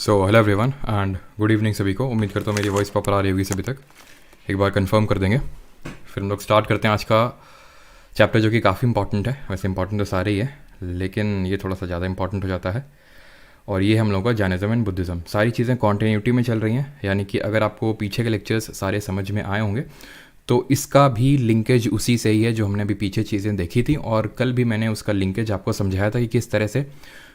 So hello everyone and good evening सभी को। उम्मीद करता हूँ मेरी वॉइस प्रॉपर आ रही होगी सभी तक। एक बार कंफर्म कर देंगे फिर हम लोग स्टार्ट करते हैं आज का चैप्टर, जो कि काफ़ी इंपॉर्टेंट है। वैसे इंपॉर्टेंट तो सारे ही है, लेकिन ये थोड़ा सा ज़्यादा इंपॉर्टेंट हो जाता है। और ये हम लोगों का जैनिज़्म एंड बुद्धिज़्म। सारी चीज़ें कॉन्टिन्यूटी में चल रही हैं, यानी कि अगर आपको पीछे के लेक्चर्स सारे समझ में आए होंगे तो इसका भी लिंकेज उसी से ही है जो हमने अभी पीछे चीज़ें देखी थी। और कल भी मैंने उसका लिंकेज आपको समझाया था कि किस तरह से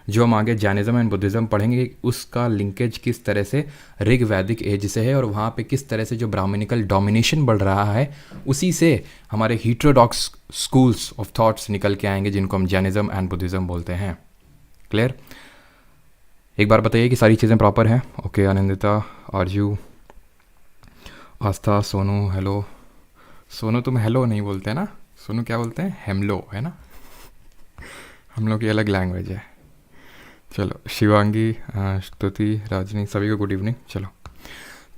जो हम आगे जैनिज़्म एंड बुद्धिज़्म पढ़ेंगे उसका लिंकेज किस तरह से ऋग वैदिक एज से है, और वहाँ पे किस तरह से जो ब्राह्मणिकल डोमिनेशन बढ़ रहा है उसी से हमारे हीट्रोडॉक्स स्कूल्स ऑफ थॉट्स निकल के आएंगे, जिनको हम जैनिज़्म एंड बुद्धिज़्म बोलते हैं। क्लियर? एक बार बताइए कि सारी चीज़ें प्रॉपर हैं। ओके, आनंदिता, आरजू, आस्था, सोनू, हेलो। सोनू तुम हेलो नहीं बोलते ना, सोनू क्या बोलते हैं? हेमलो, है ना। हम लोग की अलग लैंग्वेज है। चलो, शिवांगी, स्तुति, राजनी, सभी को गुड इवनिंग। चलो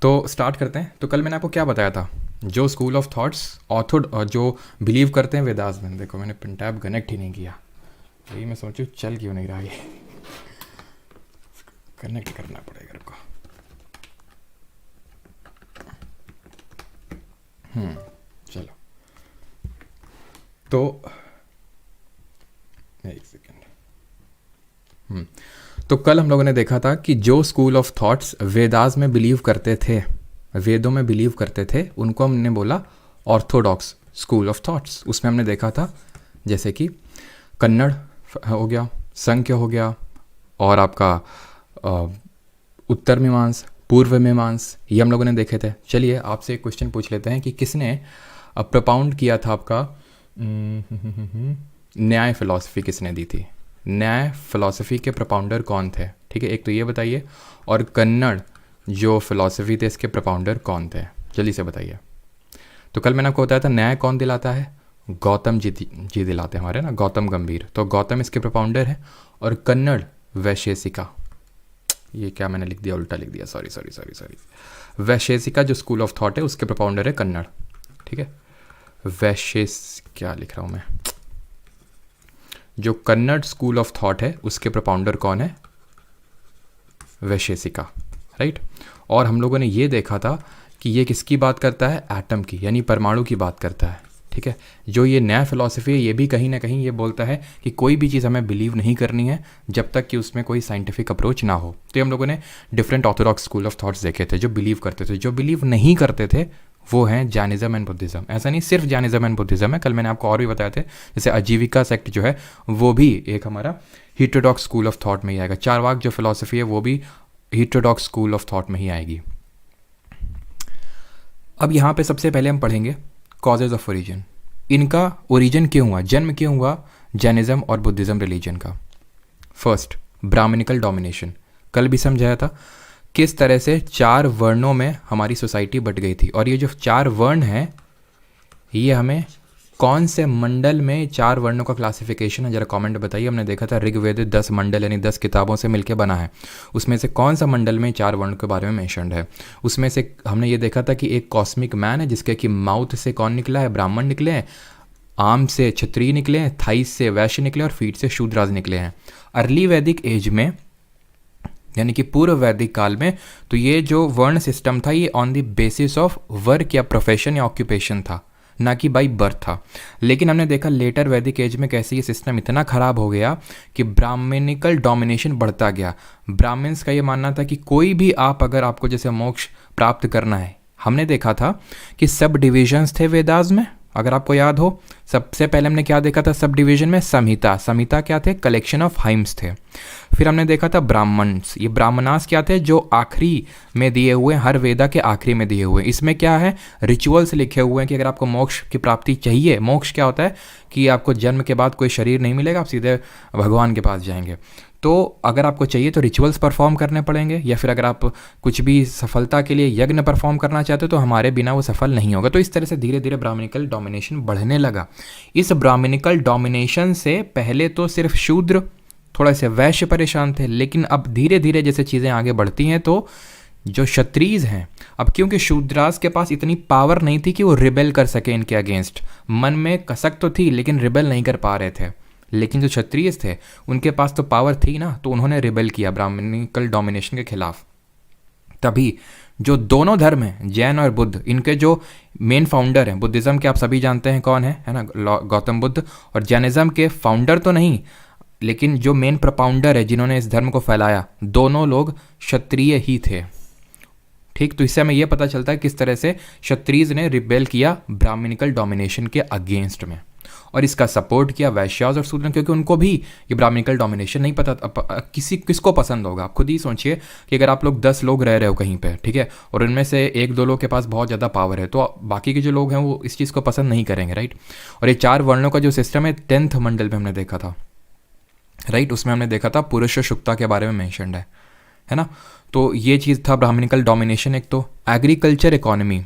तो स्टार्ट करते हैं। तो कल मैंने आपको क्या बताया था, जो स्कूल ऑफ थॉट्स ऑथोड जो बिलीव करते हैं वेदास में। देखो मैंने पिन टैब कनेक्ट ही नहीं किया, यही मैं सोचूं चल क्यों नहीं रहा ये, कनेक्ट करना पड़ेगा को। चलो तो एक सेकेंड। तो कल हम लोगों ने देखा था कि जो स्कूल ऑफ थॉट्स वेदास में बिलीव करते थे, वेदों में बिलीव करते थे, उनको हमने बोला ऑर्थोडॉक्स स्कूल ऑफ थॉट्स। उसमें हमने देखा था जैसे कि कन्नड़ हो गया, संख्य हो गया, और आपका उत्तर मीमांस, पूर्व मीमांस, ये हम लोगों ने देखे थे। चलिए आपसे एक क्वेश्चन पूछ लेते हैं कि किसने प्रपाउंड किया था आपका न्याय फिलॉसफी, किसने दी थी? न्याय फिलॉसफी के प्रपाउंडर कौन थे? ठीक है, एक तो ये बताइए, और कन्नड़ जो फिलॉसफी थे इसके प्रपाउंडर कौन थे? जल्दी से बताइए। तो कल मैंने आपको बताया था न्याय कौन दिलाता है? गौतम जी दिलाते हैं हमारे ना, गौतम गंभीर। तो गौतम इसके प्रपाउंडर है, और कन्नड़ वैशेषिका, ये क्या मैंने लिख दिया, उल्टा लिख दिया, सॉरी। वैशेषिका जो स्कूल ऑफ थॉट है उसके प्रपाउंडर है कन्नड़। ठीक है, क्या लिख रहा हूँ मैं, जो कन्नड़ स्कूल ऑफ थॉट है उसके प्रपाउंडर कौन है? वैशेषिका, राइट। और हम लोगों ने ये देखा था कि ये किसकी बात करता है? एटम की, यानी परमाणु की बात करता है। ठीक है, जो ये नया फिलॉसफी है ये भी कहीं ना कहीं ये बोलता है कि कोई भी चीज़ हमें बिलीव नहीं करनी है जब तक कि उसमें कोई साइंटिफिक अप्रोच ना हो। तो हम लोगों ने different Orthodox school of thoughts देखे थे जो बिलीव करते थे। जो बिलीव नहीं करते थे वो हैं जैनिज़्म एंड बुद्धिज़्म। ऐसा नहीं सिर्फ जैनिज़्म एंड बुद्धिज़्म है, कल मैंने आपको और भी बताए थे, जैसे आजीविका सेक्ट जो है वो भी एक हमारा हीट्रोडॉक्स स्कूल ऑफ थॉट में ही आएगा। चारवाक जो फिलॉसफी है वो भी हीट्रोडॉक्स स्कूल ऑफ थॉट में ही आएगी। अब यहाँ पे सबसे पहले हम पढ़ेंगे कॉजेज ऑफ ओरिजिन। इनका ओरिजिन क्यों हुआ, जन्म क्यों हुआ जैनिज़्म और बुद्धिज़्म रिलीजन का? First, Brahmanical domination. कल भी समझाया था किस तरह से 4 वर्णों में हमारी सोसाइटी बट गई थी, और ये जो 4 वर्ण हैं ये हमें कौन से मंडल में 4 वर्णों का क्लासिफिकेशन है, जरा कमेंट बताइए। हमने देखा था ऋग्वेद 10 मंडल यानी 10 किताबों से मिलकर बना है, उसमें से कौन सा मंडल में 4 वर्ण के बारे में मेंशन्ड है? उसमें से हमने ये देखा था कि एक कॉस्मिक मैन है जिसके कि माउथ से कौन निकला है? ब्राह्मण निकले हैं, आर्म से क्षत्रिय निकले हैं, थाइस से वैश्य निकले, और फीट से शूद्राज निकले हैं। अर्ली वैदिक एज में यानी कि पूर्व वैदिक काल में तो ये जो वर्ण सिस्टम था ये on the basis of work या प्रोफेशन या ऑक्यूपेशन था, ना कि बाई बर्थ था। लेकिन हमने देखा लेटर वैदिक एज में कैसे ये सिस्टम इतना खराब हो गया कि ब्राह्मणिकल डोमिनेशन बढ़ता गया। ब्राह्मण्स का ये मानना था कि कोई भी अगर आपको जैसे मोक्ष प्राप्त करना है, हमने देखा था कि सब डिविजन्स थे वेदास में। अगर आपको याद हो, सबसे पहले हमने क्या देखा था सब डिवीजन में? संहिता। संहिता क्या थे? कलेक्शन ऑफ हाइम्स थे। फिर हमने देखा था ब्राह्मण्स। ये ब्राह्मणास क्या थे? जो आखिरी में दिए हुए, हर वेदा के आखिरी में दिए हुए। इसमें क्या है? रिचुअल्स लिखे हुए हैं कि अगर आपको मोक्ष की प्राप्ति चाहिए, मोक्ष क्या होता है कि आपको जन्म के बाद कोई शरीर नहीं मिलेगा, आप सीधे भगवान के पास जाएंगे। तो अगर आपको चाहिए तो रिचुअल्स परफॉर्म करने पड़ेंगे, या फिर अगर आप कुछ भी सफलता के लिए यज्ञ परफॉर्म करना चाहते हो तो हमारे बिना वो सफल नहीं होगा। तो इस तरह से धीरे धीरे ब्राह्मणिकल डोमिनेशन बढ़ने लगा। इस ब्राह्मणिकल डोमिनेशन से पहले तो सिर्फ शूद्र, थोड़ा से वैश्य परेशान थे, लेकिन अब धीरे धीरे जैसे चीज़ें आगे बढ़ती हैं तो जो क्षत्रियज हैं, अब क्योंकि शूद्रास के पास इतनी पावर नहीं थी कि वो रिबेल कर सके इनके अगेंस्ट, मन में कसक तो थी लेकिन रिबेल नहीं कर पा रहे थे। लेकिन जो क्षत्रिय थे उनके पास तो पावर थी ना, तो उन्होंने रिबेल किया ब्राह्मणिकल डोमिनेशन के खिलाफ। तभी जो दोनों धर्म हैं, जैन और बुद्ध, इनके जो मेन फाउंडर हैं, बुद्धिज़्म के आप सभी जानते हैं कौन है ना, गौतम बुद्ध। और जैनिज़्म के फाउंडर तो नहीं, लेकिन जो मेन प्रपाउंडर है जिन्होंने इस धर्म को फैलाया, दोनों लोग क्षत्रिय ही थे। ठीक, तो इससे हमें यह पता चलता है किस तरह से क्षत्रिय ने रिबेल किया ब्राह्मणिकल डोमिनेशन के अगेंस्ट में, और इसका सपोर्ट किया वैश्यास और शूद्र, क्योंकि उनको भी ये ब्राह्मणिकल डोमिनेशन नहीं पता किसको पसंद होगा। आप खुद ही सोचिए कि अगर आप लोग 10 लोग रह रहे हो कहीं पे, ठीक है, और उनमें से 1-2 लोग के पास बहुत ज़्यादा पावर है, तो बाकी के जो लोग हैं वो इस चीज़ को पसंद नहीं करेंगे, राइट। और ये 4 वर्णों का जो सिस्टम है 10th मंडल में हमने देखा था, राइट, उसमें हमने देखा था पुरुष शुक्ता के बारे में मैंशनड है ना। तो ये चीज़ था ब्राह्मणिकल डोमिनेशन। एक तो एग्रीकल्चर इकोनॉमी,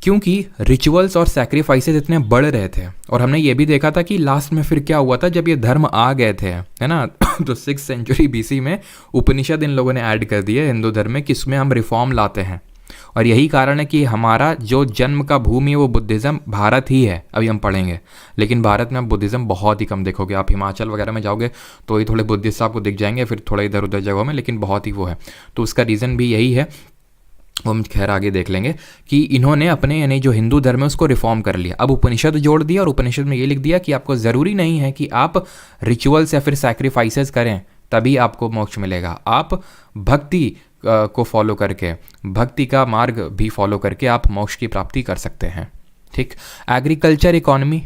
क्योंकि रिचुअल्स और सैक्रिफाइसेस इतने बढ़ रहे थे, और हमने ये भी देखा था कि लास्ट में फिर क्या हुआ था जब ये धर्म आ गए थे, है ना। तो 6th सेंचुरी BC में उपनिषद इन लोगों ने ऐड कर दिए हिंदू धर्म में कि इसमें हम रिफॉर्म लाते हैं, और यही कारण है कि हमारा जो जन्म का भूमि है वो बुद्धिज़्म भारत ही है। अभी हम पढ़ेंगे, लेकिन भारत में आप बुद्धिज़्म बहुत ही कम देखोगे। आप हिमाचल वगैरह में जाओगे तो ही थोड़े बुद्धिस्ट आपको दिख जाएंगे, फिर थोड़ा इधर उधर जगहों में, लेकिन बहुत ही वो है। तो उसका रीज़न भी यही है, वो हम खैर आगे देख लेंगे, कि इन्होंने अपने यानी जो हिंदू धर्म है उसको रिफॉर्म कर लिया। अब उपनिषद जोड़ दिया, और उपनिषद में ये लिख दिया कि आपको ज़रूरी नहीं है कि आप रिचुअल्स या फिर सैक्रिफाइसेस करें तभी आपको मोक्ष मिलेगा। आप भक्ति को फॉलो करके, भक्ति का मार्ग भी फॉलो करके आप मोक्ष की प्राप्ति कर सकते हैं। ठीक, एग्रीकल्चर इकोनॉमी,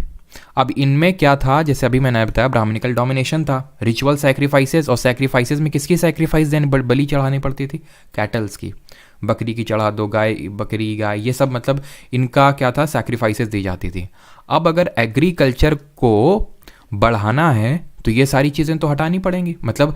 अब इनमें क्या था, जैसे अभी मैंने बताया ब्राह्मणिकल डोमिनेशन था, रिचुअल सैक्रिफाइसेस, और सैक्रिफाइसेस में किसकी सैक्रिफाइस देने, बलि चढ़ानी पड़ती थी, कैटल्स की, बकरी की चढ़ा दो, गाय, बकरी, गाय, ये सब मतलब इनका क्या था, सैक्रिफाइसेस दी जाती थी। अब अगर एग्रीकल्चर को बढ़ाना है तो ये सारी चीज़ें तो हटानी पड़ेंगी। मतलब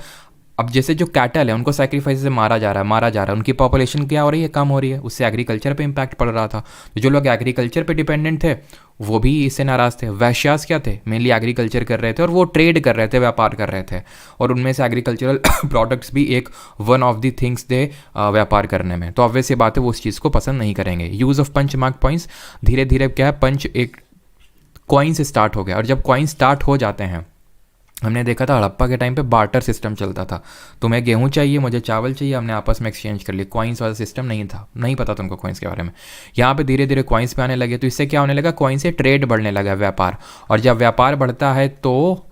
अब जैसे जो कैटल है उनको सैक्रिफाइस से मारा जा रहा है, उनकी पॉपुलेशन क्या हो रही है, कम हो रही है, उससे एग्रीकल्चर पे इम्पैक्ट पड़ रहा था। तो जो लोग एग्रीकल्चर पे डिपेंडेंट थे वो भी इससे नाराज़ थे। वैश्यास क्या थे, मेनली एग्रीकल्चर कर रहे थे, और वो ट्रेड कर रहे थे, व्यापार कर रहे थे, और उनमें से एग्रीकल्चरल प्रोडक्ट्स भी एक वन ऑफ द थिंग्स थे व्यापार करने में। तो ऑब्वियस ये बात है, वो उस चीज़ को पसंद नहीं करेंगे। Use of punch mark points, धीरे धीरे क्या है, पंच एक कॉइन से स्टार्ट हो गया, और जब कॉइन स्टार्ट हो जाते हैं, हमने देखा था हड़प्पा के टाइम पे बार्टर सिस्टम चलता था, तुम्हें गेहूं चाहिए, मुझे चावल चाहिए, हमने आपस में एक्सचेंज कर लिया। कॉइन्स वाला सिस्टम नहीं था, नहीं पता तुमको कॉइन्स के बारे में। यहाँ पे धीरे धीरे कॉइन्स पे आने लगे, तो इससे क्या होने लगा, कॉइन से ट्रेड बढ़ने लगा, व्यापार, और जब व्यापार बढ़ता है तो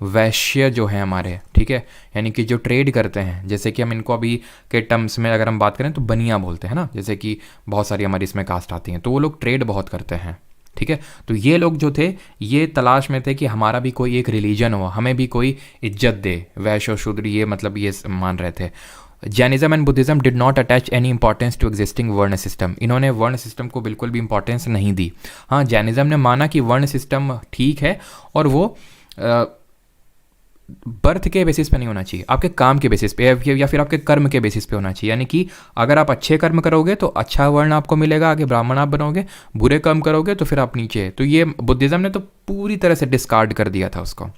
वैश्य जो है हमारे, ठीक है, यानी कि जो ट्रेड करते हैं, जैसे कि हम इनको अभी के टर्म्स में अगर हम बात करें तो बनिया बोलते हैं ना, जैसे कि बहुत सारी हमारी इसमें कास्ट आती हैं, तो वो लोग ट्रेड बहुत करते हैं, ठीक है। तो ये लोग जो थे ये तलाश में थे कि हमारा भी कोई एक रिलीजन हो, हमें भी कोई इज्जत दे, वैश्य और शूद्र, ये मतलब ये मान रहे थे। Jainism and Buddhism did not attach any importance to existing varna system, इन्होंने वर्ण सिस्टम को बिल्कुल भी इंपॉर्टेंस नहीं दी। हाँ, जैनिज्म ने माना कि वर्ण सिस्टम ठीक है, और वो बर्थ के बेसिस पे नहीं होना चाहिए, आपके काम के बेसिस पे या फिर आपके कर्म के बेसिस पे होना चाहिए। यानी कि अगर आप अच्छे कर्म करोगे तो अच्छा वर्ण आपको मिलेगा, आगे ब्राह्मण आप बनोगे, बुरे कर्म करोगे तो फिर आप नीचे। तो ये बुद्धिज़्म ने तो पूरी तरह से डिस्कार्ड कर दिया था उसको।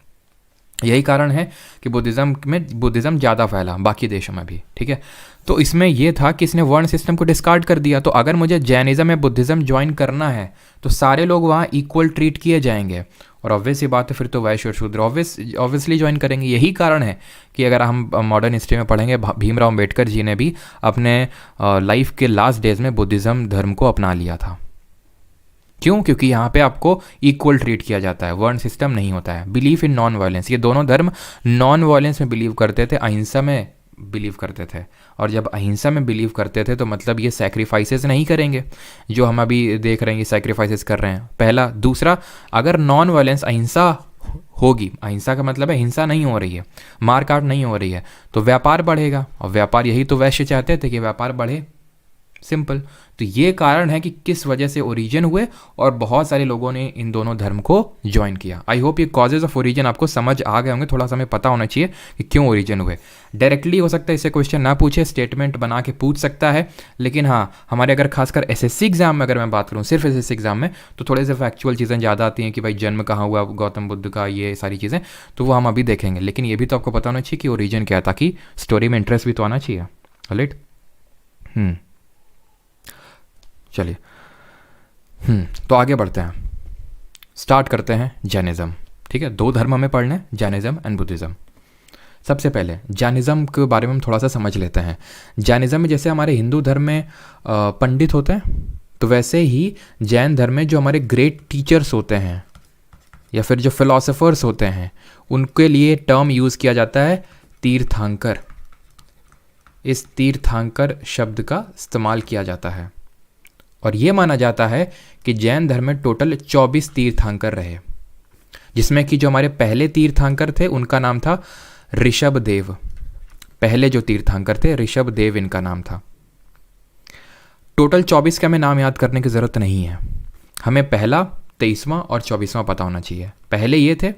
यही कारण है कि बुद्धिज़्म ज़्यादा फैला बाकी देशों में भी, ठीक है। तो इसमें यह था कि इसने वर्ण सिस्टम को डिस्कार्ड कर दिया। तो अगर मुझे जैनिज्म या बुद्धिज़्म ज्वाइन करना है तो सारे लोग वहाँ इक्वल ट्रीट किए जाएंगे, और ऑब्वियस ये बात है, फिर तो वैश्य और शूद्र ऑब्वियसली ज्वाइन करेंगे। यही कारण है कि अगर हम मॉडर्न हिस्ट्री में पढ़ेंगे, भीमराव अम्बेडकर जी ने भी अपने लाइफ के लास्ट डेज में बुद्धिज़्म धर्म को अपना लिया था। क्यों? क्योंकि यहाँ पे आपको इक्वल ट्रीट किया जाता है, वर्ण सिस्टम नहीं होता है। बिलीफ इन नॉन वायलेंस, ये दोनों धर्म नॉन वायलेंस में बिलीव करते थे, अहिंसा में बिलीव करते थे। और जब अहिंसा में बिलीव करते थे तो मतलब ये सैक्रिफाइसेस नहीं करेंगे जो हम अभी देख रहे हैं, ये सैक्रिफाइसेस कर रहे हैं, पहला। दूसरा, अगर नॉन वायलेंस अहिंसा होगी, अहिंसा का मतलब है हिंसा नहीं हो रही है, मार काट नहीं हो रही है, तो व्यापार बढ़ेगा, और व्यापार यही तो वैश्य चाहते थे कि व्यापार बढ़े, सिंपल। तो ये कारण है कि किस वजह से ओरिजिन हुए, और बहुत सारे लोगों ने इन दोनों धर्म को ज्वाइन किया। आई होप ये कॉजेज ऑफ ओरिजिन आपको समझ आ गए होंगे, थोड़ा सा हमें पता होना चाहिए कि क्यों ओरिजिन हुए। डायरेक्टली हो सकता है इससे क्वेश्चन ना पूछे, स्टेटमेंट बना के पूछ सकता है, लेकिन हाँ, हमारे अगर खासकर एसएससी एग्जाम में अगर मैं बात करूँ, सिर्फ एसएससी एग्जाम में, तो थोड़े से फैक्चुअल चीज़ें ज़्यादा आती हैं कि भाई जन्म कहाँ हुआ गौतम बुद्ध का, ये सारी चीज़ें, तो वो हम अभी देखेंगे। लेकिन ये भी तो आपको पता होना चाहिए कि ओरिजिन क्या है, ताकि स्टोरी में इंटरेस्ट भी तो आना चाहिए, राइट। चलिए, तो आगे बढ़ते हैं। स्टार्ट करते हैं जैनिज़्म। ठीक है, 2 धर्म हमें पढ़ने हैं, जैनिज़्म एंड बुद्धिज़्म। सबसे पहले जैनिज़्म के बारे में हम थोड़ा सा समझ लेते हैं। जैनिज़्म में जैसे हमारे हिंदू धर्म में पंडित होते हैं, तो वैसे ही जैन धर्म में जो हमारे ग्रेट टीचर्स होते हैं या फिर जो फिलोसोफर्स होते हैं, उनके लिए टर्म यूज़ किया जाता है तीर्थंकर। इस तीर्थंकर शब्द का इस्तेमाल किया जाता है और ये माना जाता है कि जैन धर्म में टोटल 24 तीर्थंकर रहे, जिसमें कि जो हमारे पहले तीर्थंकर थे उनका नाम था ऋषभ देव। पहले जो तीर्थंकर थे ऋषभ देव इनका नाम था। टोटल 24 का हमें नाम याद करने की ज़रूरत नहीं है, हमें पहला, 23वां और 24वां पता होना चाहिए। पहले ये थे,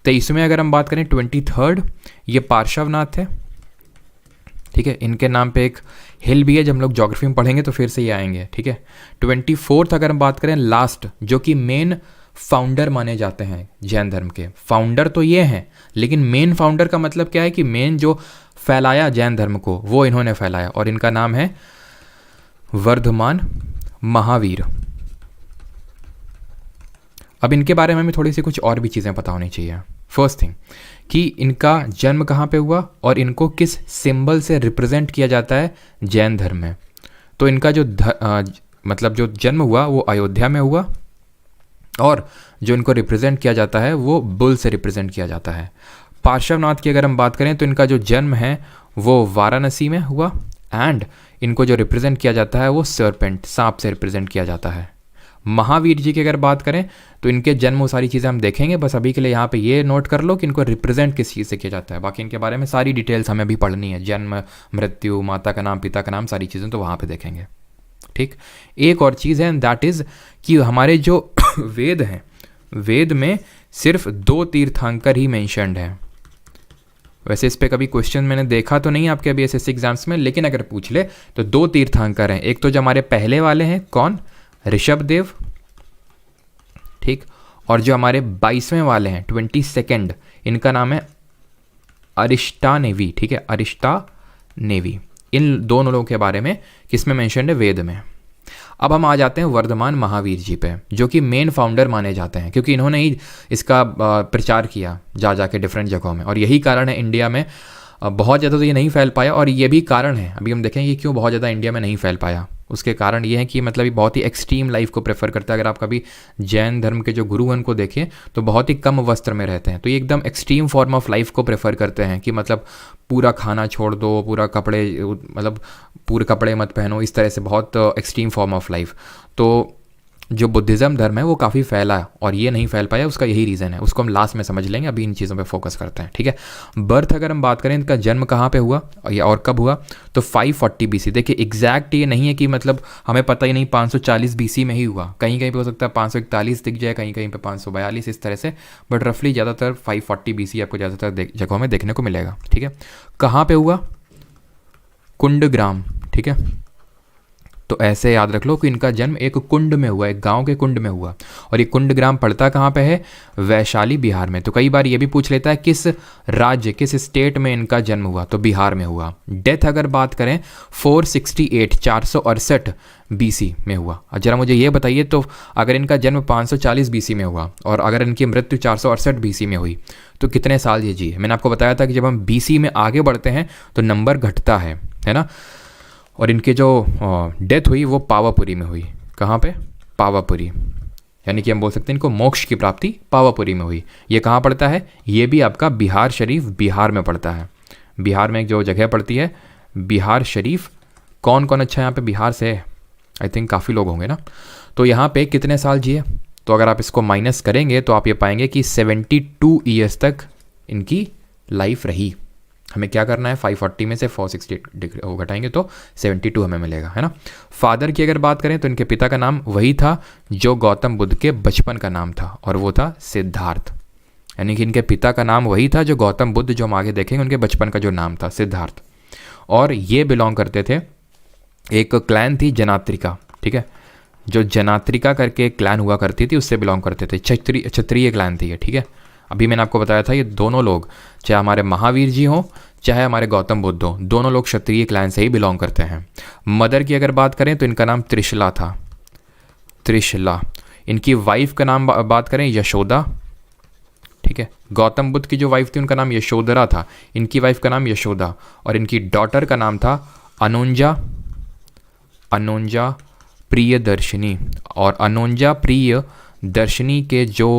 23वें अगर हम बात करें 23rd, ये पार्श्वनाथ थे। ठीक है, इनके नाम पे एक हिल भी है, जब हम लोग ज्योग्राफी में पढ़ेंगे तो फिर से ये आएंगे। ठीक है, 24th अगर हम बात करें लास्ट, जो कि मेन फाउंडर माने जाते हैं जैन धर्म के। फाउंडर तो ये हैं, लेकिन मेन फाउंडर का मतलब क्या है कि मेन जो फैलाया जैन धर्म को वो इन्होंने फैलाया, और इनका नाम है वर्धमान महावीर। अब इनके बारे में हमें थोड़ी सी कुछ और भी चीज़ें पता होनी चाहिए। फर्स्ट थिंग कि इनका जन्म कहाँ पे हुआ और इनको किस सिंबल से रिप्रेजेंट किया जाता है जैन धर्म में। तो इनका जो मतलब जो जन्म हुआ वो अयोध्या में हुआ, और जो इनको रिप्रेजेंट किया जाता है वो बुल से रिप्रेजेंट किया जाता है। पार्श्वनाथ की अगर हम बात करें तो इनका जो जन्म है वो वाराणसी में हुआ, एंड इनको जो रिप्रेजेंट किया जाता है वो सर्पेंट, सांप से रिप्रेजेंट किया जाता है। महावीर जी की अगर बात करें तो इनके जन्म वो सारी चीज़ें हम देखेंगे, बस अभी के लिए यहाँ पे ये नोट कर लो कि इनको रिप्रेजेंट किस चीज़ से किया जाता है। बाकी इनके बारे में सारी डिटेल्स हमें अभी पढ़नी है, जन्म, मृत्यु, माता का नाम, पिता का नाम, सारी चीज़ें तो वहाँ पे देखेंगे। ठीक, एक और चीज़ है, दैट इज़ कि हमारे जो वेद हैं, वेद में सिर्फ 2 तीर्थंकर ही मेंशन्ड हैं। वैसे इस पे कभी क्वेश्चन मैंने देखा तो नहीं आपके अभी एसएससी एग्जाम्स में, लेकिन अगर पूछ ले तो 2 तीर्थंकर हैं। एक तो जो हमारे पहले वाले हैं, कौन, ऋषभ देव, ठीक, और जो हमारे 22वें वाले हैं 22nd, इनका नाम है अरिष्टानेवी। ठीक है, अरिष्टानेवी। इन दोनों लोगों के बारे में किसमें मेंशन है, वेद में। अब हम आ जाते हैं वर्धमान महावीर जी पे, जो कि मेन फाउंडर माने जाते हैं, क्योंकि इन्होंने ही इसका प्रचार किया जा जाके डिफरेंट जगहों में, और यही कारण है इंडिया में बहुत ज़्यादा तो ये नहीं फैल पाया। और ये भी कारण है, अभी हम देखेंगे क्यों बहुत ज़्यादा इंडिया में नहीं फैल पाया। उसके कारण ये है कि मतलब ये बहुत ही एक्सट्रीम लाइफ को प्रेफर करता है। अगर आप कभी जैन धर्म के जो गुरु हैं उनको देखें तो बहुत ही कम वस्त्र में रहते हैं, तो ये एकदम एक्सट्रीम फॉर्म ऑफ लाइफ को प्रेफर करते हैं कि मतलब पूरा खाना छोड़ दो, पूरा कपड़े, मतलब पूरे कपड़े मत पहनो, इस तरह से बहुत एक्सट्रीम फॉर्म ऑफ लाइफ। तो जो बुद्धिज़्म धर्म है वो काफ़ी फैला और ये नहीं फैल पाया, उसका यही रीज़न है, उसको हम लास्ट में समझ लेंगे, अभी इन चीज़ों पे फोकस करते हैं। ठीक है, बर्थ अगर हम बात करें इनका जन्म कहाँ पे हुआ और कब हुआ, तो 540 BC। देखिए एग्जैक्ट ये नहीं है कि मतलब हमें पता ही नहीं 540 BC में ही हुआ, कहीं कहीं पे हो सकता है 541 दिख जाए, कहीं कहीं पे 542, इस तरह से, बट रफली ज़्यादातर 540 BC आपको ज़्यादातर जगहों में देखने को मिलेगा। ठीक है, कहाँ पर हुआ, कुंडग्राम। ठीक है, तो ऐसे याद रख लो कि इनका जन्म एक कुंड में हुआ, एक गांव के कुंड में हुआ, और ये कुंडग्राम पड़ता कहाँ पे है, वैशाली, बिहार में। तो कई बार ये भी पूछ लेता है किस राज्य, किस स्टेट में इनका जन्म हुआ, तो बिहार में हुआ। डेथ अगर बात करें 468 BC में हुआ। जरा मुझे ये बताइए, तो अगर इनका जन्म 540 BC में हुआ और अगर इनकी मृत्यु 468 BC में हुई तो कितने साल ये जिए। मैंने आपको बताया था कि जब हम BC में आगे बढ़ते हैं तो नंबर घटता है ना। और इनके जो डेथ हुई वो पावापुरी में हुई। कहाँ पे, पावापुरी, यानी कि हम बोल सकते हैं इनको मोक्ष की प्राप्ति पावापुरी में हुई। ये कहाँ पड़ता है, ये भी आपका बिहार शरीफ, बिहार में पड़ता है। बिहार में एक जो जगह पड़ती है बिहार शरीफ, कौन कौन अच्छा यहाँ पे बिहार से, आई थिंक काफ़ी लोग होंगे ना। तो यहाँ पे कितने साल जिए, तो अगर आप इसको माइनस करेंगे तो आप ये पाएंगे कि 72 ईयर्स तक इनकी लाइफ रही। हमें क्या करना है, 540 में से 460 घटाएंगे तो 72 हमें मिलेगा, है ना। फादर की अगर बात करें तो इनके पिता का नाम वही था जो गौतम बुद्ध के बचपन का नाम था, और वो था सिद्धार्थ। यानी कि इनके पिता का नाम वही था जो गौतम बुद्ध, जो हम आगे देखेंगे, उनके बचपन का जो नाम था, सिद्धार्थ। और ये बिलोंग करते थे, एक क्लैन थी जनात्रिका। ठीक है, जो जनात्रिका करके एक क्लैन हुआ करती थी उससे बिलोंग करते थे, क्षत्रिय क्लैन थी ये। ठीक है, अभी मैंने आपको बताया था ये दोनों लोग, चाहे हमारे महावीर जी हों चाहे हमारे गौतम बुद्ध हों, दोनों लोग क्षत्रिय क्लैन से ही बिलोंग करते हैं। मदर की अगर बात करें तो इनका नाम त्रिशला था, त्रिशला। इनकी वाइफ का नाम बात करें यशोदा, ठीक है। गौतम बुद्ध की जो वाइफ थी उनका नाम यशोधरा था, इनकी वाइफ का नाम यशोदा, और इनकी डॉटर का नाम था अनोंजा, अनोंजा प्रियदर्शिनी। और अनोंजा प्रियदर्शिनी के जो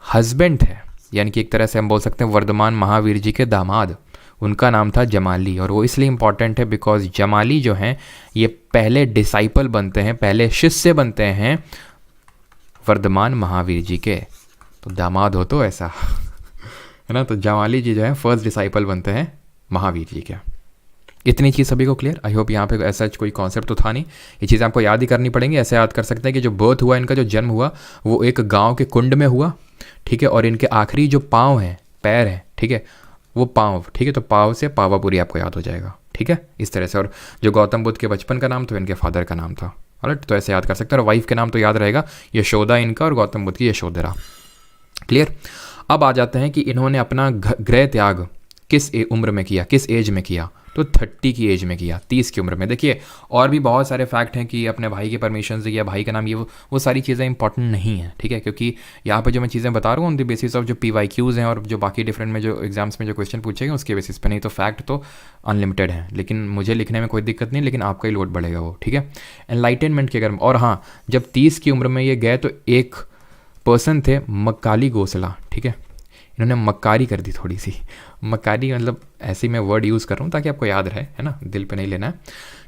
हस्बैंड थे, यानी कि एक तरह से हम बोल सकते हैं वर्धमान महावीर जी के दामाद, उनका नाम था जमाली। और वो इसलिए इम्पॉर्टेंट है बिकॉज जमाली जो हैं ये पहले डिसाइपल बनते हैं, पहले शिष्य बनते हैं वर्धमान महावीर जी के। तो दामाद हो तो ऐसा है ना। तो जमाली जी जो है फर्स्ट डिसाइपल बनते हैं महावीर जी के। इतनी चीज़ सभी को क्लियर? आई होप यहाँ पे ऐसा कोई कॉन्सेप्ट तो था नहीं, ये चीज़ें आपको याद ही करनी पड़ेंगी। ऐसे याद कर सकते हैं कि जो बर्थ हुआ, इनका जो जन्म हुआ वो एक गांव के कुंड में हुआ, ठीक है। और इनके आखिरी जो पाँव हैं, पैर हैं, ठीक है, वो पाँव, ठीक है। तो पाँव से पावापुरी आपको याद हो जाएगा, ठीक है, इस तरह से। और जो गौतम बुद्ध के बचपन का नाम तो इनके फादर का नाम था, राइट। तो ऐसे याद कर सकते हैं। और वाइफ के नाम तो याद रहेगा यशोदा इनका, और गौतम बुद्ध की यशोधरा। क्लियर? अब आ जाते हैं कि इन्होंने अपना गृह त्याग किस उम्र में किया, किस एज में किया? तो 30 की एज में किया, 30 की उम्र में। देखिए और भी बहुत सारे फैक्ट हैं कि अपने भाई के परमिशन से किया, भाई का नाम, ये वो सारी चीज़ें इंपॉर्टेंट नहीं है, ठीक है। क्योंकि यहाँ पे जो मैं चीज़ें बता रहा हूँ ऑन द बेसिस ऑफ जो PYQs हैं और जो बाकी डिफरेंट में जो एग्जाम्स में जो क्वेश्चन पूछे गए उसके बेसिस पे, नहीं तो फैक्ट तो अनलिमिटेड है। लेकिन मुझे लिखने में कोई दिक्कत नहीं, लेकिन आपका ही लोड बढ़ेगा वो, ठीक है। एनलाइटनमेंट के अगर, और हाँ, जब 30 की उम्र में ये गए तो एक पर्सन थे मक्काली गोसला, ठीक है। इन्होंने मक्कारी कर दी थोड़ी सी। मक्कारी मतलब ऐसे ही मैं वर्ड यूज़ कर रहा हूँ ताकि आपको याद रहे, है ना, दिल पे नहीं लेना है,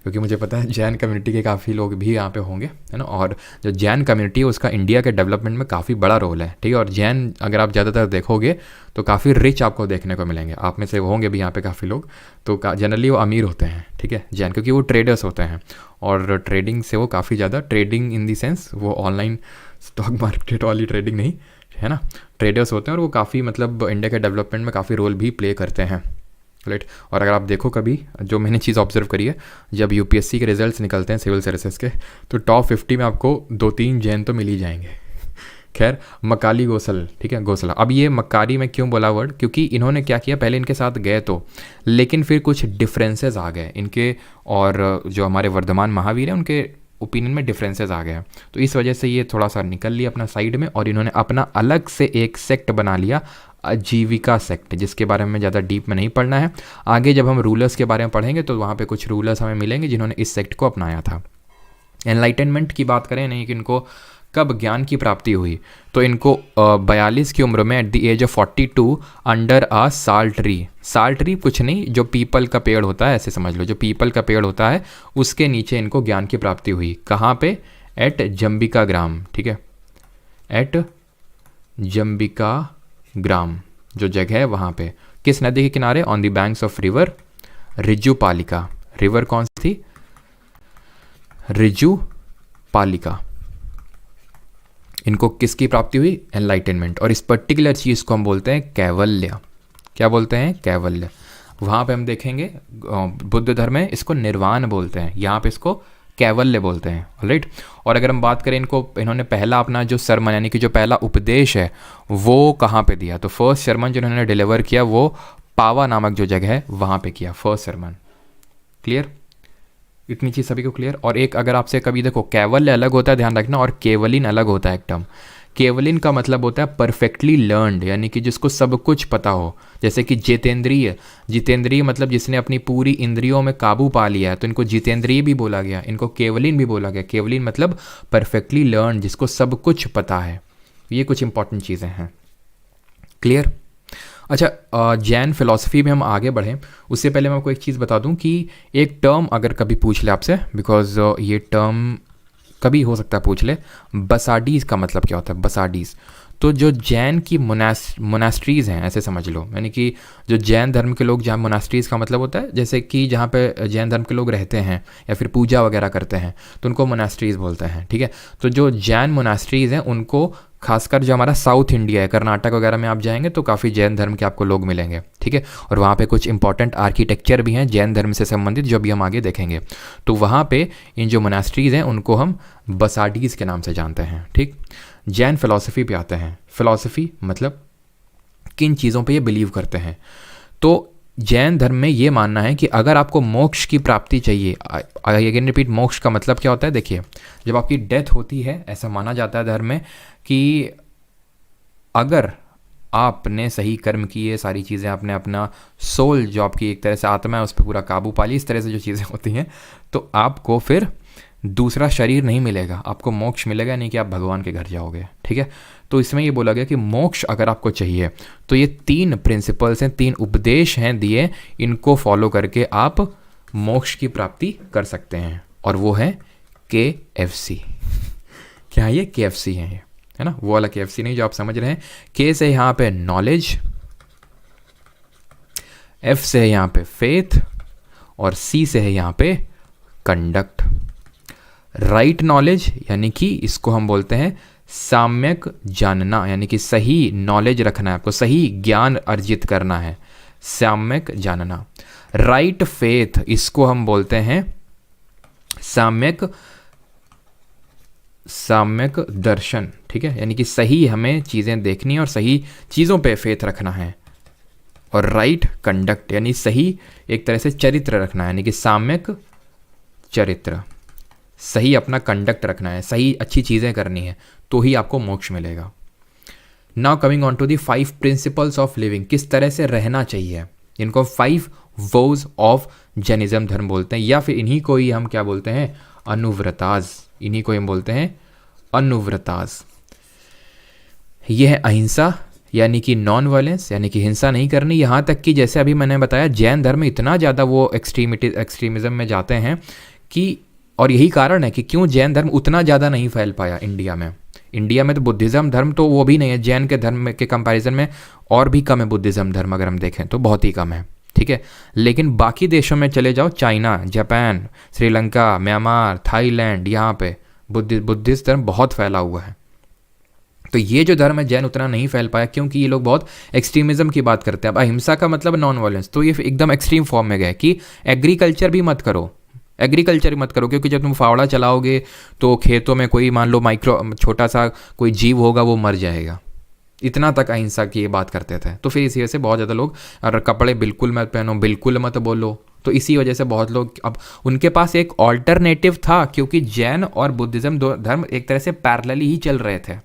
क्योंकि मुझे पता है जैन कम्युनिटी के काफ़ी लोग भी यहाँ पे होंगे, है ना। और जो जैन कम्युनिटी है उसका इंडिया के डेवलपमेंट में काफ़ी बड़ा रोल है, ठीक है। और जैन अगर आप ज़्यादातर देखोगे तो काफ़ी रिच आपको देखने को मिलेंगे। आप में से होंगे भी यहाँ पे काफ़ी लोग, तो जनरली वो अमीर होते हैं, ठीक है, जैन, क्योंकि वो ट्रेडर्स होते हैं। और ट्रेडिंग से वो काफ़ी ज़्यादा, ट्रेडिंग इन दी सेंस वो ऑनलाइन स्टॉक मार्केट वाली ट्रेडिंग नहीं, है ना, ट्रेडर्स होते हैं। और वो काफ़ी मतलब इंडिया के डेवलपमेंट में काफ़ी रोल भी प्ले करते हैं, राइट। और अगर आप देखो कभी, जो मैंने चीज़ ऑब्जर्व करी है, जब UPSC के रिजल्ट्स निकलते हैं सिविल सर्विसेज के, तो टॉप 50 में आपको 2-3 जैन तो मिल ही जाएंगे। खैर, मकाली गोसल, ठीक है, गोसला। अब ये मक्कारी में क्यों बोला वर्ड? क्योंकि इन्होंने क्या किया, पहले इनके साथ गए तो, लेकिन फिर कुछ डिफरेंसेस आ गए इनके और जो हमारे वर्धमान महावीर हैं उनके ओपिनियन में डिफरेंसेस आ गए। तो इस वजह से ये थोड़ा सा निकल लिया अपना साइड में, और इन्होंने अपना अलग से एक सेक्ट बना लिया, आजीविका सेक्ट, जिसके बारे में ज़्यादा डीप में नहीं पढ़ना है। आगे जब हम रूलर्स के बारे में पढ़ेंगे तो वहाँ पे कुछ रूलर्स हमें मिलेंगे जिन्होंने इस सेक्ट को अपनाया था। एनलाइटनमेंट की बात करें, नहीं कि इनको कब ज्ञान की प्राप्ति हुई, तो इनको 42 की उम्र में at the age of 42 under a sal tree. साल ट्री कुछ नहीं, जो पीपल का पेड़ होता है, ऐसे समझ लो, जो पीपल का पेड़ होता है उसके नीचे इनको ज्ञान की प्राप्ति हुई। कहाँ पे? एट जम्बिका ग्राम, ठीक है, एट जम्बिका ग्राम जो जगह है वहाँ पे। किस नदी के किनारे? On the banks of river रिजुपालिका। River कौन सी थी? रिजुपालिका। इनको किसकी प्राप्ति हुई? एनलाइटनमेंट। और इस पर्टिकुलर चीज़ को हम बोलते हैं कैवल्य। क्या बोलते हैं? कैवल्य। वहाँ पे हम देखेंगे बुद्ध धर्म में इसको निर्वाण बोलते हैं, यहाँ पे इसको कैवल्य बोलते हैं, राइट। और अगर हम बात करें इन्होंने पहला अपना जो सरमन, यानी कि जो पहला उपदेश है वो कहाँ पे दिया? तो फर्स्ट सरमन जो इन्होंने डिलीवर किया वो पावा नामक जो जगह है वहाँ पे किया, फर्स्ट सरमन। क्लियर? इतनी चीज़ सभी को क्लियर? और एक अगर आपसे कभी देखो, कैवल्य अलग होता है, ध्यान रखना, और केवलिन अलग होता है एक टर्म। केवलिन का मतलब होता है परफेक्टली लर्नड, यानी कि जिसको सब कुछ पता हो। जैसे कि जितेंद्रिय, जितेंद्रिय मतलब जिसने अपनी पूरी इंद्रियों में काबू पा लिया है, तो इनको जितेंद्रिय भी बोला गया, इनको केवलिन भी बोला गया। केवलिन मतलब परफेक्टली लर्न, जिसको सब कुछ पता है। ये कुछ इंपॉर्टेंट चीज़ें हैं। क्लियर? अच्छा, जैन फिलॉसफी में हम आगे बढ़ें उससे पहले मैं आपको एक चीज़ बता दूं कि एक टर्म अगर कभी पूछ ले आपसे, बिकॉज ये टर्म कभी हो सकता है पूछ ले, बसाडीज़ का मतलब क्या होता है? बसाडीज़ तो जो जैन की मोनास्ट्रीज़ हैं, ऐसे समझ लो, यानी कि जो जैन धर्म के लोग, जहाँ मोनास्ट्रीज़ का मतलब होता है जैसे कि जहाँ पे जैन धर्म के लोग रहते हैं या फिर पूजा वगैरह करते हैं, तो उनको मोनास्ट्रीज़ बोलते हैं, ठीक है। तो जो जैन मोनास्ट्रीज़ हैं उनको खासकर जो हमारा साउथ इंडिया है, कर्नाटक वगैरह में आप जाएंगे तो काफ़ी जैन धर्म के आपको लोग मिलेंगे, ठीक है। और वहाँ पे कुछ इंपॉर्टेंट आर्किटेक्चर भी हैं जैन धर्म से संबंधित, जो भी हम आगे देखेंगे। तो वहाँ पे इन जो मोनास्ट्रीज़ हैं उनको हम बसाडीज़ के नाम से जानते हैं, ठीक। जैन फिलॉसफी पे आते हैं। फिलॉसफी मतलब किन चीज़ों पे ये बिलीव करते हैं। तो जैन धर्म में ये मानना है कि अगर आपको मोक्ष की प्राप्ति चाहिए, आई अगेन रिपीट, मोक्ष का मतलब क्या होता है? देखिए, जब आपकी डेथ होती है, ऐसा माना जाता है धर्म में कि अगर आपने सही कर्म किए, सारी चीज़ें, आपने अपना सोल, जो आपकी एक तरह से आत्मा है, उस पर पूरा काबू पा ली, इस तरह से जो चीज़ें होती हैं, तो आपको फिर दूसरा शरीर नहीं मिलेगा, आपको मोक्ष मिलेगा, नहीं कि आप भगवान के घर जाओगे। ठीक है, तो इसमें ये बोला गया कि मोक्ष अगर आपको चाहिए तो ये 3 प्रिंसिपल्स हैं, 3 उपदेश हैं दिए, इनको फॉलो करके आप मोक्ष की प्राप्ति कर सकते हैं। और वो है KFC। क्या ये KFC है? ये है ना, वो वाला KFC नहीं जो आप समझ रहे हैं। K से यहाँ पे नॉलेज, F से है यहाँ पे फेथ, और C से है यहाँ पे कंडक्ट। राइट नॉलेज यानी कि इसको हम बोलते हैं साम्यक जानना, यानी कि सही नॉलेज रखना है, आपको सही ज्ञान अर्जित करना है, साम्यक जानना। राइट फेथ, इसको हम बोलते हैं साम्यक दर्शन। ठीक है, यानी कि सही हमें चीज़ें देखनी है और सही चीज़ों पे फेथ रखना है। और राइट कंडक्ट यानी सही एक तरह से चरित्र रखना है, यानी कि साम्यक चरित्र, सही अपना कंडक्ट रखना है, सही अच्छी चीज़ें करनी है, तो ही आपको मोक्ष मिलेगा। Now coming on to the 5 principles of living, किस तरह से रहना चाहिए, इनको 5 वोज ऑफ जैनिज्म धर्म बोलते हैं, या फिर इन्हीं को ही हम क्या बोलते हैं? अनुव्रताज। इन्हीं को हम बोलते हैं अनुव्रताज। यह है अहिंसा, यानी कि नॉन वायलेंस, यानी कि हिंसा नहीं करनी। यहाँ तक कि जैसे अभी मैंने बताया, जैन धर्म में इतना ज़्यादा वो एक्सट्रीमिज्म में जाते हैं कि, और यही कारण है कि क्यों जैन धर्म उतना ज़्यादा नहीं फैल पाया इंडिया में। इंडिया में तो बुद्धिज़्म धर्म तो वो भी नहीं है, जैन के धर्म के कंपैरिजन में और भी कम है बुद्धिज़्म धर्म, अगर हम देखें तो बहुत ही कम है। ठीक है, लेकिन बाकी देशों में चले जाओ, China, Japan, Sri Lanka, Myanmar, Thailand, यहाँ पे बुद्धिस्ट धर्म बहुत फैला हुआ है। तो ये जो धर्म है जैन उतना नहीं फैल पाया क्योंकि ये लोग बहुत एक्सट्रीमिज्म की बात करते हैं। अब अहिंसा का मतलब नॉन वायलेंस, तो ये एकदम एक्सट्रीम फॉर्म में गए कि एग्रीकल्चर भी मत करो, क्योंकि जब तुम फावड़ा चलाओगे तो खेतों में कोई मान लो छोटा सा कोई जीव होगा, वो मर जाएगा। इतना तक अहिंसा की ये बात करते थे। तो फिर इसी वजह से बहुत ज़्यादा लोग, और कपड़े बिल्कुल मत पहनो, बिल्कुल मत बोलो, तो इसी वजह से बहुत लोग, अब उनके पास एक ऑल्टरनेटिव था, क्योंकि जैन और बुद्धिज़्म दो धर्म एक तरह से पैरेलली ही चल रहे थे।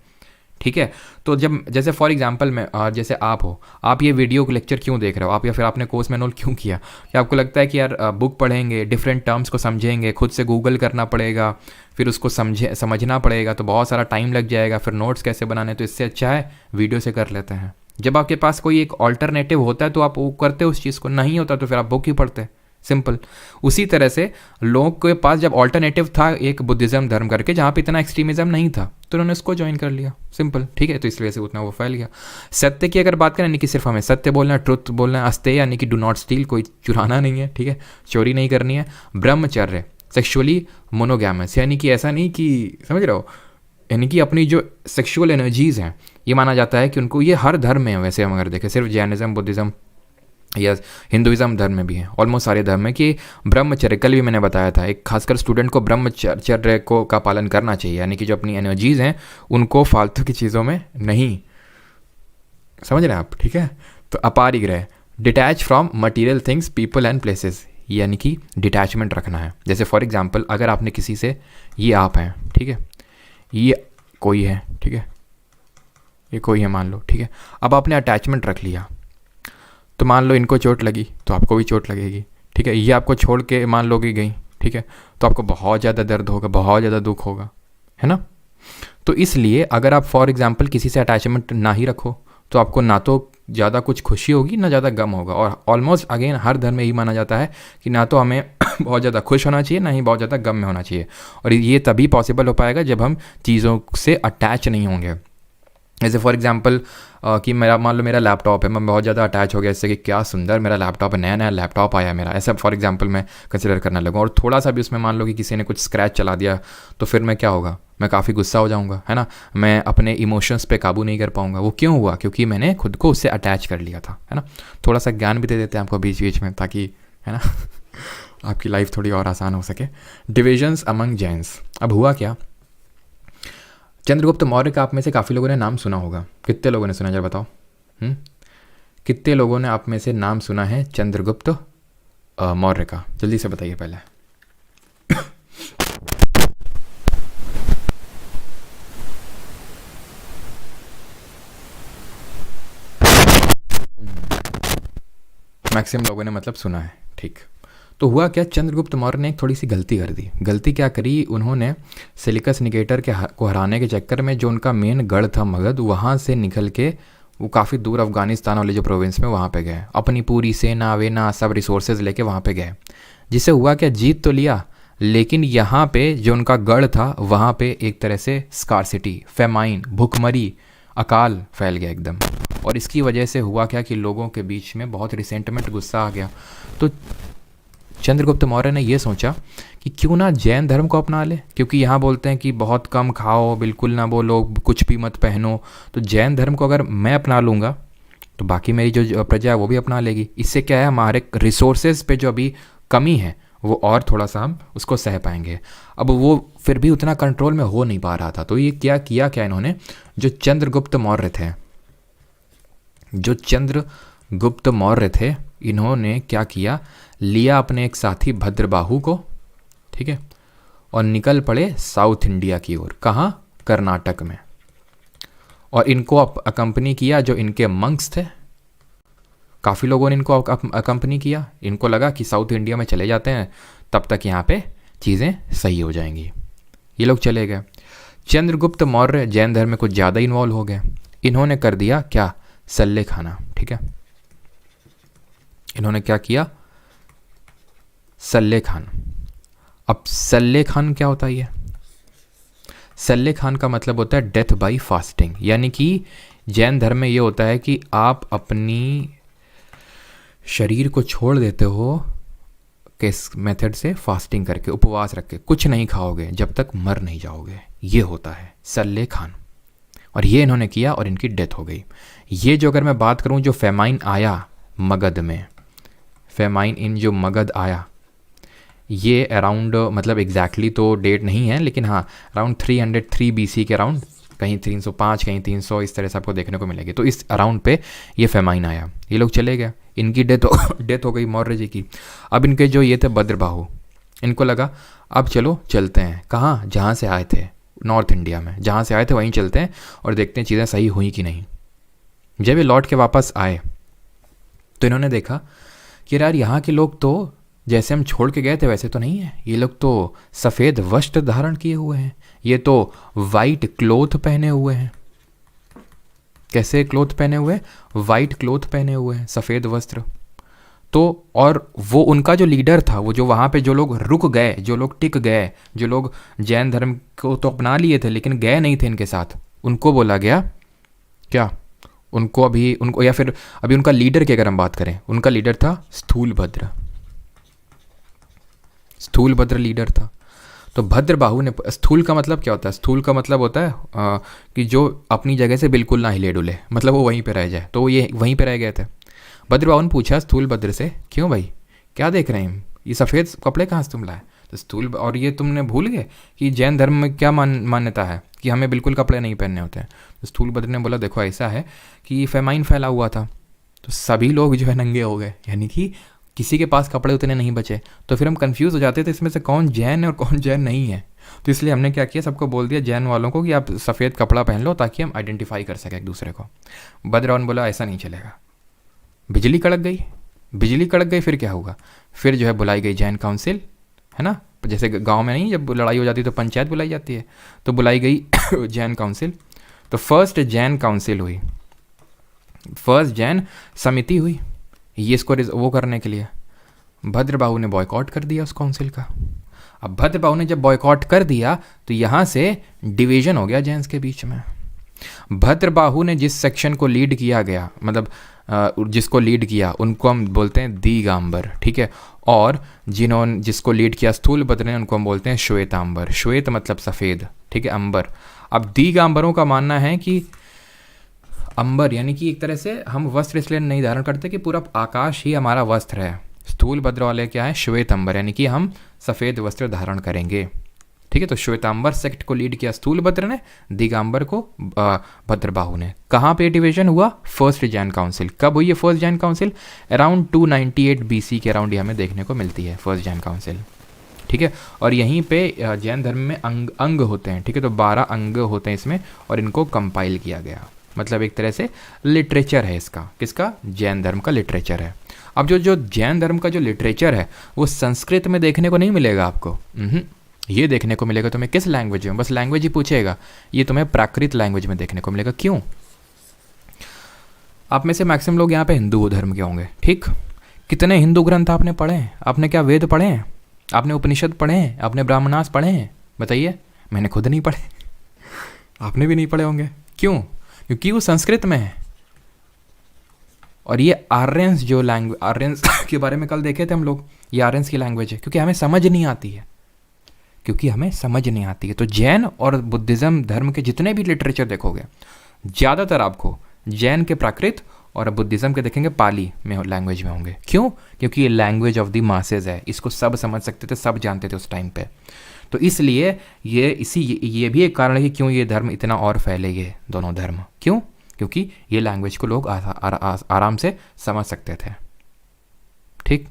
ठीक है, तो जब जैसे फॉर एग्जांपल मैं, जैसे आप हो, आप ये वीडियो लेक्चर क्यों देख रहे हो, आप या फिर आपने कोर्स मैनुअल क्यों किया? क्या आपको लगता है कि यार बुक पढ़ेंगे, डिफरेंट टर्म्स को समझेंगे, खुद से गूगल करना पड़ेगा, फिर उसको समझना पड़ेगा, तो बहुत सारा टाइम लग जाएगा, फिर नोट्स कैसे बनाने, तो इससे अच्छा है वीडियो से कर लेते हैं। जब आपके पास कोई एक ऑल्टरनेटिव होता है तो आप वो करते उस चीज़ को, नहीं होता तो फिर आप बुक ही पढ़ते, सिंपल। उसी तरह से लोगों के पास जब ऑल्टरनेटिव था एक बुद्धिज़्म धर्म करके, जहाँ पे इतना एक्सट्रीमिज्म नहीं था, तो उन्होंने उसको ज्वाइन कर लिया, सिंपल। ठीक है, तो इस वजह से उतना वो फैल गया। सत्य की अगर बात करें, यानी कि सिर्फ हमें सत्य बोलना है, ट्रुथ बोलना है, अस्तेय यानी कि डू नॉट स्टील, कोई चुराना नहीं है, ठीक है, चोरी नहीं करनी है। ब्रह्मचर्य, सेक्सुअली मोनोगैमस, यानी कि ऐसा नहीं कि, समझ रहे हो, यानी कि अपनी जो सेक्सुअल एनर्जीज़ हैं, ये माना जाता है कि उनको, ये हर धर्म में है वैसे हम अगर देखें, सिर्फ जैनिज्म, बुद्धिज़्म या हिंदुइज्म धर्म में भी है, ऑलमोस्ट सारे धर्म में, कि ब्रह्मचर्य, कल भी मैंने बताया था, एक खासकर स्टूडेंट को ब्रह्मचर्य को का पालन करना चाहिए, यानी कि जो अपनी एनर्जीज़ हैं उनको फालतू की चीज़ों में नहीं, समझ रहे हैं आप? ठीक है, तो aparigraha, detach from material things, people and places, यानी कि डिटैचमेंट रखना है। जैसे फॉर एग्जांपल, अगर आपने किसी से, ये आप हैं, ठीक है, ये कोई है, ठीक है, ये कोई है मान लो, ठीक है, अब आपने अटैचमेंट रख लिया, तो मान लो इनको चोट लगी तो आपको भी चोट लगेगी, ठीक है, ये आपको छोड़ के मान लो कि गई, ठीक है, तो आपको बहुत ज़्यादा दर्द होगा, बहुत ज़्यादा दुख होगा, है ना? तो इसलिए अगर आप फॉर एग्जांपल किसी से अटैचमेंट ना ही रखो, तो आपको ना तो ज़्यादा कुछ खुशी होगी ना ज़्यादा गम होगा। और ऑलमोस्ट अगेन हर धर्म में यही माना जाता है कि ना तो हमें बहुत ज़्यादा खुश होना चाहिए, ना ही बहुत ज़्यादा गम में होना चाहिए। और ये तभी पॉसिबल हो पाएगा जब हम चीज़ों से अटैच नहीं होंगे। जैसे फॉर एग्जांपल कि मेरा, मान लो मेरा लैपटॉप है, मैं बहुत ज़्यादा अटैच हो गया इससे कि क्या सुंदर मेरा लैपटॉप है, नया नया लैपटॉप आया है मेरा, ऐसा फॉर एग्जांपल मैं कंसिडर करने लगूँ। और थोड़ा सा भी उसमें मान लो कि किसी ने कुछ स्क्रैच चला दिया, तो फिर मैं क्या होगा, मैं काफ़ी गुस्सा हो जाऊँगा, है ना, मैं अपने इमोशंस पे काबू नहीं कर पाऊँगा। वो क्यों हुआ? क्योंकि मैंने खुद को उससे अटैच कर लिया था, है ना। थोड़ा सा ज्ञान भी दे देते हैं आपको बीच बीच में, ताकि, है ना, आपकी लाइफ थोड़ी और आसान हो सके। डिविजन्स अमंग जैन्स, अब हुआ क्या, चंद्रगुप्त मौर्य का आप में से काफ़ी लोगों ने नाम सुना होगा, कितने लोगों ने सुना, जरा बताओ। कितने लोगों ने आप में से नाम सुना है चंद्रगुप्त मौर्य का? जल्दी से बताइए पहले। मैक्सिमम लोगों ने मतलब सुना है, ठीक। तो हुआ क्या, चंद्रगुप्त मौर्य ने एक थोड़ी सी गलती कर दी। गलती क्या करी उन्होंने? सेलिकस निकेटर को हराने के चक्कर में जो उनका मेन गढ़ था मगध, वहाँ से निकल के वो काफ़ी दूर अफगानिस्तान वाले जो प्रोविंस में वहाँ पे गए, अपनी पूरी सेना वेना सब रिसोर्सेज लेके वहाँ पे गए। जिससे हुआ क्या, जीत तो लिया, लेकिन यहाँ पे जो उनका गढ़ था वहाँ पे एक तरह से स्कारसिटी, फेमाइन, भुखमरी, अकाल फैल गया एकदम। और इसकी वजह से हुआ क्या कि लोगों के बीच में बहुत रिसेंटमेंट, गुस्सा आ गया। तो चंद्रगुप्त मौर्य ने ये सोचा कि क्यों ना जैन धर्म को अपना ले, क्योंकि यहाँ बोलते हैं कि बहुत कम खाओ, बिल्कुल ना बोलो, कुछ भी मत पहनो। तो जैन धर्म को अगर मैं अपना लूँगा तो बाकी मेरी जो प्रजा है वो भी अपना लेगी। इससे क्या है, हमारे रिसोर्सेज पे जो अभी कमी है वो और थोड़ा सा हम उसको सह पाएंगे। अब वो फिर भी उतना कंट्रोल में हो नहीं पा रहा था। तो ये क्या इन्होंने, जो चंद्रगुप्त मौर्य थे, इन्होंने क्या किया, लिया अपने एक साथी भद्रबाहु को, ठीक है, और निकल पड़े साउथ इंडिया की ओर। कहाँ? कर्नाटक में। और इनको अकम्पनी किया जो इनके मंक्स थे। काफ़ी लोगों ने इनको अकम्पनी किया। इनको लगा कि साउथ इंडिया में चले जाते हैं, तब तक यहाँ पे चीज़ें सही हो जाएंगी। ये लोग चले गए। चंद्रगुप्त मौर्य जैन धर्म में कुछ ज़्यादा इन्वॉल्व हो गए। इन्होंने कर दिया क्या, सल्ले खाना, ठीक है। इन्होंने क्या किया, सल्ले खान। अब सल्ले खान क्या होता है? ये सल्ले खान का मतलब होता है डेथ बाय फास्टिंग। यानी कि जैन धर्म में ये होता है कि आप अपनी शरीर को छोड़ देते हो किस मेथड से, फास्टिंग करके, उपवास रख के, कुछ नहीं खाओगे जब तक मर नहीं जाओगे। ये होता है सल्ले खान। और ये इन्होंने किया और इनकी डेथ हो गई। ये जो अगर मैं बात करूं, जो फेमाइन आया मगध में, फेमाइन इन जो मगध आया, ये अराउंड, मतलब एग्जैक्टली तो डेट नहीं है, लेकिन हाँ अराउंड 303 BC के अराउंड, कहीं 305 कहीं 300, इस तरह से आपको देखने को मिलेगी। तो इस अराउंड पे ये फेमाइन आया। ये लोग चले गए, इनकी डेथ हो गई मौर्य जी की। अब इनके जो ये थे भद्रबाहु, इनको लगा अब चलो चलते हैं। कहाँ? जहाँ से आए थे, नॉर्थ इंडिया में जहाँ से आए थे वहीं चलते हैं और देखते हैं चीज़ें सही हुई कि नहीं। जब ये लौट के वापस आए तो इन्होंने देखा कि यार यहाँ के लोग तो जैसे हम छोड़ के गए थे वैसे तो नहीं है। ये लोग तो सफ़ेद वस्त्र धारण किए हुए हैं, ये तो वाइट क्लोथ पहने हुए हैं। कैसे क्लोथ पहने हुए? वाइट क्लोथ पहने हुए हैं, सफ़ेद वस्त्र। तो और वो उनका जो लीडर था, वो जो वहाँ पे जो लोग रुक गए, जो लोग टिक गए, जो लोग जैन धर्म को तो अपना लिए थे लेकिन गए नहीं थे इनके साथ, उनको बोला गया क्या, उनको या फिर अभी उनका लीडर की अगर हम बात करें, उनका लीडर था स्थूलभद्र लीडर था। तो भद्रबाहु ने, स्थूल का मतलब क्या होता है? स्थूल का मतलब होता है कि जो अपनी जगह से बिल्कुल ना हिले डुले, मतलब वो वहीं पे रह जाए। तो ये वहीं पे रह गए थे। भद्रबाहु ने पूछा स्थूलभद्र से, क्यों भाई, क्या देख रहे हैं, ये सफ़ेद कपड़े कहाँ से तुम लाए? तो और ये तुमने भूल गए कि जैन धर्म में क्या मान्यता है कि हमें बिल्कुल कपड़े नहीं पहनने होते हैं। तो स्थूलभद्र ने बोला, देखो ऐसा है कि फेमाइन फैला हुआ था, तो सभी लोग जो है नंगे हो गए, यानी कि किसी के पास कपड़े उतने नहीं बचे। तो फिर हम कंफ्यूज हो जाते थे इसमें से कौन जैन है और कौन जैन नहीं है। तो इसलिए हमने क्या किया, सबको बोल दिया जैन वालों को कि आप सफ़ेद कपड़ा पहन लो ताकि हम आइडेंटिफाई कर सकें एक दूसरे को। भद्रबाहु ने बोला ऐसा नहीं चलेगा। बिजली कड़क गई। फिर क्या होगा? फिर जो है बुलाई गई जैन काउंसिल, है ना, जैसे गांव में नहीं जब लड़ाई हो जाती है तो पंचायत बुलाई जाती है, तो बुलाई गई जैन काउंसिल। तो फर्स्ट जैन काउंसिल हुई, फर्स्ट जैन समिति हुई, ये इसको वो करने के लिए। भद्रबाहु ने बॉयकॉट कर दिया उस काउंसिल का। अब भद्रबाहु ने जब बॉयकॉट कर दिया तो यहाँ से डिवीजन हो गया जैन्स के बीच में। भद्रबाहु ने जिस सेक्शन को लीड किया गया, मतलब जिसको लीड किया उनको हम बोलते हैं दिगंबर, ठीक है। और जिसको लीड किया स्थूलभद्र ने, उनको हम बोलते हैं श्वेतांबर। श्वेत मतलब सफ़ेद, ठीक है, अंबर। अब दिगंबरों का मानना है कि अंबर यानी कि एक तरह से हम वस्त्र इसलिए नहीं धारण करते कि पूरा आकाश ही हमारा वस्त्र है। स्थूलभद्र वाले क्या है, श्वेत अंबर, यानी कि हम सफ़ेद वस्त्र धारण करेंगे। ठीक है। तो श्वेतांबर सेक्ट को लीड किया स्थूलभद्र ने, दिगंबर को भद्रबाहु ने। कहाँ पे डिवीजन हुआ? First Jan council. कब हुई है first Jan council? Around 298 BC के अराउंड ये हमें देखने को मिलती है फर्स्ट जैन काउंसिल, ठीक है। और यहीं पे जैन धर्म में अंग होते हैं, ठीक है। तो 12 अंग होते हैं इसमें, और इनको कंपाइल किया गया, मतलब एक तरह से लिटरेचर है इसका। किसका? जैन धर्म का लिटरेचर है। अब जो जैन धर्म का जो लिटरेचर है वो संस्कृत में देखने को नहीं मिलेगा आपको, ये देखने को मिलेगा तुम्हें किस लैंग्वेज में? बस लैंग्वेज ही पूछेगा, ये तुम्हें प्राकृत लैंग्वेज में देखने को मिलेगा। क्यों? आप में से मैक्सिमम लोग यहाँ पे हिंदू धर्म के होंगे, ठीक। कितने हिंदू ग्रंथ आपने पढ़े हैं? आपने क्या वेद पढ़े हैं? आपने उपनिषद पढ़े हैं? आपने ब्राह्मणास पढ़े हैं? बताइए। मैंने खुद नहीं पढ़े, आपने भी नहीं पढ़े होंगे। क्यों? क्योंकि वो संस्कृत में है। और ये आर्यंस जो लैंग्वेज, आर्यंस के बारे में कल देखे थे हम लोग, ये आर्यंस की लैंग्वेज है, क्योंकि हमें समझ नहीं आती है, तो जैन और बुद्धिज़्म धर्म के जितने भी लिटरेचर देखोगे, ज़्यादातर आपको जैन के प्राकृत और बुद्धिज़्म के देखेंगे पाली में लैंग्वेज में होंगे। क्यों? क्योंकि ये लैंग्वेज ऑफ द मासेज है, इसको सब समझ सकते थे, सब जानते थे उस टाइम पे। तो इसलिए ये भी एक कारण है कि क्यों ये धर्म इतना और फैले, ये दोनों धर्म। क्यों? क्योंकि ये लैंग्वेज को लोग आराम से समझ सकते थे, ठीक।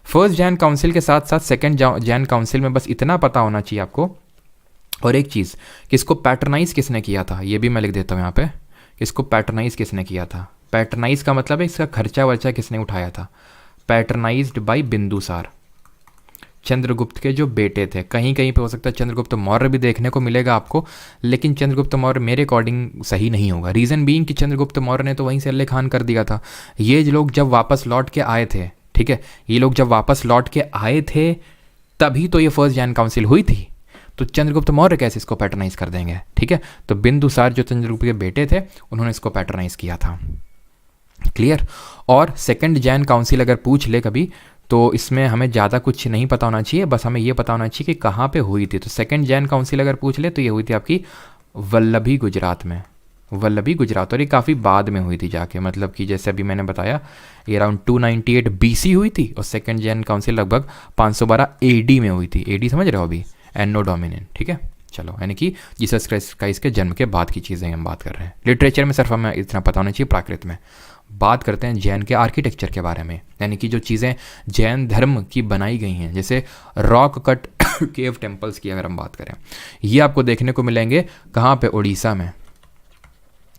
फर्स्ट जैन काउंसिल के साथ साथ सेकंड जैन काउंसिल में बस इतना पता होना चाहिए आपको। और एक चीज़, किसको पैटर्नाइज किसने किया था, ये भी मैं लिख देता हूँ यहाँ पे। इसको पैटर्नाइज किसने किया था? पैटर्नाइज का मतलब है इसका खर्चा वर्चा किसने उठाया था? पैटर्नाइज्ड बाय बिंदुसार, चंद्रगुप्त के जो बेटे थे। कहीं कहीं पे हो सकता है चंद्रगुप्त मौर्य भी देखने को मिलेगा आपको, लेकिन चंद्रगुप्त मौर्य मेरे अकॉर्डिंग सही नहीं होगा। रीज़न बीइंग कि चंद्रगुप्त मौर्य ने तो वहीं से अल्ले खान कर दिया था। ये लोग जब वापस लौट के आए थे, ठीक है, ये लोग जब वापस लौट के आए थे तभी तो ये फर्स्ट जैन काउंसिल हुई थी। तो चंद्रगुप्त मौर्य कैसे इसको पैटर्नाइज कर देंगे, ठीक है। तो बिंदुसार जो चंद्रगुप्त के बेटे थे उन्होंने इसको पैटर्नाइज किया था, क्लियर। और सेकंड जैन काउंसिल अगर पूछ ले कभी तो इसमें हमें ज़्यादा कुछ नहीं पता होना चाहिए, बस हमें ये पता होना चाहिए कि कहाँ पे हुई थी। तो सेकंड जैन काउंसिल अगर पूछ ले तो ये हुई थी आपकी वल्लभी गुजरात में, वल्लभी गुजरात। और ये काफ़ी बाद में हुई थी जाके, मतलब कि जैसे अभी मैंने बताया ये अराउंड 298 BC हुई थी, और सेकंड जैन काउंसिल लगभग 512 AD में हुई थी। AD समझ रहे हो अभी, एनो डोमिनेंट, ठीक है। चलो, यानी कि जीसस क्राइस्ट के जन्म के बाद की चीज़ें हम बात कर रहे हैं। लिटरेचर में सिर्फ हमें इतना पता होना चाहिए। प्राकृत में बात करते हैं जैन के आर्किटेक्चर के बारे में, यानी कि जो चीज़ें जैन धर्म की बनाई गई हैं, जैसे रॉक कट केव टेम्पल्स की अगर हम बात करें, ये आपको देखने को मिलेंगे कहाँ पे? उड़ीसा में,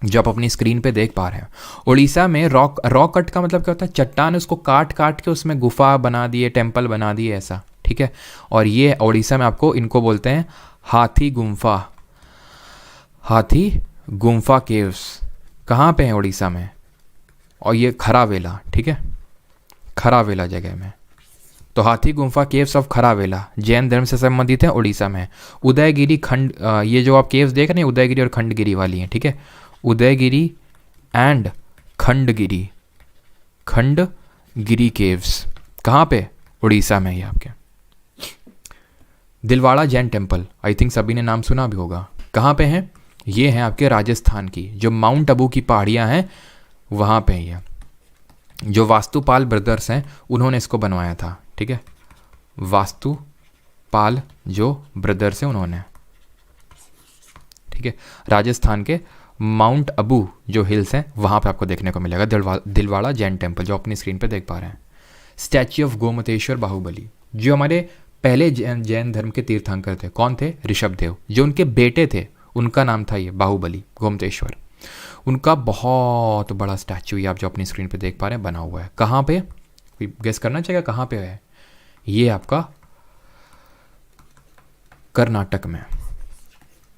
जो आप अपनी स्क्रीन पे देख पा रहे हैं। उड़ीसा में रॉक कट का मतलब क्या होता है? चट्टान, उसको काट काट के उसमें गुफा बना दिए, टेम्पल बना दिए, ऐसा, ठीक है। और ये उड़ीसा में आपको इनको बोलते हैं हाथी गुम्फा केव्स। कहाँ पे हैं? उड़ीसा में। और ये खरावेला, ठीक है, खरावेला जगह में। तो हाथी गुम्फा केव्स ऑफ खरावेला जैन धर्म से संबंधित है, उड़ीसा में। उदयगिरी खंड, ये जो आप केव्स देख रहे हैं उदयगिरी और खंडगिरी वाली हैं, ठीक है। उदयगिरी एंड खंडगिरी केव्स कहाँ पे? उड़ीसा में ही आपके। Dilwara Jain temple, I think सभी ने नाम सुना भी होगा। कहाँ पे हैं? ये हैं आपके राजस्थान की, जो माउंट आबू की पहाड़ियाँ हैं वहाँ पे ही है। जो वास्तुपाल ब्रदर्स हैं उन्होंने इसको बनवाया था, ठीक है। वास्तुपाल जो ब्रदर्स हैं उन्होंने, ठीक है। राजस्थान के माउंट आबू जो हिल्स हैं वहाँ पे आपको देखने को मिलेगा दिलवाड़ा जैन टेम्पल, जो अपनी स्क्रीन पे देख पा रहे हैं। स्टैच्यू ऑफ गोमतेश्वर बाहुबली, जो हमारे पहले जैन धर्म के तीर्थंकर थे। कौन थे? ऋषभदेव। जो उनके बेटे थे उनका नाम था ये बाहुबली गोमतेश्वर। उनका बहुत बड़ा स्टैचू ये आप जो अपनी स्क्रीन पे देख पा रहे हैं बना हुआ है। कहाँ पे? गेस करना चाहिए कहाँ पे है? ये आपका कर्नाटक में।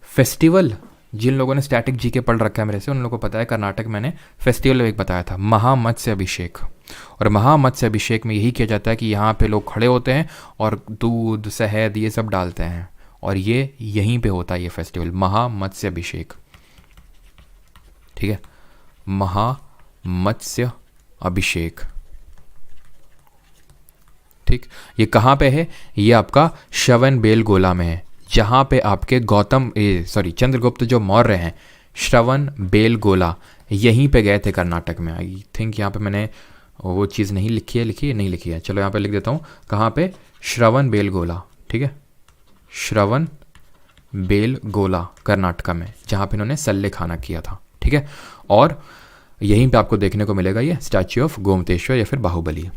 फेस्टिवल, जिन लोगों ने स्टैटिक जीके पढ़ रखा है मेरे से, उन लोगों को पता है कर्नाटक मैंने फेस्टिवल एक बताया था, महामत्स्य अभिषेक। और महामत्स्य अभिषेक में यही किया जाता है कि यहाँ पे लोग खड़े होते हैं और दूध शहद ये सब डालते हैं, और ये यहीं पे होता है ये फेस्टिवल, महामत्स्य अभिषेक, ठीक है। महामत्स्य अभिषेक, ठीक। ये कहाँ पे है? ये आपका श्रवणबेलगोला में है, जहाँ पे आपके चंद्रगुप्त जो मौर्य हैं, श्रवणबेलगोला यहीं पे गए थे कर्नाटक में। आई थिंक यहाँ पे मैंने वो चीज़ नहीं लिखी है, चलो यहाँ पे लिख देता हूँ। कहाँ पे? श्रवणबेलगोला, ठीक है। श्रवणबेलगोला बेलगोला कर्नाटका में, जहाँ पे इन्होंने सल्ले खाना किया था, ठीक है। और यहीं पे आपको देखने को मिलेगा ये स्टैच्यू ऑफ गोमतेश्वर या फिर Bahubali.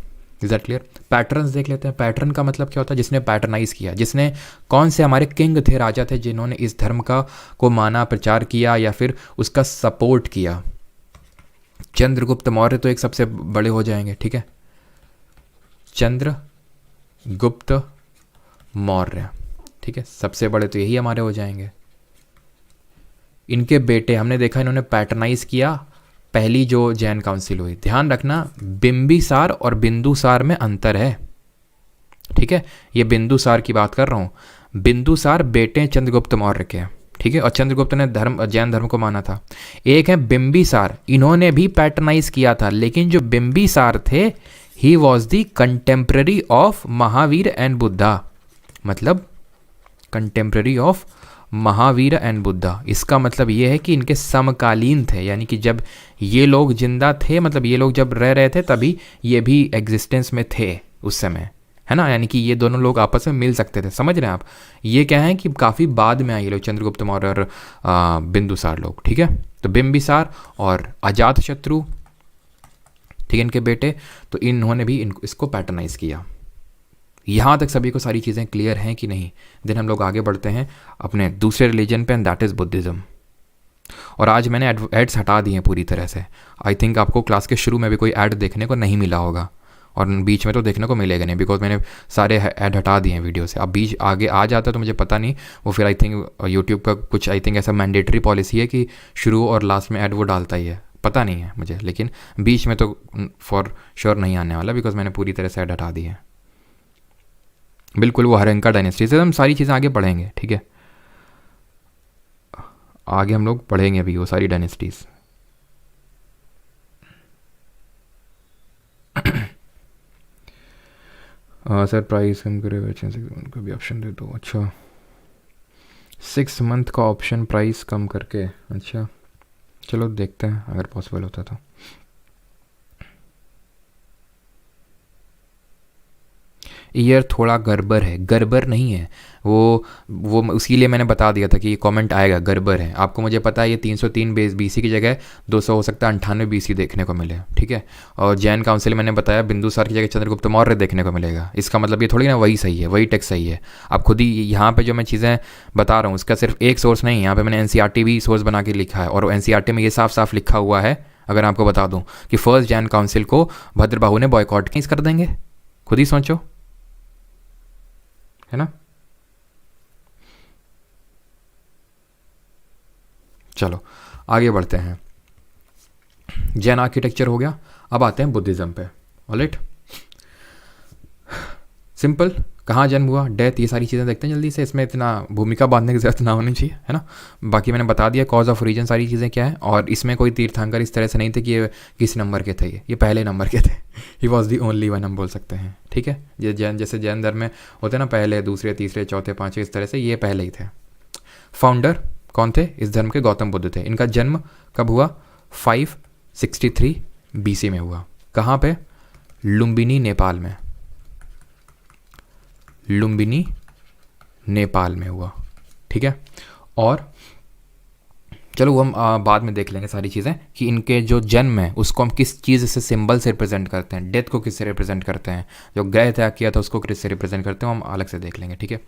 Is that clear? Patterns देख लेते हैं। पैटर्न का मतलब क्या होता है? जिसने पैटर्नाइज किया, जिसने, कौन से हमारे किंग थे, राजा थे, जिन्होंने इस धर्म का को माना, प्रचार किया या फिर उसका सपोर्ट किया। चंद्रगुप्त मौर्य तो एक सबसे बड़े हो जाएंगे, ठीक है, चंद्रगुप्त मौर्य, ठीक है, सबसे बड़े तो यही हमारे हो जाएंगे। इनके बेटे हमने देखा, इन्होंने पैटर्नाइज किया पहली जो जैन काउंसिल हुई। ध्यान रखना, बिंबिसार और बिंदुसार में अंतर है, ठीक है, ये बिंदुसार की बात कर रहा हूं। बिंदुसार बेटे चंद्रगुप्त मौर्य के, ठीक है, और चंद्रगुप्त ने जैन धर्म को माना था। एक है बिंबिसार, इन्होंने भी पैटर्नाइज किया था, लेकिन जो बिंबिसार थे, he was the contemporary of Mahavira and Buddha, मतलब contemporary of Mahavira and Buddha. इसका मतलब ये है कि इनके समकालीन थे, यानी कि जब ये लोग जिंदा थे, मतलब ये लोग जब रह रहे थे तभी ये भी एग्जिस्टेंस में थे उस समय, है ना, यानी कि ये दोनों लोग आपस में मिल सकते थे। समझ रहे हैं आप? ये क्या है कि काफ़ी बाद में आए ये लोग, चंद्रगुप्त मौर्य और बिंदुसार लोग, ठीक है। तो बिंबिसार और अजातशत्रु, ठीक है, इनके बेटे, तो इन्होंने भी इसको पैटर्नाइज किया। यहाँ तक सभी को सारी चीज़ें क्लियर हैं कि नहीं? देन हम लोग आगे बढ़ते हैं अपने दूसरे रिलीजन पे, एंड दैट इज़ बुद्धिज़्म। और आज मैंने एड्स हटा दिए हैं पूरी तरह से। आई थिंक आपको क्लास के शुरू में भी कोई ऐड देखने को नहीं मिला होगा, और बीच में तो देखने को मिलेगा नहीं, बिकॉज मैंने सारे ऐड हटा दिए हैं वीडियो से। अब बीच आगे आ जाता तो मुझे पता नहीं, वो फिर आई थिंक यूट्यूब का कुछ, आई थिंक ऐसा मैंडेटरी पॉलिसी है कि शुरू और लास्ट में ऐड वो डालता ही है, पता नहीं है मुझे, लेकिन बीच में तो फॉर श्योर नहीं आने वाला, बिकॉज मैंने पूरी तरह से ऐड हटा दिए हैं। बिल्कुल वो हरंका डायनेस्टी से हम सारी चीज़ें आगे पढ़ेंगे, ठीक है, आगे हम लोग पढ़ेंगे अभी वो सारी डायनेस्टीज। सर प्राइस कम करे, उनको भी ऑप्शन दे दो। अच्छा, 6 मंथ का ऑप्शन प्राइस कम करके, अच्छा चलो देखते हैं अगर पॉसिबल होता तो। ईयर थोड़ा गड़बड़ है, गड़बड़ नहीं है वो उसी लिए मैंने बता दिया था कि ये कमेंट आएगा, गड़बड़ है। आपको मुझे पता है ये 303 बीसी की जगह 200 हो सकता है 98 बीसी देखने को मिले, ठीक है। और जैन काउंसिल मैंने बताया बिंदुसार की जगह चंद्रगुप्त मौर्य देखने को मिलेगा। इसका मतलब ये थोड़ी ना वही सही है, वही टेक्स्ट सही है। आप खुद ही यहाँ पे जो मैं चीज़ें बता रहा हूँ उसका सिर्फ एक सोर्स नहीं है, यहाँ पे मैंने एनसीईआरटी भी सोर्स बना के लिखा है, और एनसीईआरटी में ये साफ साफ लिखा हुआ है, अगर आपको बता दूँ, कि फर्स्ट जैन काउंसिल को भद्रबाहु ने बॉयकॉट कर देंगे। खुद ही सोचो, है ना। चलो आगे बढ़ते हैं। जैन आर्किटेक्चर हो गया, अब आते हैं बुद्धिज्म पे। ऑलराइट, सिंपल, कहाँ जन्म हुआ, डेथ, ये सारी चीज़ें देखते हैं जल्दी से। इसमें इतना भूमिका बांधने की जरूरत ना होनी चाहिए, है ना। बाकी मैंने बता दिया कॉज ऑफ ओरिजिन सारी चीज़ें क्या है, और इसमें कोई तीर्थंकर इस तरह से नहीं थे कि ये किस नंबर के थे, ये पहले नंबर के थे। He was the only one, हम बोल सकते हैं, ठीक है। ये जैन, जैसे जैन धर्म में होते ना पहले, दूसरे, तीसरे, चौथे, पाँचवें, इस तरह से ये पहले ही थे। फाउंडर कौन थे इस धर्म के? गौतम बुद्ध थे। इनका जन्म कब हुआ? 563 बीसी में हुआ। कहाँ पे? लुम्बिनी, नेपाल में। लुम्बिनी नेपाल में हुआ, ठीक है। और चलो वो हम बाद में देख लेंगे सारी चीज़ें, कि इनके जो जन्म है उसको हम किस चीज़ से, सिंबल से रिप्रेजेंट करते हैं, डेथ को किससे रिप्रेजेंट करते हैं, जो ग्रह त्याग किया था उसको किससे रिप्रेजेंट करते हैं, हम अलग से देख लेंगे, ठीक है।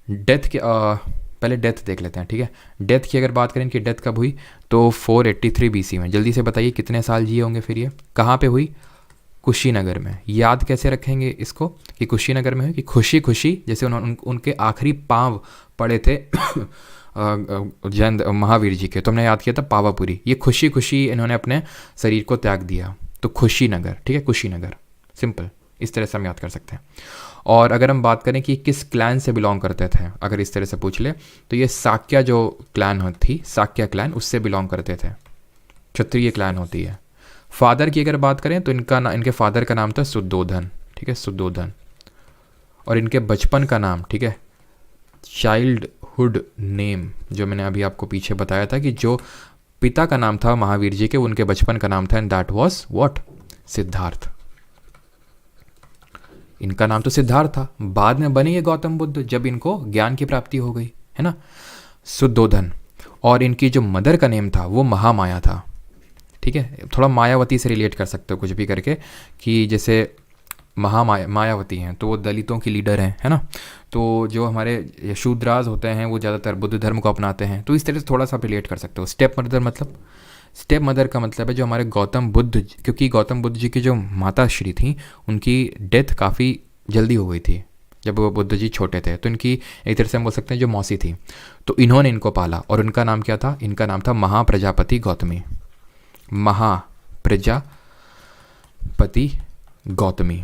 डेथ के पहले डेथ देख लेते हैं, ठीक है। डेथ की अगर बात करें, इनकी डेथ कब हुई, तो 483 बीसी में। जल्दी से बताइए कितने साल जिए होंगे फिर ये? कहाँ पे हुई? कुशीनगर में। याद कैसे रखेंगे इसको कि कुशीनगर में हुई? कि खुशी खुशी, जैसे उन्होंने उनके आखिरी पांव पड़े थे जैन महावीर जी के, तो हमने याद किया था पावापुरी। ये खुशी खुशी इन्होंने अपने शरीर को त्याग दिया, तो कुशीनगर, ठीक है, कुशीनगर। सिंपल, इस तरह से हम याद कर सकते हैं। और अगर हम बात करें कि किस क्लैन से बिलोंग करते थे, अगर इस तरह से पूछ ले, तो ये साक्या जो क्लैन थी, साक्या क्लैन, उससे बिलोंग करते थे। क्षत्रिय क्लैन होती है। फादर की अगर बात करें तो इनके फादर का नाम था सुद्धोधन, ठीक है, सुद्धोधन। और इनके बचपन का नाम, ठीक है, चाइल्डहुड नेम, जो मैंने अभी आपको पीछे बताया था कि जो पिता का नाम था महावीर जी के, उनके बचपन का नाम था, and that was what? Siddharth. इनका नाम तो सिद्धार्थ था, बाद में बने ये गौतम बुद्ध जब इनको ज्ञान की प्राप्ति हो गई, है ना, शुद्धोधन। और इनकी जो मदर का नेम था वो महामाया था। ठीक है, थोड़ा मायावती से रिलेट कर सकते हो कुछ भी करके, कि जैसे मायावती हैं तो वो दलितों की लीडर हैं, है ना। तो जो हमारे शूद्राज होते हैं वो ज़्यादातर बुद्ध धर्म को अपनाते हैं, तो इस तरह से थोड़ा सा रिलेट कर सकते हो। स्टेप मदर मतलब, स्टेप मदर का मतलब है जो हमारे गौतम बुद्ध, क्योंकि गौतम बुद्ध जी की जो माता श्री थी उनकी डेथ काफ़ी जल्दी हो गई थी जब वो बुद्ध जी छोटे थे, तो इनकी एक तरह से हम बोल सकते हैं जो मौसी थी, तो इन्होंने इनको पाला। और उनका नाम क्या था? इनका नाम था महाप्रजापति गौतमी। महाप्रजापति गौतमी।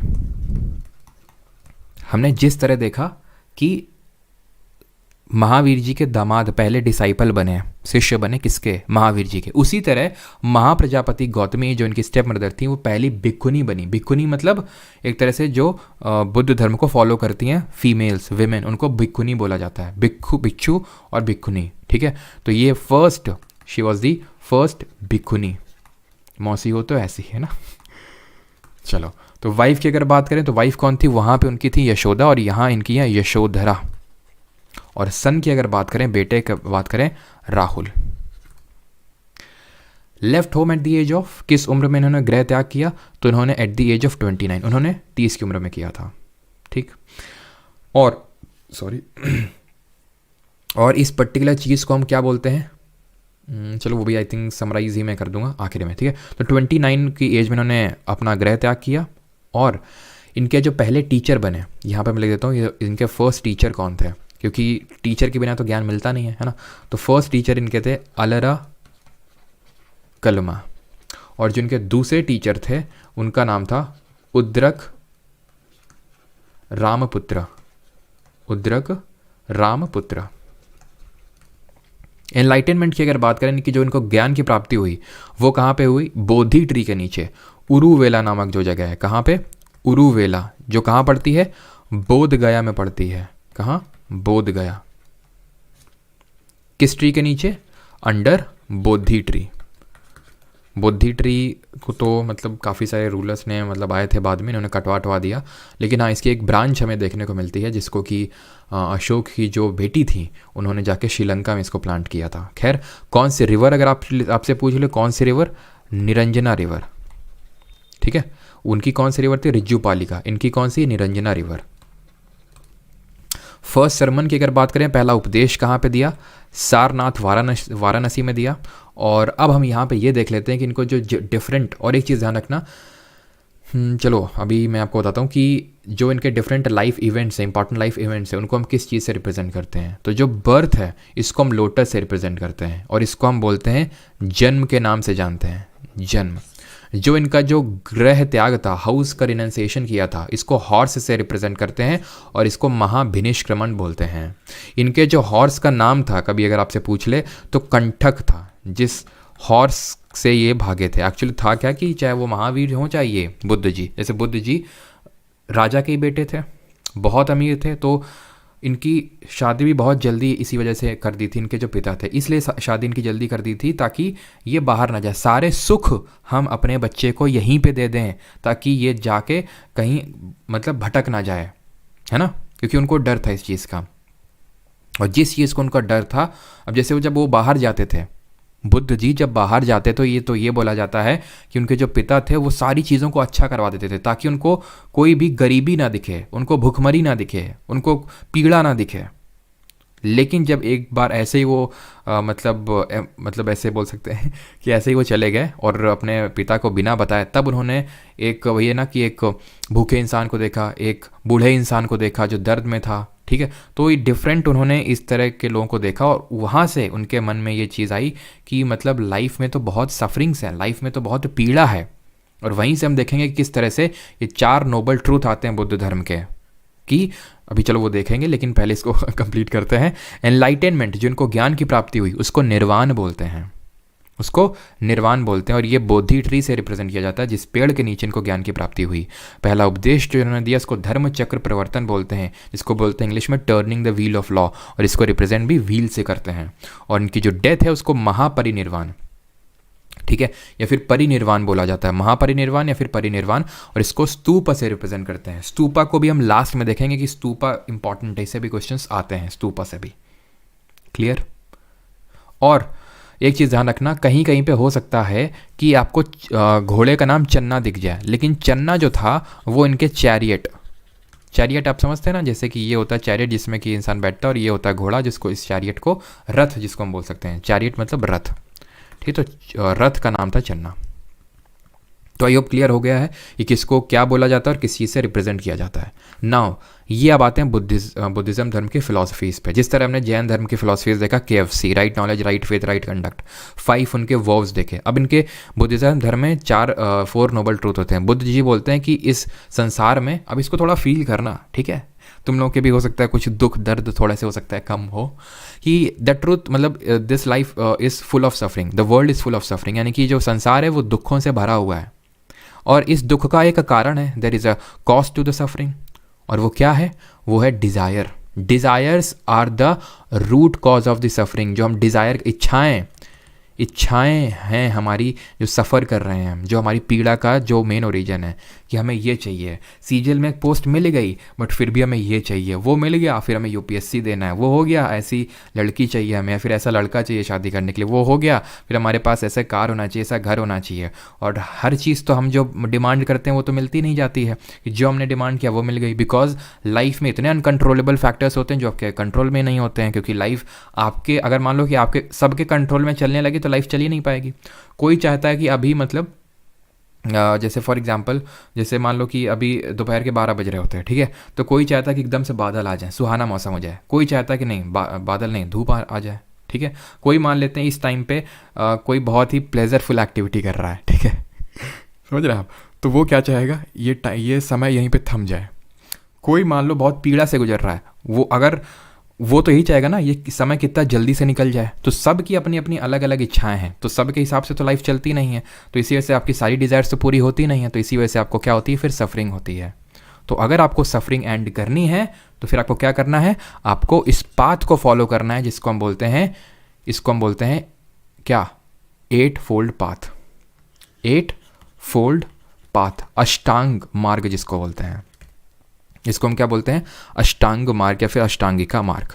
हमने जिस तरह देखा कि महावीर जी के दामाद पहले डिसाइपल बने, शिष्य बने किसके? महावीर जी के। उसी तरह महाप्रजापति गौतमी जो इनकी स्टेप मदर थी वो पहली भिक्खुनी बनी। भिक्खुनी मतलब एक तरह से जो बुद्ध धर्म को फॉलो करती हैं फीमेल्स, विमेन, उनको भिक्खुनी बोला जाता है। भिक्खु, भिक्षु और भिक्खुनी। ठीक है, तो ये first, she was the first bhikkhuni. मौसी हो तो ऐसी है ना। चलो, तो वाइफ की अगर बात करें तो वाइफ कौन थी? वहाँ पे उनकी थी यशोदा और यहाँ इनकी है यशोधरा। और सन की अगर बात करें, बेटे की बात करें, Rahul. Left home at the age of, किस उम्र में इन्होंने गृह त्याग किया? तो इन्होंने एट द एज ऑफ 29, उन्होंने 30 की उम्र में किया था। ठीक, और सॉरी और इस पर्टिकुलर चीज़ को हम क्या बोलते हैं? चलो वो भी आई थिंक समराइज ही मैं कर दूंगा आखिर में। ठीक है, तो 29 की एज में इन्होंने अपना गृह त्याग किया। और इनके जो पहले टीचर बने, यहाँ पे मैं लिख देता हूँ ये इनके फर्स्ट टीचर कौन थे, क्योंकि टीचर के बिना तो ज्ञान मिलता नहीं है ना। तो फर्स्ट टीचर इनके थे अलरा कलमा। और जो इनके दूसरे टीचर थे उनका नाम था उद्रक रामपुत्र। उद्रक रामपुत्र। एनलाइटनमेंट की अगर बात करें कि जो इनको ज्ञान की प्राप्ति हुई वो कहाँ पे हुई? बोधि ट्री के नीचे, उरुवेला नामक जो जगह है। कहाँ पे? उरुवेला, जो कहाँ पड़ती है? बोध गया में पड़ती है। कहाँ? बोध गया। किस ट्री के नीचे? अंडर बोधि ट्री। बोधि ट्री को तो मतलब काफ़ी सारे रूलर्स ने मतलब आए थे बाद में, इन्होंने कटवा दिया। लेकिन हाँ, इसकी एक ब्रांच हमें देखने को मिलती है जिसको कि अशोक की जो बेटी थी उन्होंने जाके श्रीलंका में इसको प्लांट किया था। खैर, कौन सी रिवर अगर आपसे पूछ ले, कौन सी रिवर? निरंजना रिवर। ठीक है, उनकी कौन सी रिवर थी? रिज्जुपालिका। इनकी कौन सी? निरंजना रिवर। फर्स्ट सरमन की अगर बात करें, पहला उपदेश कहाँ पे दिया? सारनाथ वाराणसी में दिया। और अब हम यहाँ पे ये देख लेते हैं कि इनको जो डिफरेंट, और एक चीज़ ध्यान रखना, चलो अभी मैं आपको बताता हूँ कि जो इनके डिफरेंट लाइफ इवेंट्स हैं, इंपॉर्टेंट लाइफ इवेंट्स हैं, उनको हम किस चीज़ से रिप्रेजेंट करते हैं। तो जो बर्थ है इसको हम लोटस से रिप्रेजेंट करते हैं और इसको हम बोलते हैं जन्म के नाम से जानते हैं, जन्म। जो इनका जो ग्रह त्याग था, हाउस का रिनंसिएशन किया था, इसको हॉर्स से रिप्रेजेंट करते हैं और इसको महाभिनिष्क्रमण बोलते हैं। इनके जो हॉर्स का नाम था, कभी अगर आपसे पूछ ले तो कंठक था, जिस हॉर्स से ये भागे थे। एक्चुअली था क्या कि चाहे वो महावीर हों चाहे ये बुद्ध जी, जैसे बुद्ध जी राजा के ही बेटे थे, बहुत अमीर थे, तो इनकी शादी भी बहुत जल्दी इसी वजह से कर दी थी इनके जो पिता थे, इसलिए शादी इनकी जल्दी कर दी थी ताकि ये बाहर ना जाए। सारे सुख हम अपने बच्चे को यहीं पे दे दें ताकि ये जाके कहीं मतलब भटक ना जाए, है ना, क्योंकि उनको डर था इस चीज़ का। और जिस चीज़ को उनका डर था, अब जैसे जब वो बाहर जाते थे, बुद्ध जी जब बाहर जाते तो ये बोला जाता है कि उनके जो पिता थे वो सारी चीज़ों को अच्छा करवा देते थे ताकि उनको कोई भी गरीबी ना दिखे, उनको भुखमरी ना दिखे, उनको पीड़ा ना दिखे। लेकिन जब एक बार ऐसे ही वो मतलब ऐसे बोल सकते हैं कि ऐसे ही वो चले गए और अपने पिता को बिना बताए, तब उन्होंने एक वही है ना कि एक भूखे इंसान को देखा, एक बूढ़े इंसान को देखा जो दर्द में था, ठीक है। तो ये डिफरेंट उन्होंने इस तरह के लोगों को देखा और वहाँ से उनके मन में ये चीज़ आई कि मतलब लाइफ में तो बहुत सफरिंग्स है, लाइफ में तो बहुत पीड़ा है। और वहीं से हम देखेंगे कि किस तरह से ये 4 नोबल ट्रूथ आते हैं बुद्ध धर्म के, कि अभी चलो वो देखेंगे, लेकिन पहले इसको कंप्लीट करते हैं। एनलाइटेनमेंट, जो इनको ज्ञान की प्राप्ति हुई, उसको निर्वाण बोलते हैं, उसको निर्वाण बोलते हैं। और ये बोधि ट्री से रिप्रेजेंट किया जाता है, जिस पेड़ के नीचे इनको ज्ञान की प्राप्ति हुई। पहला उपदेश जो इन्होंने दिया उसको धर्म चक्र प्रवर्तन बोलते हैं, जिसको बोलते हैं इंग्लिश में turning the wheel of law, और इसको रिप्रेजेंट भी व्हील से करते हैं। और इनकी जो डेथ है उसको महापरिनिर्वाण, ठीक है, या फिर परिनिर्वाण बोला जाता है, महापरिनिर्वाण या फिर परिनिर्वाण। और इसको स्तूपा से रिप्रेजेंट करते हैं। स्तूपा को भी हम लास्ट में देखेंगे कि स्तूपा इंपॉर्टेंट है, इससे भी क्वेश्चंस आते हैं स्तूपा से भी। क्लियर। और एक चीज़ ध्यान रखना, कहीं कहीं पे हो सकता है कि आपको घोड़े का नाम चन्ना दिख जाए, लेकिन चन्ना जो था वो इनके चैरियट, चैरियट आप समझते हैं ना, जैसे कि ये होता है चैरियट जिसमें कि इंसान बैठता है, और ये होता है घोड़ा जिसको, इस चैरियट को रथ जिसको हम बोल सकते हैं, चैरियट मतलब रथ, ठीक। तो रथ का नाम था चन्ना। तो आई होप क्लियर हो गया है कि किसको क्या बोला जाता है और किस चीज़ से रिप्रेजेंट किया जाता है। नाउ ये अब आते हैं बुद्धिज़्म धर्म की फिलोसफीज़ पे। जिस तरह हमने जैन धर्म की फिलोसफीज़ देखा, KFC, right knowledge, right faith, right conduct, 5 उनके वर्ब्स देखे। अब इनके बुद्धिज़्म धर्म में 4 नोबल ट्रूथ होते हैं। बुद्ध जी बोलते हैं कि इस संसार में, अब इसको थोड़ा फील करना, ठीक है, तुम लोग के भी हो सकता है कुछ दुख दर्द थोड़े से हो सकता है कम हो, कि द ट्रूथ मतलब this life is full of suffering, the world is full of suffering, यानी कि जो संसार है वो दुखों से भरा हुआ है, और इस दुख का एक कारण है, there is a cause to the suffering, और वो क्या है, वो है desire. Desires are the root cause of the suffering. जो हम डिज़ायर, इच्छाएं हैं हमारी, जो सफ़र कर रहे हैं, जो हमारी पीड़ा का जो मेन ओरिजिन है, कि हमें ये चाहिए, सीजीएल में एक पोस्ट मिल गई बट फिर भी हमें ये चाहिए, वो मिल गया फिर हमें यूपीएससी देना है, वो हो गया, ऐसी लड़की चाहिए हमें, फिर ऐसा लड़का चाहिए शादी करने के लिए, वो हो गया, फिर हमारे पास ऐसा कार होना चाहिए, ऐसा घर होना चाहिए। और हर चीज़ तो हम जो डिमांड करते हैं वो तो मिलती नहीं जाती है, कि जो हमने डिमांड किया वो मिल गई, बिकॉज लाइफ में इतने अनकंट्रोलेबल फैक्टर्स होते हैं जो आपके कंट्रोल में नहीं होते हैं। क्योंकि लाइफ आपके, अगर मान लो कि आपके सबके कंट्रोल में चलने लगी तो लाइफ चल ही नहीं पाएगी। कोई चाहता है कि अभी मतलब जैसे फॉर एग्जांपल, जैसे मान लो कि अभी दोपहर के 12 बज रहे होते हैं, ठीक है, तो कोई चाहता है कि एकदम से बादल आ जाए, सुहाना मौसम हो जाए, कोई चाहता है कि नहीं बादल नहीं, धूप आ जाए, ठीक है। कोई मान लेते हैं इस टाइम पे कोई बहुत ही प्लेजरफुल एक्टिविटी कर रहा है, ठीक है समझ रहे हैं आप, तो वो क्या चाहेगा, ये समय यहीं पे थम जाए। कोई मान लो बहुत पीड़ा से गुजर रहा है, वो तो यही चाहेगा ना ये समय कितना जल्दी से निकल जाए। तो सबकी अपनी अपनी अलग अलग इच्छाएं हैं, तो सबके हिसाब से तो लाइफ चलती नहीं है, तो इसी वजह से आपकी सारी डिज़ायर्स तो पूरी होती नहीं है, तो इसी वजह से आपको क्या होती है, फिर सफरिंग होती है। तो अगर आपको सफरिंग एंड करनी है तो फिर आपको क्या करना है, आपको इस पाथ को फॉलो करना है, जिसको हम बोलते हैं क्या, 8 फोल्ड पाथ, 8 फोल्ड पाथ, अष्टांग मार्ग जिसको बोलते हैं, इसको हम क्या बोलते हैं, अष्टांग मार्ग या फिर अष्टांगिका मार्ग,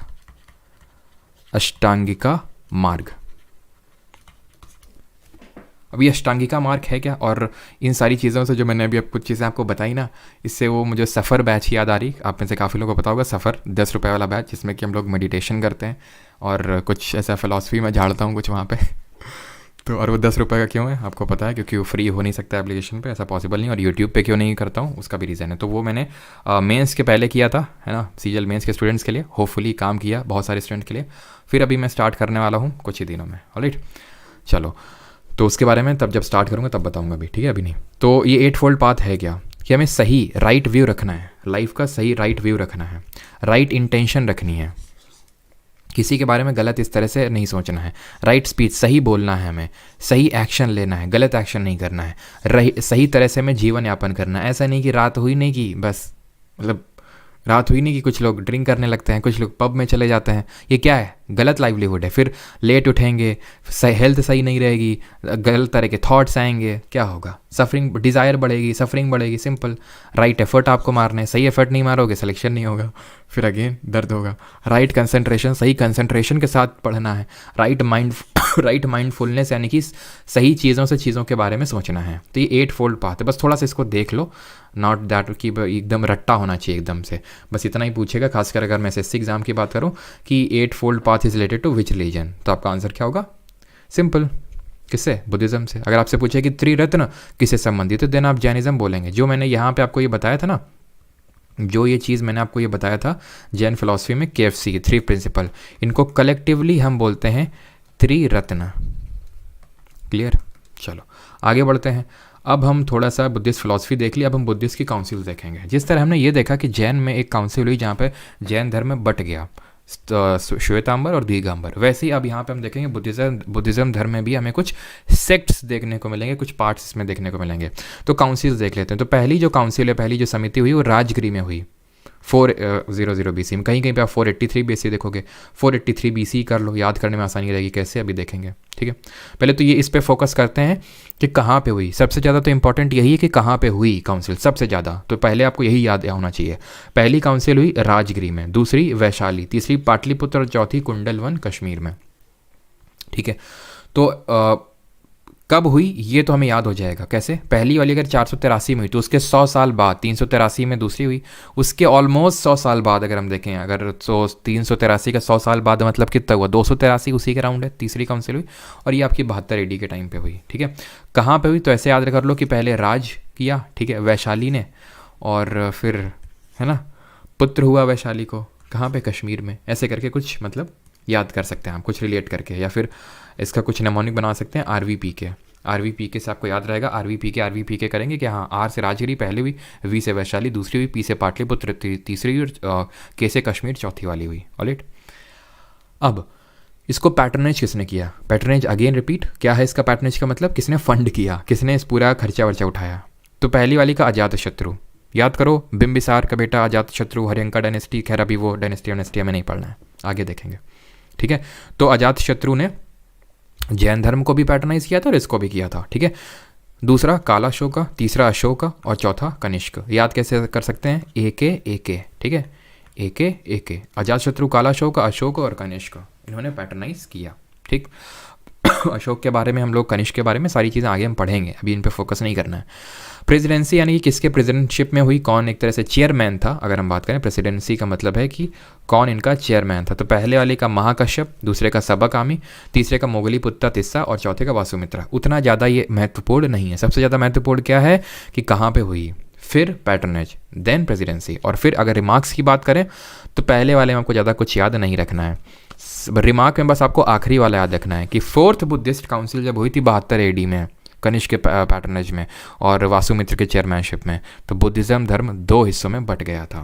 अष्टांगिका मार्ग। अब ये अष्टांगिका मार्ग है क्या, और इन सारी चीज़ों से जो मैंने अभी कुछ चीज़ें आपको बताई ना, इससे वो मुझे सफ़र बैच याद आ रही। आप में से काफ़ी लोगों को पता होगा सफ़र 10 रुपये वाला बैच, जिसमें कि हम लोग मेडिटेशन करते हैं और कुछ ऐसा फ़िलासफ़ी में झाड़ता हूँ कुछ वहाँ पे तो और वो 10 रुपये का क्यों है आपको पता है, क्योंकि वो फ्री हो नहीं सकता एप्लीकेशन पे, ऐसा पॉसिबल नहीं। और यूट्यूब पे क्यों नहीं करता हूँ उसका भी रीज़न है। तो वो मैंने मेंस के पहले किया था, है ना, सीजीएल मेंस के स्टूडेंट्स के लिए, होपफुली काम किया बहुत सारे स्टूडेंट के लिए। फिर अभी मैं स्टार्ट करने वाला हूँ कुछ ही दिनों में, ऑलराइट। चलो, तो उसके बारे में तब जब स्टार्ट करूँगा तब बताऊँगा भी, ठीक है, अभी नहीं। तो ये 8 फोल्ड पाथ है क्या, कि हमें सही राइट व्यू रखना है, लाइफ का सही राइट व्यू रखना है, राइट इंटेंशन रखनी है, किसी के बारे में गलत इस तरह से नहीं सोचना है, राइट स्पीच, सही बोलना है हमें, सही एक्शन लेना है, गलत एक्शन नहीं करना है, सही तरह से हमें जीवन यापन करना है। ऐसा नहीं कि रात हुई नहीं कि बस, मतलब रात हुई नहीं कि कुछ लोग ड्रिंक करने लगते हैं, कुछ लोग पब में चले जाते हैं, ये क्या है, गलत लाइवलीहुड है। फिर लेट उठेंगे, हेल्थ सही नहीं रहेगी, गलत तरह के थॉट्स आएंगे, क्या होगा, सफरिंग, डिज़ायर बढ़ेगी, सफरिंग बढ़ेगी। सिंपल, राइट एफर्ट आपको मारना है, सही एफर्ट नहीं मारोगे सिलेक्शन नहीं होगा, फिर अगेन दर्द होगा। राइट कंसंट्रेशन, सही कंसंट्रेशन के साथ पढ़ना है, राइट माइंडफुलनेस, यानी कि सही चीज़ों से चीज़ों के बारे में सोचना है। तो ये 8 फोल्ड पाथ है, बस थोड़ा सा इसको देख लो, नॉट दैट कि एकदम रट्टा होना चाहिए एकदम से, बस इतना ही पूछेगा। खासकर अगर मैं SSC एग्जाम की बात करूँ कि 8 fold path is related to which religion, तो आपका आंसर क्या होगा, सिंपल, किससे, बुद्धिज़्म से। अगर आपसे पूछे कि त्रिरत्न किससे संबंधित है, तो देन आप जैनिज्म बोलेंगे। जो मैंने यहाँ पे आपको ये बताया था ना, जो ये चीज़ मैंने आपको ये बताया था जैन फिलॉसफी में, KFC की 3 प्रिंसिपल, इनको कलेक्टिवली हम बोलते हैं त्रिरत्न। क्लियर, चलो आगे बढ़ते हैं। अब हम थोड़ा सा बुद्धिस्ट फिलॉसफी देख ली, अब हम बुद्धिस्ट की काउंसिल देखेंगे। जिस तरह हमने ये देखा कि जैन में एक काउंसिल हुई जहाँ पे जैन धर्म में बट गया, श्वेतांबर और दिगंबर, वैसे ही अब यहाँ पे हम देखेंगे बुद्धिज़्म धर्म में भी हमें कुछ सेक्ट्स देखने को मिलेंगे, कुछ पार्ट्स इसमें देखने को मिलेंगे। तो काउंसिल्स देख लेते हैं। तो पहली जो काउंसिल है, पहली जो समिति हुई वो राजगिरी में हुई। 400 BC में, कहीं कहीं पे आप 483 BC देखोगे, 483 BC कर लो, याद करने में आसानी रहेगी। कैसे अभी देखेंगे, ठीक है। पहले तो ये इस पे फोकस करते हैं कि कहाँ पे हुई। सबसे ज़्यादा तो इंपॉर्टेंट यही है कि कहाँ पे हुई काउंसिल, सबसे ज़्यादा तो पहले आपको यही याद होना चाहिए। पहली काउंसिल हुई राजगिरी में, दूसरी वैशाली, तीसरी पाटलिपुत्र और चौथी कुंडलवन कश्मीर में, ठीक है। तो कब हुई ये तो हमें याद हो जाएगा। कैसे? पहली वाली अगर 483 में हुई तो उसके 100 साल बाद 383 में दूसरी हुई, उसके ऑलमोस्ट 100 साल बाद अगर हम देखें, अगर तो 383 का 100 साल बाद मतलब कितना हुआ, 283 उसी के राउंड है, तीसरी काउंसिल हुई। और ये आपकी 72 AD के टाइम पे हुई, ठीक है। कहाँ पे हुई तो ऐसे याद कर लो कि पहले राज किया, ठीक है, वैशाली ने, और फिर है ना पुत्र हुआ वैशाली को, कहाँ पे, कश्मीर में। ऐसे करके कुछ मतलब याद कर सकते हैं आप, कुछ रिलेट करके, या फिर इसका कुछ नेमोनिक बना सकते हैं RVPK से आपको याद रहेगा। RVPK करेंगे कि हाँ, R से राजगिरी पहली हुई, V से वैशाली दूसरी हुई, P से पाटलिपुत्र तीसरी हुई, और K से कश्मीर चौथी वाली हुई। ऑलराइट, अब इसको पैटर्नेज किसने किया? पैटर्नेज अगेन रिपीट, क्या है इसका पैटर्नेज का मतलब? किसने फंड किया, किसने इस पूरा खर्चा वर्चा उठाया? तो पहली वाली का अजातशत्रु, याद करो, बिंबिसार का बेटा अजातशत्रु, हर्यंका डायनेस्टी। खैर अभी वो डायनेस्टी हमें नहीं पढ़ना है, आगे देखेंगे, ठीक है। तो अजातशत्रु ने जैन धर्म को भी पैटर्नाइज किया था और इसको भी किया था, ठीक है। दूसरा कालाशोका, तीसरा अशोका और चौथा कनिष्क। याद कैसे कर सकते हैं? AK, ठीक है, AK। अजातशत्रु, कालाशोका, अशोक और कनिष्क, इन्होंने पैटर्नाइज किया, ठीक। अशोक के बारे में हम लोग, कनिष्क के बारे में सारी चीज़ें आगे हम पढ़ेंगे, अभी इन पे फोकस नहीं करना है। प्रेसिडेंसी यानी कि किसके प्रेसिडेंटशिप में हुई, कौन एक तरह से चेयरमैन था। अगर हम बात करें प्रेसिडेंसी का मतलब है कि कौन इनका चेयरमैन था। तो पहले वाले का महाकश्यप, दूसरे का सबकामी, तीसरे का मोगलीपुत्ता तिस्सा और चौथे का वासुमित्रा। उतना ज़्यादा ये महत्वपूर्ण नहीं है। सबसे ज़्यादा महत्वपूर्ण क्या है कि कहाँ पे हुई, फिर पैटर्नेज, देन प्रेसिडेंसी। और फिर अगर रिमार्क्स की बात करें तो पहले वाले में आपको ज़्यादा कुछ याद नहीं रखना है। रिमार्क में बस आपको आखिरी वाला याद रखना है कि 4th बुद्धिस्ट काउंसिल जब हुई थी 72 AD में, कनिष्क के पैटर्नेज में और वासुमित्र के चेयरमैनशिप में, तो बुद्धिज़्म धर्म 2 हिस्सों में बट गया था।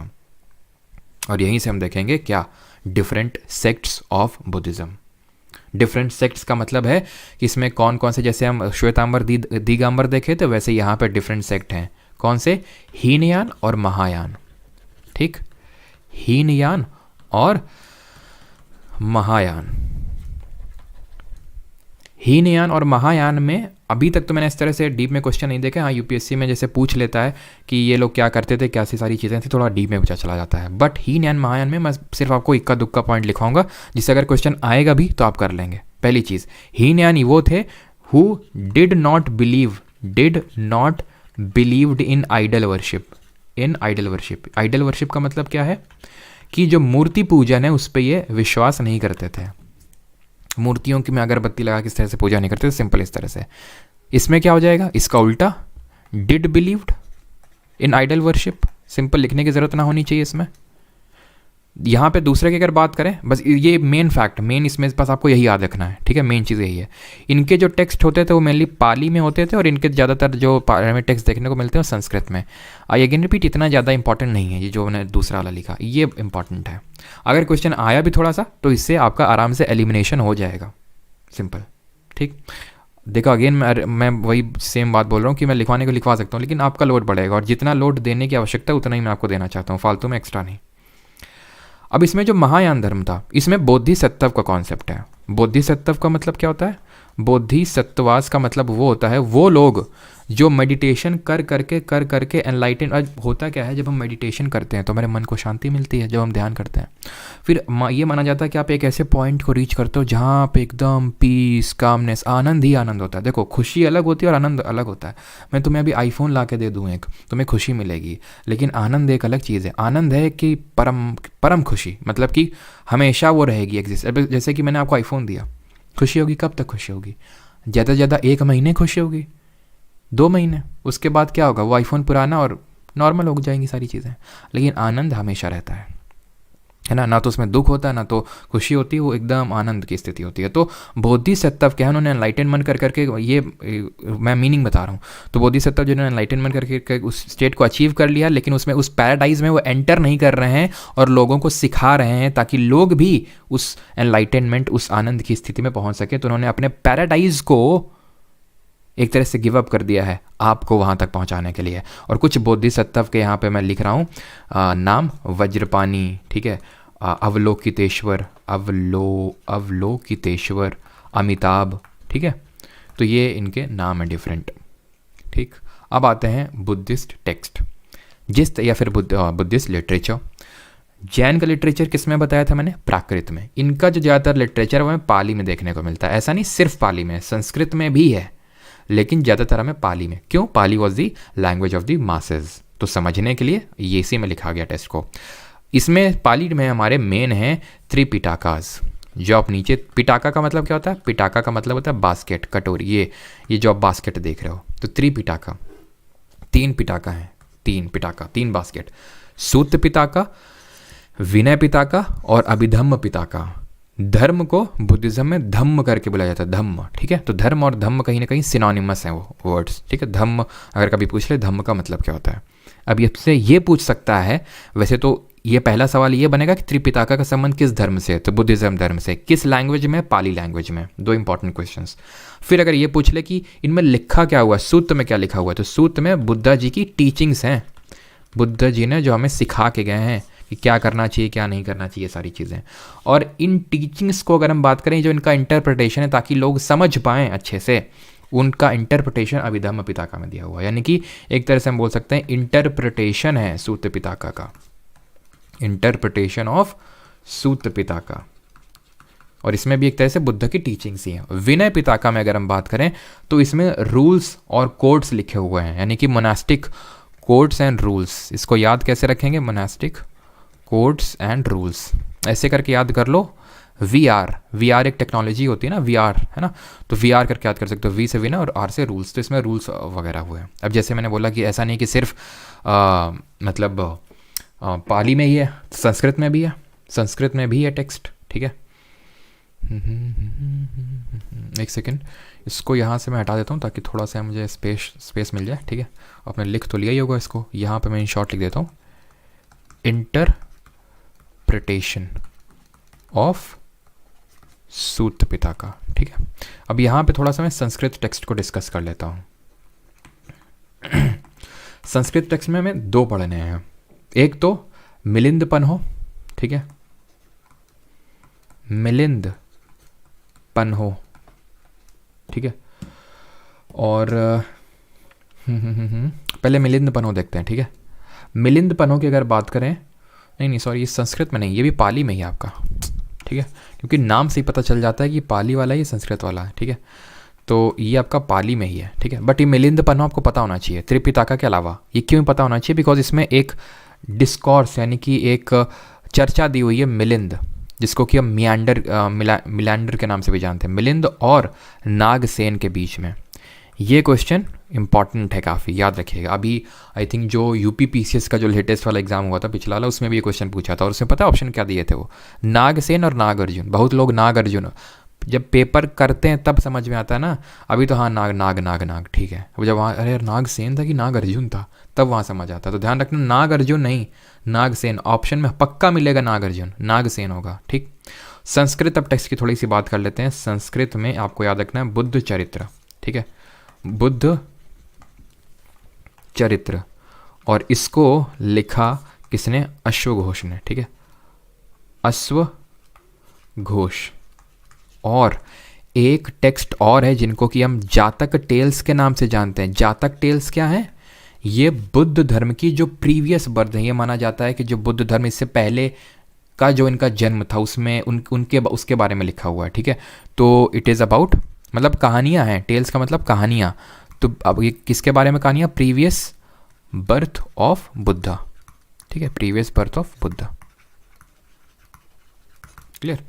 और यहीं से हम देखेंगे क्या, different sects of Buddhism. Different sects का मतलब है कि इसमें कौन कौन से, जैसे हम श्वेतांबर दिगंबर देखे तो वैसे यहाँ पर डिफरेंट सेक्ट हैं। कौन से? हीनयान और महायान, ठीक, हीनयान और महायान। हीनयान और महायान में अभी तक तो मैंने इस तरह से डीप में क्वेश्चन नहीं देखे। हाँ, यूपीएससी में जैसे पूछ लेता है कि ये लोग क्या करते थे, कैसी सारी चीज़ें थी, थोड़ा डीप में पूछा चला जाता है। बट हीनयान महायान में मैं सिर्फ आपको इक्का दुक्का पॉइंट लिखाऊंगा, जिससे अगर क्वेश्चन आएगा भी तो आप कर लेंगे। पहली चीज़, हीनयान वो थे who did not believed in idol worship. Idol worship का मतलब क्या है कि जो मूर्ति पूजन है उस पर ये विश्वास नहीं करते थे। मूर्तियों की में अगरबत्ती लगा किस तरह से पूजा नहीं करते, सिंपल इस तरह से। इसमें क्या हो जाएगा, इसका उल्टा, did believed in idol worship. Simple लिखने की ज़रूरत ना होनी चाहिए इसमें। यहाँ पे दूसरे की अगर बात करें, बस ये मेन फैक्ट, मेन इसमें बस आपको यही याद रखना है, ठीक है। मेन चीज़ यही है। इनके जो टेक्स्ट होते थे वो मेनली पाली में होते थे और इनके ज़्यादातर जो हमें टेक्स्ट देखने को मिलते हैं वो संस्कृत में। आई अगेन रिपीट, इतना ज़्यादा इंपॉर्टेंट नहीं है ये जो मैंने दूसरा वाला लिखा, ये इंपॉर्टेंट है। अगर क्वेश्चन आया भी थोड़ा सा तो इससे आपका आराम से एलिमिनेशन हो जाएगा, सिंपल, ठीक। देखो अगेन मैं वही सेम बात बोल रहा हूँ कि मैं लिखवाने को लिखवा सकता हूँ, लेकिन आपका लोड बढ़ेगा और जितना लोड देने की आवश्यकता है उतना ही मैं आपको देना चाहता हूँ, फालतू में एक्स्ट्रा नहीं। अब इसमें जो महायान धर्म था, इसमें बोधिसत्व का कॉन्सेप्ट है। बोधिसत्व का मतलब क्या होता है? बोधिसत्वास का मतलब वो होता है वो लोग जो मेडिटेशन कर करके एनलाइटन। होता क्या है, जब हम मेडिटेशन करते हैं तो हमारे मन को शांति मिलती है। जब हम ध्यान करते हैं फिर ये माना जाता है कि आप एक ऐसे पॉइंट को रीच करते हो जहाँ पे एकदम पीस, कामनेस, आनंद ही आनंद होता है। देखो, खुशी अलग होती है और आनंद अलग होता है। मैं तुम्हें अभी आईफोन ला के दे दूँ एक, तुम्हें खुशी मिलेगी, लेकिन आनंद एक अलग चीज़ है। आनंद है कि परम खुशी, मतलब कि हमेशा वो रहेगी एग्जिस्ट। जैसे कि मैंने आपको आईफोन दिया, खुशी होगी, कब तक खुशी होगी? ज़्यादा से ज़्यादा 1 महीने खुशी होगी, 2 महीने, उसके बाद क्या होगा, वो आईफोन पुराना और नॉर्मल हो जाएंगी सारी चीज़ें। लेकिन आनंद हमेशा रहता है ना, ना तो उसमें दुख होता है ना तो खुशी होती है, वो एकदम आनंद की स्थिति होती है। तो बोधिसत्व क्या है, उन्होंने एनलाइटनमेंट करके, ये मैं मीनिंग बता रहा हूँ। तो बोधिसत्व जिन्होंने एनलाइटनमेंट करके उस स्टेट को अचीव कर लिया, लेकिन उसमें उस पैराडाइज में वो एंटर नहीं कर रहे हैं और लोगों को सिखा रहे हैं ताकि लोग भी उस एनलाइटनमेंट, उस आनंद की स्थिति में पहुँच सके। तो उन्होंने अपने पैराडाइज को एक तरह से गिव अप कर दिया है आपको वहाँ तक पहुँचाने के लिए। और कुछ बोधिसत्व के यहाँ पे मैं लिख रहा हूँ नाम, वज्रपाणी, ठीक है, अवलोकितेश्वर, अवलोकितेश्वर, अमिताभ, ठीक है। तो ये इनके नाम है डिफरेंट, ठीक। अब आते हैं बुद्धिस्ट टेक्स्ट, जिस या फिर बुद्धिस्ट लिटरेचर। जैन का लिटरेचर किस में बताया था मैंने? प्राकृत में। इनका जो ज़्यादातर लिटरेचर है वो हमें पाली में देखने को मिलता है। ऐसा नहीं सिर्फ पाली में, संस्कृत में भी है, लेकिन ज़्यादातर हमें पाली में। क्यों? Pali was the language of the masses. तो समझने के लिए ये इसी में लिखा गया टेस्ट को। इसमें पाली में हमारे मेन हैं त्रिपिटाकाज, जो आप नीचे, पिटाका का मतलब क्या होता है? पिटाका का मतलब होता है बास्केट, कटोरी। ये जो आप बास्केट देख रहे हो, तो त्रिपिटाका, 3 पिटाका हैं, 3 पिटाका, 3 बास्केट। सूत पिटाका, विनय पिटाका और अभिधम्म पिटाका। धर्म को बुद्धिज्म में धम्म करके बुलाया जाता है, धम्म, ठीक है। तो धर्म और धम्म कहीं ना कहीं सिनोनिमस हैं वो वर्ड्स, ठीक है। धम्म अगर कभी पूछ ले धम्म का मतलब क्या होता है, अब इससे ये पूछ सकता है। वैसे तो ये पहला सवाल ये बनेगा कि त्रिपिटाका का संबंध किस धर्म से है, तो बुद्धिज्म धर्म से। किस लैंग्वेज में? पाली लैंग्वेज में। 2 इंपॉर्टेंट क्वेश्चंस। फिर अगर ये पूछ ले कि इनमें लिखा क्या हुआ, सूत्र में क्या लिखा हुआ है, तो सूत्र में बुद्धा जी की टीचिंग्स हैं, बुद्ध जी ने जो हमें सिखा के गए हैं कि क्या करना चाहिए क्या नहीं करना चाहिए, सारी चीज़ें। और इन टीचिंग्स को अगर हम बात करें, जो इनका इंटरप्रिटेशन है ताकि लोग समझ पाएँ अच्छे से, उनका इंटरप्रिटेशन अभिधम्म पिटाका में दिया हुआ है। यानी कि एक तरह से हम बोल सकते हैं इंटरप्रिटेशन है सूत्र पिटाका का, इंटरप्रिटेशन ऑफ सूत्र पिटाका। और इसमें भी एक तरह से बुद्ध की टीचिंग्स ही हैं। विनय पिटाका में अगर हम बात करें तो इसमें रूल्स और कोड्स लिखे हुए हैं, यानी कि मोनास्टिक कोड्स एंड रूल्स। इसको याद कैसे रखेंगे? मोनास्टिक कोड्स एंड रूल्स, ऐसे करके याद कर लो। VR एक टेक्नोलॉजी होती है ना, VR, है ना, तो VR करके याद कर सकते हो। V से विनय और R से रूल्स, तो इसमें रूल्स वगैरह हुए हैं। अब जैसे मैंने बोला कि ऐसा नहीं कि सिर्फ मतलब पाली में ही है, संस्कृत में भी है, संस्कृत में भी है टेक्स्ट, ठीक है। एक सेकेंड, इसको यहाँ से मैं हटा देता हूँ ताकि थोड़ा सा मुझे स्पेस मिल जाए, ठीक है। आपने लिख तो लिया ही होगा इसको, यहाँ पे मैं इन शॉर्ट लिख देता हूँ, इंटरप्रिटेशन ऑफ सूत्र पिटाका, ठीक है। अब यहाँ पे थोड़ा सा मैं संस्कृत टेक्स्ट को डिस्कस कर लेता हूँ। संस्कृत टेक्स्ट में हमें 2 पढ़ने हैं। एक तो मिलिंद पन्हो, ठीक है, मिलिंद पन्हो, ठीक है। और पहले मिलिंद पन्हो देखते हैं, ठीक है। मिलिंद पन्हो की अगर बात करें, नहीं सॉरी, ये संस्कृत में नहीं, ये भी पाली में ही आपका, ठीक है, क्योंकि नाम से ही पता चल जाता है कि पाली वाला है ये संस्कृत वाला है, ठीक है। तो ये आपका पाली में ही है, ठीक है। बट ये मिलिंद पन्हो आपको पता होना चाहिए त्रिपिटाका के अलावा। ये क्यों पता होना चाहिए? बिकॉज इसमें एक डिस्कॉर्स यानी कि एक चर्चा दी हुई है मिलिंद, जिसको कि हम मिलैंडर के नाम से भी जानते हैं, मिलिंद और नागसेन के बीच में। ये क्वेश्चन इंपॉर्टेंट है काफ़ी, याद रखिएगा। अभी आई थिंक जो UPPCS का जो लेटेस्ट वाला एग्जाम हुआ था पिछला वाला, उसमें भी ये क्वेश्चन पूछा था, और उसमें पता है ऑप्शन क्या दिए थे वो? नागसेन और नागार्जुन। बहुत लोग नागार्जुन जब पेपर करते हैं तब समझ में आता है ना, अभी तो हाँ नाग, ठीक है। अब जब वहाँ अरे नागसेन था कि नागार्जुन था, तब वहाँ समझ आता है। तो ध्यान रखना, नागार्जुन नहीं, नागसेन। ऑप्शन में पक्का मिलेगा नागार्जुन, नागसेन होगा, ठीक। संस्कृत अब टेक्स्ट की थोड़ी सी बात कर लेते हैं। संस्कृत में आपको याद रखना है बुद्ध चरित्र, ठीक है, बुद्ध चरित्र। और इसको लिखा किसने? अश्वघोष ने, ठीक है, अश्वघोष। और एक टेक्स्ट और है जिनको कि हम जातक टेल्स के नाम से जानते हैं। जातक टेल्स क्या है? ये बुद्ध धर्म की जो प्रीवियस बर्थ है, ये माना जाता है कि जो बुद्ध धर्म इससे पहले का जो इनका जन्म था उसमें उसके बारे में लिखा हुआ है, ठीक है। तो इट इज़ अबाउट, मतलब कहानियाँ हैं, टेल्स का मतलब कहानियाँ। तो अब ये किसके बारे में कहानियाँ? प्रीवियस बर्थ ऑफ बुद्धा, ठीक है, previous birth of Buddha, clear.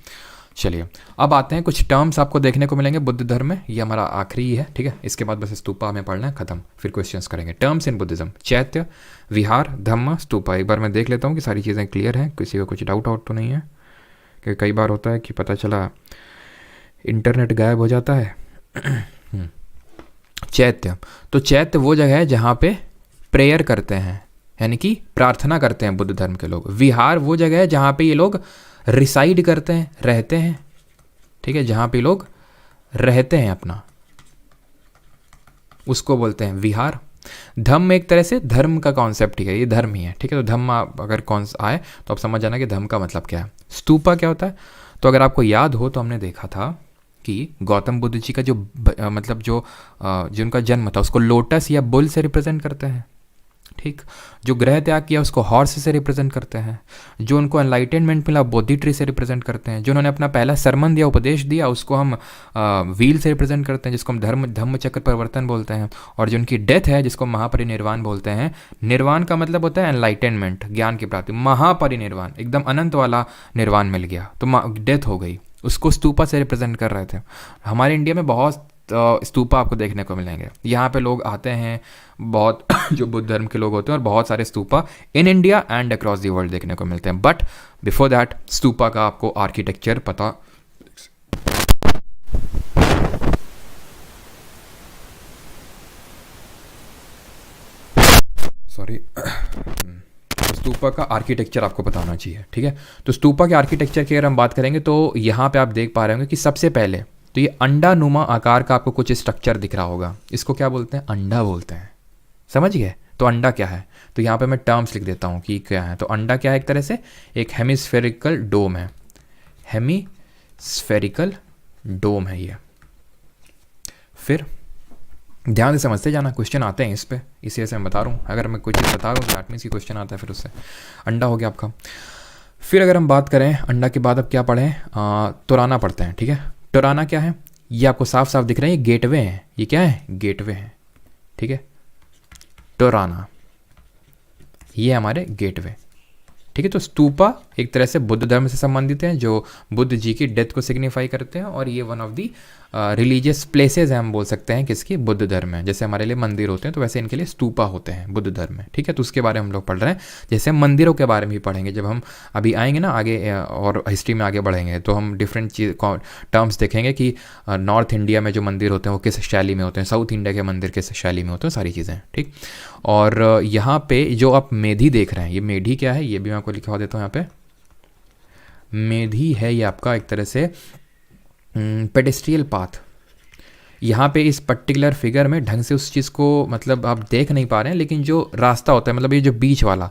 चलिए अब आते हैं, कुछ टर्म्स आपको देखने को मिलेंगे बुद्ध धर्म में। ये हमारा आखिरी है, ठीक है। इसके बाद बस स्तूपा हमें पढ़ना है, खत्म, फिर क्वेश्चंस करेंगे। टर्म्स इन बुद्धिज्म: चैत्य, विहार, धम्म, स्तूपा। एक बार मैं देख लेता हूँ कि सारी चीज़ें क्लियर हैं, किसी को कुछ डाउट आउट तो नहीं है, क्योंकि कई बार होता है कि पता चला इंटरनेट गायब हो जाता है। चैत्य, तो चैत्य वो जगह है जहाँ पे प्रेयर करते हैं, यानी कि प्रार्थना करते हैं बुद्ध धर्म के लोग। विहार वो जगह है जहाँ पे ये लोग रिसाइड करते हैं, रहते हैं, ठीक है, जहाँ पे लोग रहते हैं अपना, उसको बोलते हैं विहार। धम्म एक तरह से धर्म का कॉन्सेप्ट ही है, ये धर्म ही है, ठीक है। तो धम्म अगर कौन आए तो आप समझ जाना कि धम्म का मतलब क्या है। स्तूपा क्या होता है, तो अगर आपको याद हो तो हमने देखा था कि गौतम बुद्ध जी का जो मतलब जो उनका जन्म था उसको लोटस या बुल से रिप्रेजेंट करते हैं, ठीक। जो ग्रह त्याग किया उसको हॉर्स से रिप्रेजेंट करते हैं। जो उनको एनलाइटेनमेंट मिला बोधि ट्री से रिप्रेजेंट करते हैं। जो उन्होंने अपना पहला सरमन दिया, उपदेश दिया, उसको हम व्हील से रिप्रेजेंट करते हैं, जिसको हम धम्म चक्र परिवर्तन बोलते हैं। और जो उनकी डेथ है जिसको महापरिनिर्वाण बोलते हैं। निर्वाण का मतलब होता है एनलाइटेनमेंट, ज्ञान की प्राप्ति। महापरिनिर्वाण एकदम अनंत वाला निर्वाण मिल गया तो डेथ हो गई, उसको स्तूपा से रिप्रेजेंट कर रहे थे। हमारे इंडिया में बहुत स्तूपा आपको देखने को मिलेंगे। यहाँ पे लोग आते हैं बहुत जो बुद्ध धर्म के लोग होते हैं, और बहुत सारे stupa in India and across the world देखने को मिलते हैं। बट बिफोर दैट स्तूपा का आपको आर्किटेक्चर पता, सॉरी, स्तूपा का आर्किटेक्चर आपको पता होना चाहिए, ठीक है। तो स्तूपा के आर्किटेक्चर की अगर हम बात करेंगे तो यहाँ पे आप देख पा रहे होंगे कि सबसे पहले तो ये अंडा नुमा आकार का आपको कुछ स्ट्रक्चर दिख रहा होगा। इसको क्या बोलते हैं, अंडा बोलते हैं, समझ गए। तो अंडा क्या है, तो यहाँ पे मैं टर्म्स लिख देता हूँ कि क्या है। तो अंडा क्या है, एक तरह से एक हेमिस्फेरिकल डोम है, हेमिस्फेरिकल डोम है ये। फिर ध्यान से समझते जाना, क्वेश्चन आते हैं इस पे, इसी से मैं बता रहा हूँ। अगर मैं कोई चीज़ बता रहा हूँ तो दैट मीन्स की क्वेश्चन आता है फिर उससे। अंडा हो गया आपका। फिर अगर हम बात करें अंडा के बाद अब क्या पढ़ें, तुराना पढ़ते हैं, ठीक है। तुराना क्या है, ये आपको साफ साफ दिख रहा है, ये गेटवे हैं। ये क्या है, गेटवे हैं, ठीक है। तुराना ये हमारे गेटवे, ठीक है। तो स्तूपा एक तरह से बुद्ध धर्म से संबंधित हैं, जो बुद्ध जी की डेथ को सिग्निफाई करते हैं। और ये one of the religious places हैं, हम बोल सकते हैं किसकी, बुद्ध धर्म में। जैसे हमारे लिए मंदिर होते हैं तो वैसे इनके लिए स्तूपा होते हैं बुद्ध धर्म में, ठीक है। तो उसके बारे में हम लोग पढ़ रहे हैं। जैसे हम मंदिरों के बारे में भी पढ़ेंगे जब हम अभी आएंगे ना आगे, और हिस्ट्री में आगे बढ़ेंगे तो हम डिफरेंट चीज टर्म्स देखेंगे कि नॉर्थ इंडिया में जो मंदिर होते हैं वो किस शैली में होते हैं, साउथ इंडिया के मंदिर किस शैली में होते हैं, सारी चीज़ें, ठीक। और यहाँ पे जो आप मेधी देख रहे हैं, ये मेढी क्या है, ये भी मैं आपको लिखवा देता हूँ। यहाँ पे मेधी है ये आपका एक तरह से पेडेस्ट्रियल पाथ। यहाँ पे इस पर्टिकुलर फिगर में ढंग से उस चीज़ को मतलब आप देख नहीं पा रहे हैं, लेकिन जो रास्ता होता है मतलब ये जो बीच वाला,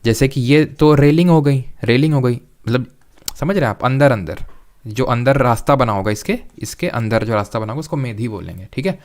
जैसे कि ये तो रेलिंग हो गई, रेलिंग हो गई, मतलब समझ रहे हैं आप, अंदर अंदर जो अंदर रास्ता बना होगा, इसके अंदर जो रास्ता बना होगा उसको मेधी बोलेंगे, ठीक है।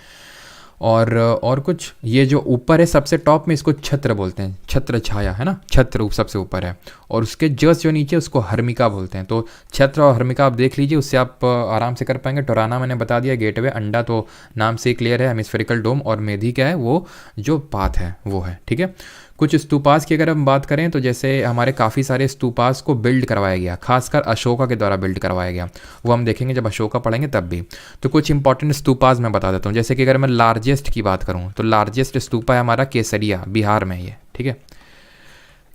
और कुछ ये जो ऊपर है सबसे टॉप में, इसको छत्र बोलते हैं, छत्र छाया है ना, छत्र सबसे ऊपर है। और उसके जस्ट जो नीचे उसको हर्मिका बोलते हैं। तो छत्र और हर्मिका आप देख लीजिए, उससे आप आराम से कर पाएंगे। टोराना मैंने बता दिया, गेटवे। अंडा तो नाम से ही क्लियर है, हेमिस्फेरिकल डोम। और मेधी क्या है, वो जो पाथ है वो है, ठीक है। कुछ स्तूपास की अगर हम बात करें तो जैसे हमारे काफ़ी सारे स्तूपास को बिल्ड करवाया गया, खासकर अशोका के द्वारा बिल्ड करवाया गया, वो हम देखेंगे जब अशोका पढ़ेंगे तब भी। तो कुछ इंपॉर्टेंट स्तूपास मैं बता देता हूँ। जैसे कि अगर मैं लार्जेस्ट की बात करूँ तो लार्जेस्ट स्तूपा है हमारा केसरिया, बिहार में ये, ठीक है।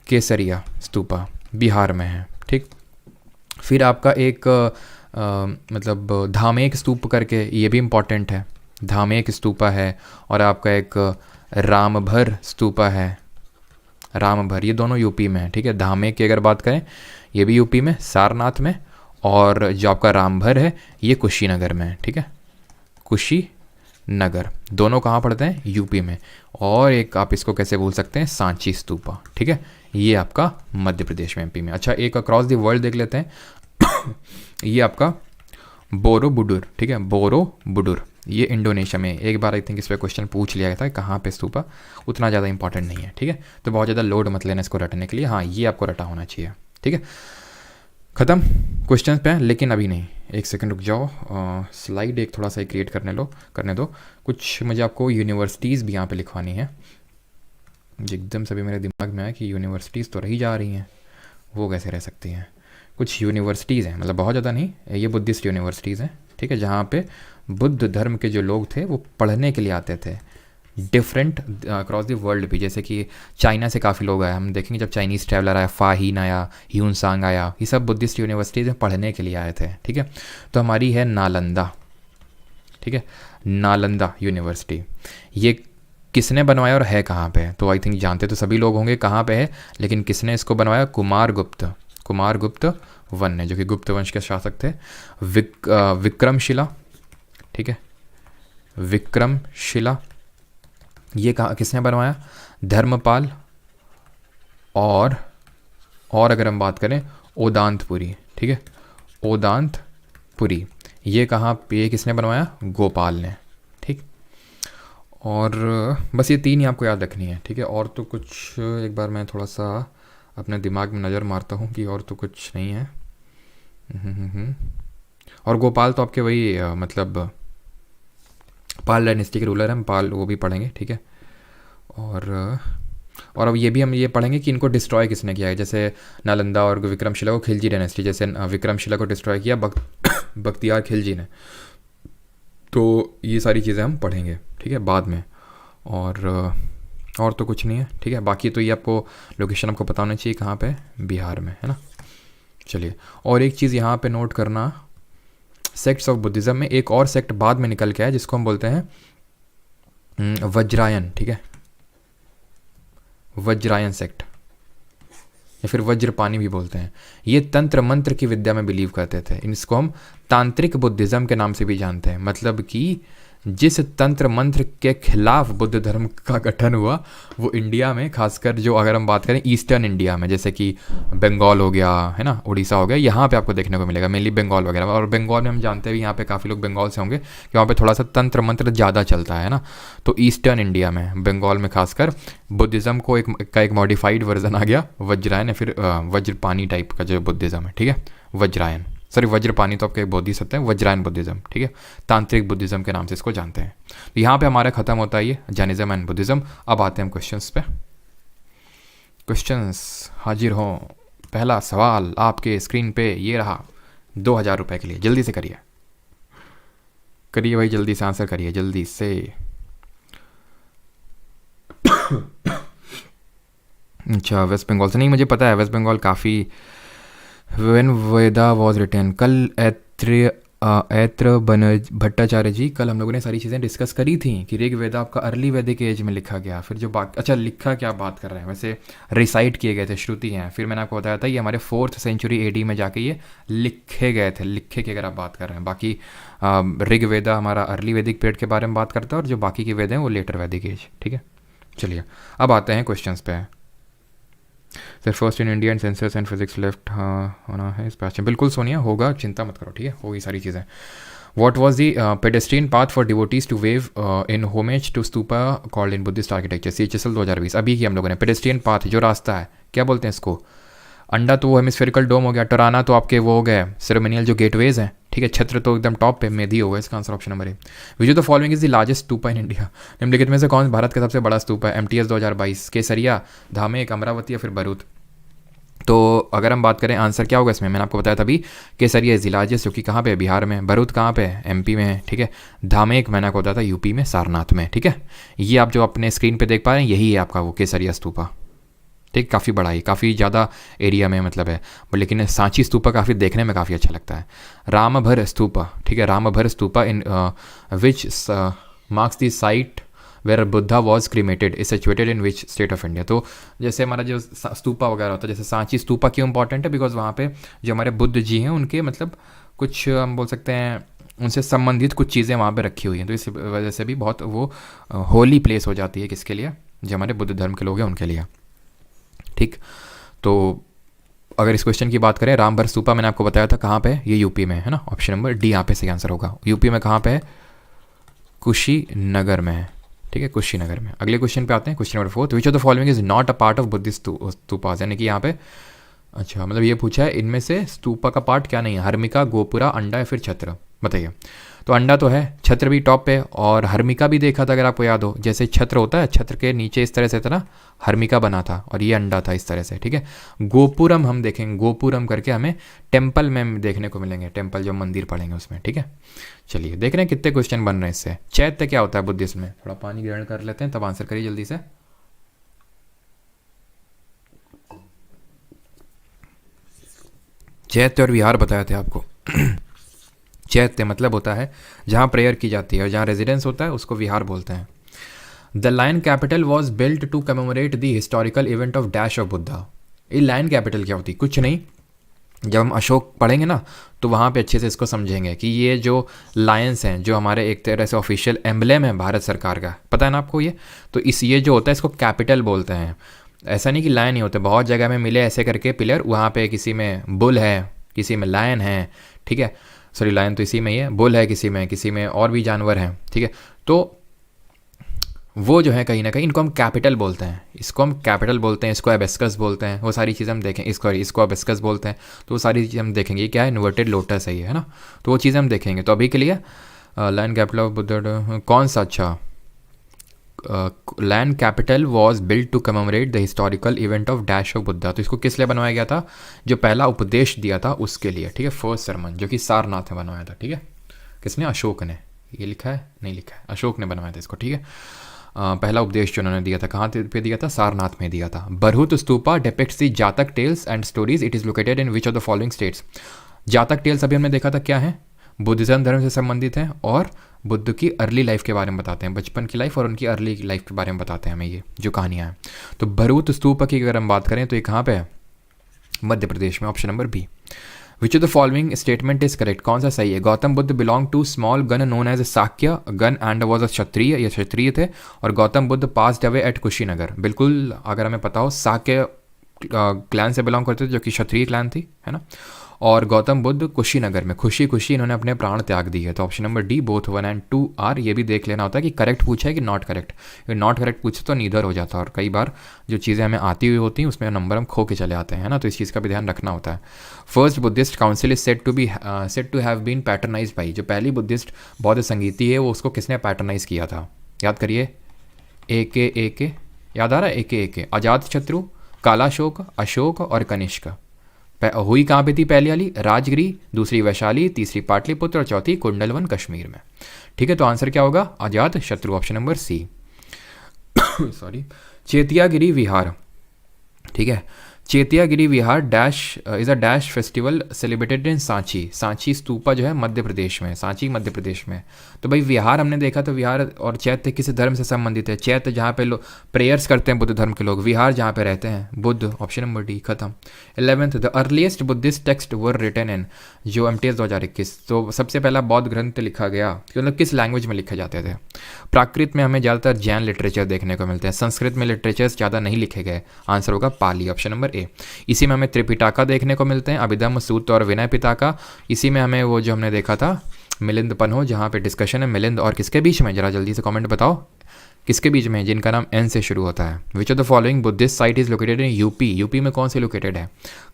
केसरिया स्तूपा बिहार में है, ठीक। फिर आपका एक मतलब धामेक स्तूप करके, ये भी इम्पॉर्टेंट है, धामेक स्तूपा है। और आपका एक रामभर स्तूपा है, रामभर, ये दोनों यूपी में है, ठीक है। धामेक की अगर बात करें ये भी यूपी में, सारनाथ में। और जो आपका रामभर है ये कुशीनगर में है, ठीक है। कुशीनगर दोनों कहाँ पड़ते हैं, यूपी में। और एक आप इसको कैसे भूल सकते हैं, सांची स्तूपा, ठीक है, ये आपका मध्य प्रदेश में, एमपी में। अच्छा, एक अक्रॉस द वर्ल्ड देख लेते हैं ये आपका बोरोबुडुर, ठीक है, बोरोबुडुर, ये इंडोनेशिया में। एक बार आई थिंक इस पर क्वेश्चन पूछ लिया गया था कहाँ पे स्तूपा, उतना ज़्यादा इंपॉर्टेंट नहीं है, ठीक है। तो बहुत ज़्यादा लोड मत लेना इसको रटने के लिए। हाँ, ये आपको रटा होना चाहिए, ठीक है। ख़त्म क्वेश्चन पे, लेकिन अभी नहीं, एक सेकंड रुक जाओ, स्लाइड एक थोड़ा सा क्रिएट करने दो। कुछ मुझे आपको यूनिवर्सिटीज़ भी यहाँ पे लिखवानी है। एकदम से भी मेरे दिमाग में आया कि यूनिवर्सिटीज़ तो रही जा रही हैं, वो कैसे रह सकती हैं। कुछ यूनिवर्सिटीज़ हैं, मतलब बहुत ज़्यादा नहीं, ये बुद्धिस्ट यूनिवर्सिटीज़ हैं, ठीक है, जहाँ पे बुद्ध धर्म के जो लोग थे वो पढ़ने के लिए आते थे, डिफरेंट अक्रॉस द वर्ल्ड भी। जैसे कि चाइना से काफ़ी लोग आए, हम देखेंगे जब चाइनीज़ ट्रैवलर आया, फाहिन आया, ह्यूनसांग आया, ये सब बुद्धिस्ट यूनिवर्सिटीज़ में पढ़ने के लिए आए थे, ठीक है। तो हमारी है नालंदा, ठीक है, नालंदा यूनिवर्सिटी। ये किसने बनवाया और है कहाँ पे, तो आई थिंक जानते तो सभी लोग होंगे कहाँ पे है, लेकिन किसने इसको बनवाया, कुमारगुप्त वन ने, जो कि गुप्त वंश के शासक थे। विक्रमशिला, ठीक है, विक्रमशिला ये कहाँ किसने बनवाया? धर्मपाल। और अगर हम बात करें ओदांतपुरी, ठीक है, ओदांतपुरी, ये कहाँ पे, ये किसने बनवाया? गोपाल ने, ठीक। और बस ये 3 ही आपको याद रखनी है, ठीक है। और तो कुछ, एक बार मैं थोड़ा सा अपने दिमाग में नज़र मारता हूँ कि और तो कुछ नहीं है। और गोपाल तो आपके वही मतलब पाल डायनेस्टी के रूलर हैं, पाल, वो भी पढ़ेंगे, ठीक है। और अब ये भी हम ये पढ़ेंगे कि इनको डिस्ट्रॉय किसने किया है, जैसे नालंदा और विक्रमशिला को खिलजी डायनेस्टी, जैसे विक्रमशिला को डिस्ट्रॉय किया बख्तियार खिलजी ने। तो ये सारी चीज़ें हम पढ़ेंगे, ठीक है, बाद में। और तो कुछ नहीं है, ठीक है। बाकी तो ये आपको लोकेशन आपको पता होना चाहिए कहाँ पे, बिहार में, है ना। चलिए, और एक चीज़ यहाँ पे नोट करना, सेक्ट्स ऑफ बुद्धिज़्म में एक और सेक्ट बाद में निकल के आया जिसको हम बोलते हैं वज्रायन, ठीक है, वज्रायन सेक्ट, या फिर वज्रपानी भी बोलते हैं। ये तंत्र मंत्र की विद्या में बिलीव करते थे। इसको हम तांत्रिक बुद्धिज़्म के नाम से भी जानते हैं, मतलब कि जिस तंत्र मंत्र के खिलाफ बुद्ध धर्म का गठन हुआ वो इंडिया में, खासकर जो अगर हम बात करें ईस्टर्न इंडिया में, जैसे कि बंगाल हो गया, है ना, उड़ीसा हो गया, यहाँ पे आपको देखने को मिलेगा, मेनली बंगाल वगैरह। और बंगाल में हम जानते हैं भी, यहाँ पे काफ़ी लोग बंगाल से होंगे कि वहाँ पे थोड़ा सा तंत्र मंत्र ज़्यादा चलता है ना। तो ईस्टर्न इंडिया में, बंगाल में खासकर, बुद्धिज़्म को एक मॉडिफाइड वर्जन आ गया, वज्रायन, या फिर वज्रपानी टाइप का जो बुद्धिज़्म है, ठीक है, वज्रायन, सॉरी वज्रपानी तो आपके बोधिसत्व हैं, वज्रायन बुद्धिज़्म, ठीक है, तांत्रिक बुद्धिज़्म के नाम से इसको जानते हैं। तो यहाँ पे हमारा खत्म होता है ये जैनिज़्म एंड बुद्धिज़्म। अब आते हैं हम क्वेश्चंस पे। क्वेश्चंस हाजिर हों। पहला सवाल आपके स्क्रीन पे ये रहा, 2000 रुपये के लिए, जल्दी से करिए भाई, जल्दी से आंसर करिए, जल्दी से। अच्छा, वेस्ट बंगाल से नहीं, मुझे पता है वेस्ट बंगाल काफ़ी। वेन वेदा वॉज रिटर्न, कल ऐत्र भट्टाचार्य जी, कल हम लोगों ने सारी चीज़ें डिस्कस करी थी कि ऋग वेदा आपका अर्ली वैदिक एज में लिखा गया। फिर जो अच्छा लिखा क्या बात कर रहे हैं, वैसे रिसाइट किए गए थे, श्रुति हैं। फिर मैंने आपको बताया था ये हमारे 4th सेंचुरी AD में जाके ये लिखे गए थे, लिखे की अगर आप बात कर रहे हैं। बाकी ऋग वेदा हमारा अर्ली वैदिक पीरियड के बारे में बात करता है, और जो बाकी के वेद हैं वो लेटर वैदिक एज, ठीक है। चलिए अब आते हैं क्वेश्चन पे। Sir first in India and sensors and physics left, हाँ होना है इस पैच में, बिल्कुल सोनिया होगा, चिंता मत करो, ठीक है, होगी सारी चीज़ें। What was the pedestrian path for devotees to wave in homage to stupa called in Buddhist architecture? CHSL 2020 अभी की हम लोगों ने। पेडेस्ट्रियन पाथ जो रास्ता है, क्या बोलते हैं इसको? अंडा तो वो हेमिस्फेरिकल डोम हो गया, टराना तो आपके वो हो गए सेरेमोनियल जो गेटवेज हैं, ठीक है। छत्र तो एकदम टॉप पे, मेधी होगा इसका answer, option number A. Which of the following is the largest stupa in India? निम्नलिखित में से कौन भारत का सबसे बड़ा स्तूपा है? MTS 2022, केसरिया, धामेक, अमरावती या फिर भरूच? तो अगर हम बात करें आंसर क्या होगा इसमें, मैंने आपको बताया तभी, केसरिया इज द लार्जेस्ट, जो कि कहाँ पे है? बिहार में। भरूच कहाँ पे है? MP में है, ठीक है। धामेक मैंने आपको बताया था UP में, सारनाथ में, ठीक है। ये आप जो अपने स्क्रीन पे देख पा रहे हैं यही है आपका वो केसरिया स्तूपा, ठीक, काफ़ी बड़ा है, काफ़ी ज़्यादा एरिया में मतलब है। लेकिन सांची स्तूपा काफ़ी देखने में काफ़ी अच्छा लगता है। रामभर स्तूपा, ठीक है, Ramabhar stupa in which marks the site where Buddha was cremated is situated in which state of India? तो जैसे हमारा जो स्तूपा वगैरह होता है, जैसे सांची स्तूपा क्यों इंपॉर्टेंट है? बिकॉज वहाँ पे जो हमारे बुद्ध जी हैं उनके मतलब कुछ हम बोल सकते हैं उनसे संबंधित कुछ चीज़ें वहाँ पे रखी हुई हैं, तो इस वजह से भी बहुत वो होली प्लेस हो जाती है। किसके लिए? जो हमारे बुद्ध धर्म के लोग हैं उनके लिए, ठीक। तो अगर इस क्वेश्चन की बात करें, रामभर स्तूपा मैंने आपको बताया था कहाँ पे है, ये UP में है ना, ऑप्शन नंबर D यहाँ पे सही आंसर होगा। UP में कहाँ पे है? कुशीनगर में है, ठीक है, कुशीनगर में। अगले क्वेश्चन पे आते हैं, question number 4, which of the following is not a part of Buddhist stupas? यानी कि यहाँ पे अच्छा मतलब ये पूछा है इनमें से स्तूपा का पार्ट क्या नहीं है? हर्मिका, गोपुरा, अंडा या फिर छत्र? बताइए। तो अंडा तो है, छत्र भी टॉप पे, और हर्मिका भी देखा था अगर आपको याद हो, जैसे छत्र होता है, छत्र के नीचे इस तरह से था ना, हर्मिका बना था, और ये अंडा था इस तरह से, ठीक है। गोपुरम हम देखेंगे, गोपुरम करके हमें टेम्पल में देखने को मिलेंगे, टेम्पल जो मंदिर पढ़ेंगे उसमें, ठीक है। चलिए देख रहे हैं कितने क्वेश्चन बन रहे हैं इससे। चैत्य क्या होता है बुद्धिस्ट में? थोड़ा पानी ग्रहण कर लेते हैं तब आंसर करिए जल्दी से। चैत्य और विहार बताए थे आपको। चैत्य मतलब होता है जहाँ प्रेयर की जाती है, और जहाँ रेजिडेंस होता है उसको विहार बोलते हैं। The lion capital was built to commemorate the historical event of dash of Buddha. ये लायन कैपिटल क्या होती? कुछ नहीं, जब हम अशोक पढ़ेंगे ना तो वहाँ पे अच्छे से इसको समझेंगे कि ये जो लायंस हैं जो हमारे एक तरह से ऑफिशियल एम्बलेम है भारत सरकार का, पता है ना आपको ये। तो इस ये जो होता है इसको कैपिटल बोलते हैं। ऐसा नहीं कि लायन ही होते, बहुत जगह में मिले ऐसे करके पिलर, वहाँ पे किसी में बुल है, किसी में लायन है, ठीक है, सॉरी लायन तो इसी में ही है, बुल है किसी में और भी जानवर हैं, ठीक है। तो वो जो है कहीं ना कहीं इनको हम कैपिटल बोलते हैं, इसको हम कैपिटल बोलते हैं, इसको एबेस्कस बोलते हैं, वो सारी चीज़ें हम देखें, इसको एबेस्कस बोलते हैं। तो वो सारी चीज़ें हम देखेंगे, ये क्या है, इन्वर्टेड लोटस है ये, है ना। तो वो चीज़ें हम देखेंगे। तो अभी के लिए लैंड कैपिटल ऑफ बुद्ध कौन सा, अच्छा, land capital was build to commemorate the historical event of dash of Buddha. तो इसको किस लिए बनवाया गया था, जो पहला उपदेश दिया था उसके लिए, ठीक है, फर्स्ट सरमन, जो कि सारनाथ में बनवाया था, ठीक है। किसने, अशोक ने, ये लिखा है नहीं लिखा है, अशोक ने बनवाया था इसको, ठीक है। पहला उपदेश जो उन्होंने दिया था कहाँ पे दिया था, सारनाथ में दिया था। Bharhut stupa depicts the Jataka tales and stories, it is located in which of the following states. Jataka tales अभी हमने देखा था क्या है, बुद्धिज्म धर्म से संबंधित हैं और बुद्ध की अर्ली लाइफ के बारे में बताते हैं, बचपन की लाइफ और उनकी अर्ली लाइफ के बारे में बताते हैं हमें ये जो कहानियाँ हैं। तो बरहुत स्तूप की अगर हम बात करें तो ये कहाँ पे है, मध्य प्रदेश में, option number B. Which of the following statement is correct, कौन सा सही है। Gautam Buddha belong to small gana known as Shakya gana and was a Kshatriya, ये क्षत्रिय थे। और Gautam Buddha passed away at Kushinagar, बिल्कुल अगर हमें पता हो साक्य क्लैन से बिलोंग करते थे जो कि क्षत्रिय क्लैन थी, है ना। और गौतम बुद्ध कुशीनगर में खुशी खुशी इन्होंने अपने प्राण त्याग दिए। तो option number D both 1 and 2 are. ये भी देख लेना होता है कि करेक्ट पूछा है कि नॉट करेक्ट। नॉट करेक्ट पूछे तो नीदर हो जाता है, और कई बार जो चीज़ें हमें आती हुई होती हैं उसमें नंबर हम खो के चले आते हैं ना, तो इस चीज़ का भी ध्यान रखना होता है। First Buddhist council is said to have been patronise by, जो पहली बुद्धिस्ट बौद्ध संगीति है वो उसको किसने पैटर्नाइज किया था, याद करिए। ए के याद आ रहा है, ए अजात शत्रु, कालाशोक, अशोक और कनिष्क। हुई कहाँ पे थी पहली वाली, राजगिरी, दूसरी वैशाली, तीसरी पाटलिपुत्र और चौथी कुंडलवन कश्मीर में, ठीक है। तो आंसर क्या होगा, Ajat Shatru, option number C. Sorry, Chetiyagiri Vihar, ठीक है। Chetiyagiri Vihar dash is a dash festival celebrated in Sanchi. Sanchi stupa जो है मध्य प्रदेश में, सांची मध्य प्रदेश में। तो भाई विहार हमने देखा, तो विहार और चैत्य किस धर्म से संबंधित है, चैत्य जहाँ पे लोग प्रेयर्स करते हैं बुद्ध धर्म के लोग, विहार जहाँ पे रहते हैं बुद्ध, ऑप्शन नंबर डी, खत्म। 11th the earliest Buddhist text were written in, जो MTS 2021। तो सबसे पहला बौद्ध ग्रंथ लिखा गया, मतलब किस लैंग्वेज में लिखे जाते थे। प्राकृत में हमें ज़्यादातर जैन लिटरेचर देखने को मिलते हैं, संस्कृत में लिटरेचर्स ज़्यादा नहीं लिखे गए, आंसर होगा पाली, ऑप्शन नंबर ए। इसी में हमें त्रिपिटाका देखने को मिलते हैं, अभिधम्म सूत्र और विनय पिटाका। इसी में हमें वो जो हमने देखा था मिलिंद पन्हो, जहाँ पे डिस्कशन है मिलिंद और किसके बीच में, जरा जल्दी से कमेंट बताओ किसके बीच में, जिनका नाम एन से शुरू होता है। विच of the following Buddhist site is located in UP, UP में कौन से लोकेटेड है,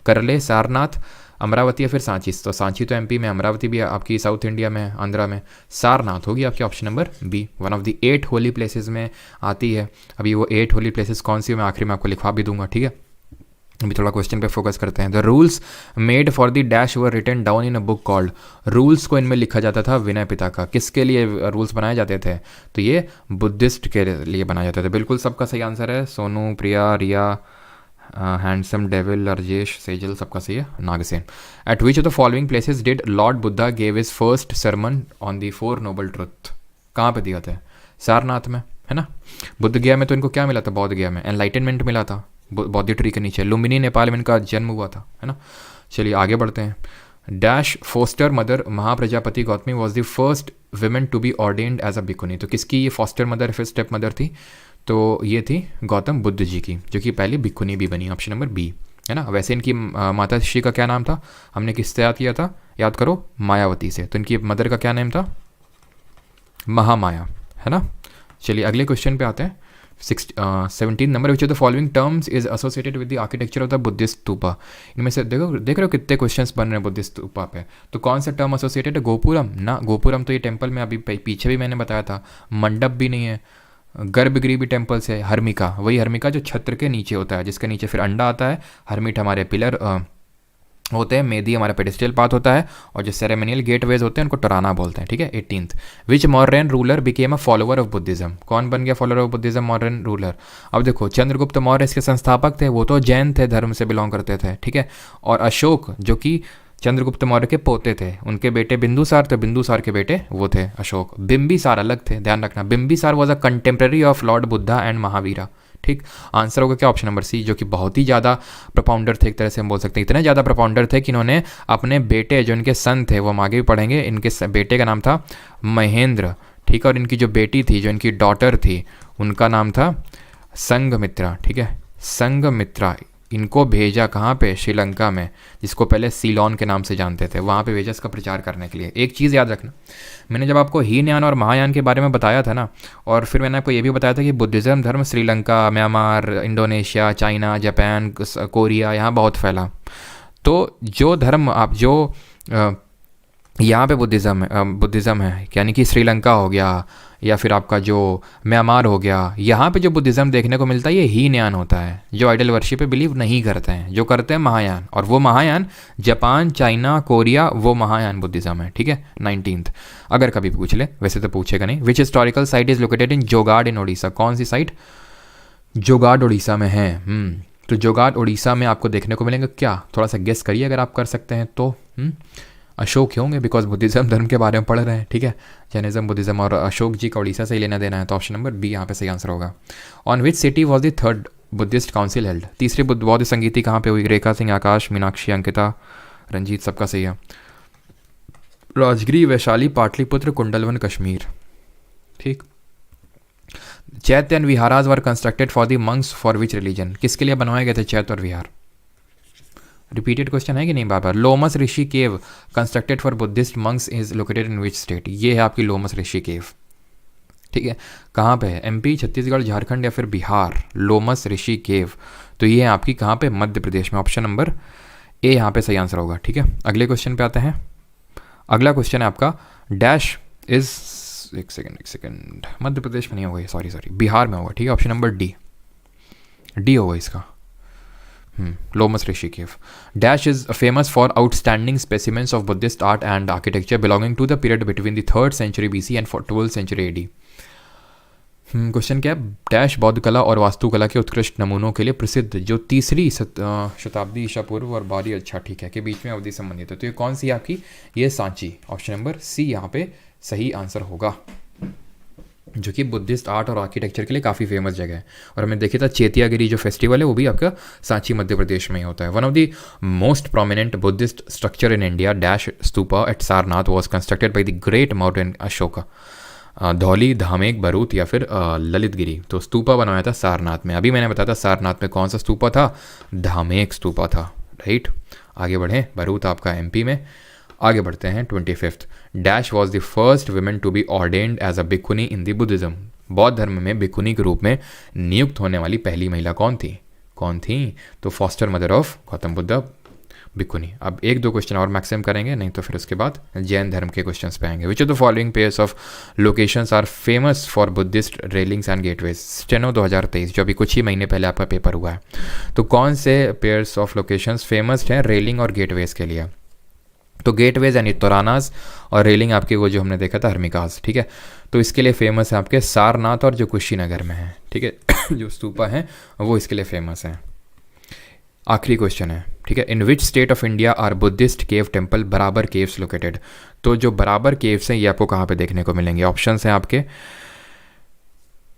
करले, सारनाथ, अमरावती या फिर सांची। तो सांची तो MP में, अमरावती भी आपकी साउथ इंडिया में, आंध्रा में, सारनाथ होगी आपकी option number B, one of the 8 holy places में आती है। अभी वो 8 होली प्लेसेस कौन सी, मैं आखिरी में आपको लिखवा भी दूंगा, ठीक है। अभी थोड़ा क्वेश्चन पे फोकस करते हैं। The rules made for the dash were written down in a book called, rules को इनमें लिखा जाता था विनय पिटाका। किसके लिए रूल्स बनाए जाते थे, तो ये बुद्धिस्ट के लिए बनाए जाते थे। बिल्कुल सबका सही आंसर है, सोनू, प्रिया, रिया, हैंडसम, डेविल, अर्जेश, सेजल, सबका सही है, Nagsen. At which of the following places did lord Buddha gave his first sermon on the 4 noble truth, कहाँ पे दिया था, सारनाथ में, है ना। बुद्ध गया में तो इनको क्या मिला था, बौद्ध गया में एनलाइटनमेंट मिला था, बौद्ध ट्री के नीचे, लुम्बिनी नेपाल में इनका जन्म हुआ था, है ना। चलिए आगे बढ़ते हैं। Dash foster mother Mahaprajapati Gautami was the first women to be ordained as a bhikkhuni. तो किसकी ये फॉस्टर मदर फिर स्टेप मदर थी, तो ये थी गौतम बुद्ध जी की, जो कि पहली भिक्खुनी भी बनी, ऑप्शन नंबर बी, है ना। वैसे इनकी माता श्री का क्या नाम था, हमने किससे याद किया था, याद करो, मायावती से। तो इनकी मदर का क्या नेम था, महामाया, है ना। चलिए अगले क्वेश्चन पे आते हैं। 17 number, which of the following terms is associated with the architecture of the Buddhist stupa. इनमें से देख रहे हो कितने क्वेश्चंस बन रहे हैं बुद्धिस्ट स्तूपा पे। तो कौन सा टर्म एसोसिएटेड है, गोपुरम ना, गोपुरम तो ये टेम्पल में अभी पीछे भी मैंने बताया था, मंडप भी नहीं है। गर्भगृह भी टेम्पल से, हर्मिका, वही हर्मिका जो छत्र के नीचे होता है, जिसके नीचे फिर अंडा आता है, हर्मिट हमारे पिलर होते हैं, मेदी हमारा पेडिस्टल पाथ होता है, और जो सेरेमनियल गेटवेज होते हैं उनको टराना बोलते हैं, ठीक है। 18th which modern ruler became a follower of Buddhism, कौन बन गया follower of Buddhism, modern ruler. अब देखो चंद्रगुप्त मौर्य इसके संस्थापक थे, वो तो जैन थे, धर्म से बिलोंग करते थे, ठीक है। और अशोक जो कि चंद्रगुप्त मौर्य के पोते थे, उनके बेटे बिंदुसार, तो बिंदुसार के बेटे वो थे अशोक। बिंबिसार अलग थे, ध्यान रखना, Bimbisara was a contemporary of Lord Buddha and Mahavira, ठीक, आंसर होगा क्या, ऑप्शन नंबर सी, जो कि बहुत ही ज़्यादा प्रपाउंडर थे, एक तरह से हम बोल सकते हैं, इतने ज़्यादा प्रपाउंडर थे कि इन्होंने अपने बेटे, जो इनके सन थे, वो हम आगे भी पढ़ेंगे, इनके बेटे का नाम था महेंद्र, ठीक है, और इनकी जो बेटी थी, जो इनकी डॉटर थी, उनका नाम था संघमित्रा, ठीक है, संघमित्रा, इनको भेजा कहाँ पे, श्रीलंका में, जिसको पहले सीलोन के नाम से जानते थे, वहाँ पे भेजा इसका प्रचार करने के लिए। एक चीज़ याद रखना, मैंने जब आपको हीनयान और महायान के बारे में बताया था ना, और फिर मैंने आपको ये भी बताया था कि बुद्धिज़्म धर्म Sri Lanka, Myanmar, Indonesia, China, Japan, Korea, यहाँ बहुत फैला। तो जो धर्म आप जो यहाँ पे बुद्धिज़्म है, यानी कि श्रीलंका हो गया या फिर आपका जो म्यांमार हो गया, यहाँ पे जो बुद्धिज़्म देखने को मिलता है ये हीनयान होता है, जो आइडल वर्शिप पे बिलीव नहीं करते हैं, जो करते हैं महायान, और वो महायान जापान, चाइना, कोरिया, वो महायान बुद्धिज़्म है, ठीक है। 19th अगर कभी पूछ ले, वैसे तो पूछेगा नहीं, विच हिस्टोरिकल साइट इज़ लोकेटेड इन जोगाड़ इन ओडिशा, कौन सी साइट जोगाड़ उड़ीसा में है। तो जोगाड़ उड़ीसा में आपको देखने को मिलेंगे क्या, थोड़ा सा गेस करिए अगर आप कर सकते हैं तो। अशोक ही होंगे, बिकॉज बुद्धिज़्म धर्म के बारे में पढ़ रहे हैं, ठीक है, जैनिज्म, बुद्धिज़्म, और अशोक जी का उड़ीसा से ही लेना देना है, तो ऑप्शन नंबर बी यहाँ पे सही आंसर होगा। On which city was the third Buddhist council held, तीसरी बौद्ध संगीति कहाँ पे हुई, रेखा सिंह, आकाश, मीनाक्षी, अंकिता, रंजीत, सबका सही है। राजगिरी, वैशाली, पाटलिपुत्र, कुंडलवन, कश्मीर, ठीक। चैत्य and viharas were constructed for the monks for which religion, किसके लिए बनवाए गए थे चैत्य और विहार, रिपीटेड क्वेश्चन है कि नहीं बार बार। Lomas Rishi cave constructed for Buddhist monks is located in which state, ये है आपकी लोमस ऋषि केव, ठीक है, कहाँ पे है, एमपी, छत्तीसगढ़, झारखंड या फिर बिहार, लोमस ऋषि केव, तो ये है आपकी कहाँ पे, मध्य प्रदेश में, ऑप्शन नंबर ए यहाँ पे सही आंसर होगा, ठीक है। अगले क्वेश्चन पे आते हैं, अगला क्वेश्चन है आपका डैश इज, एक सेकेंड, मध्य प्रदेश में नहीं होगा, सॉरी बिहार में होगा, ठीक है, ऑप्शन नंबर डी होगा इसका, Lomas Rishi cave. Dash is famous for outstanding specimens of Buddhist art and architecture belonging to the period between the 3rd century BC and 12th century AD। Question क्या है, डैश बौद्ध कला और वास्तुकला के उत्कृष्ट नमूनों के लिए प्रसिद्ध, जो 3री शताब्दी ईसा पूर्व और 12वीं, अच्छा ठीक है, के बीच में अवधि संबंधित है, तो ये कौन सी है आपकी, ये सांची, ऑप्शन नंबर सी यहाँ पे सही आंसर होगा, जो कि बुद्धिस्ट आर्ट और आर्किटेक्चर के लिए काफ़ी फेमस जगह है। और हमने देखा था चेतियागिरी जो फेस्टिवल है वो भी आपका सांची मध्य प्रदेश में ही होता है। One of the most prominent Buddhist structure in India dash stupa at Sarnath was constructed by the great mountain Ashoka, Dhauli, Dhamek, Bharuch या फिर ललितगिरी, तो स्तूपा बनाया था सारनाथ में। अभी मैंने बताया था सारनाथ में कौन सा स्तूपा था, धामेक स्तूपा था, राइट। आगे बढ़ें, भरूच आपका एमपी में। आगे बढ़ते हैं 25th, dash was the first women to be ordained as a bhikkhuni in the Buddhism, बौद्ध धर्म में भिक्खुनी के रूप में नियुक्त होने वाली पहली महिला कौन थी, तो foster mother of Gautam Buddha bhikkhuni. अब 1-2 क्वेश्चन और मैक्सिमम करेंगे, नहीं तो फिर उसके बाद जैन धर्म के क्वेश्चंस पे आएंगे। Which of the following pairs of locations are famous for Buddhist railings and gateways, steno 2023, जो अभी कुछ ही महीने पहले आपका पेपर हुआ है, तो कौन से पेयर्स ऑफ लोकेशंस फेमस हैं रेलिंग और गेटवेज के लिए, तो गेटवेज यानी तोरानाज, और रेलिंग आपके वो जो हमने देखा था हर्मिकाज, ठीक है। तो इसके लिए फेमस है आपके सारनाथ और जो कुशीनगर में है, ठीक है, जो स्तूपा है वो इसके लिए फेमस है। आखिरी क्वेश्चन है, ठीक है, in which state of India are Buddhist cave temple Barabar caves located, तो जो बराबर केव्स हैं ये आपको कहाँ पे देखने को मिलेंगे, ऑप्शंस हैं आपके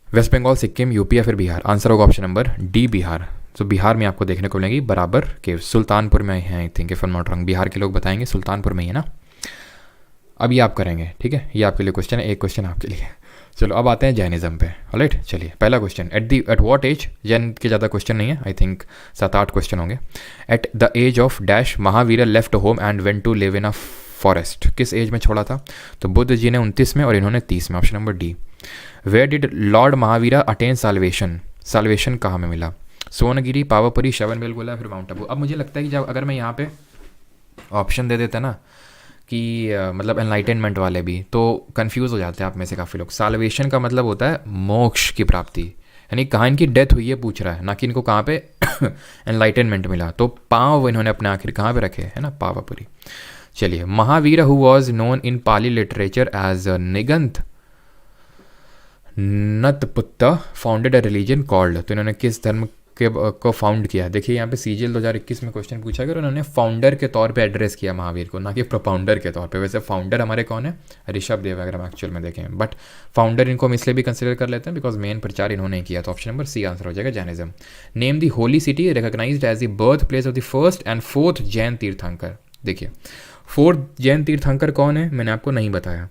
वेस्ट बंगाल, सिक्किम, यूपी या फिर बिहार। आंसर होगा ऑप्शन नंबर डी, बिहार। तो बिहार में आपको देखने को मिलेंगी बराबर केव, सुल्तानपुर में है, I think if I am not wrong, Bihar के लोग बताएंगे सुल्तानपुर में ही है ना। अब ये आप करेंगे, ठीक है, ये आपके लिए क्वेश्चन है, एक क्वेश्चन आपके लिए। चलो अब आते हैं जैनिज्म पे, ऑलराइट। चलिए पहला question, at what age, Jain के ज़्यादा क्वेश्चन नहीं है, आई थिंक 7-8 क्वेश्चन होंगे। At the age of dash Mahavir left home and went to live in a forest, किस एज में छोड़ा था, तो बुद्ध जी ने 29 में और इन्होंने 30 में, option number D. Where did lord Mahavira attain salvation, salvation कहाँ में मिला, सोनगिरी, पावापुरी, श्रवणबेलगोला फिर माउंट आबू। अब मुझे लगता है कि जब अगर मैं यहाँ पे ऑप्शन दे देता ना कि मतलब एनलाइटनमेंट वाले भी, तो कंफ्यूज हो जाते हैं आप में से काफ़ी लोग। साल्वेशन का मतलब होता है मोक्ष की प्राप्ति, यानी कहाँ इनकी डेथ हुई है पूछ रहा है, ना कि इनको कहाँ पे एनलाइटनमेंट मिला। तो पाँव इन्होंने अपने आखिर कहाँ पे रखे है ना, पावापुरी। चलिए, Mahavir who was known in Pali literature as Nigantha Nataputta founded a religion called, तो इन्होंने किस धर्म को फाउंड किया। देखिए यहाँ पे सीजीएल 2021 में क्वेश्चन पूछा गया और उन्होंने फाउंडर के तौर पे एड्रेस किया महावीर को, ना कि प्रोपाउंडर के तौर पे। वैसे फाउंडर हमारे कौन है, ऋषभ देव, अगर हम एक्चुअल में देखें, बट फाउंडर इनको हम इसलिए भी कंसिडर कर लेते हैं बिकॉज मेन प्रचार इन्होंने किया। तो ऑप्शन नंबर सी आंसर हो जाएगा Jainism. Name the holy city recognized as the birth place of the first and fourth Jain tirthankar. देखिए फोर्थ जैन तीर्थंकर कौन है मैंने आपको नहीं बताया,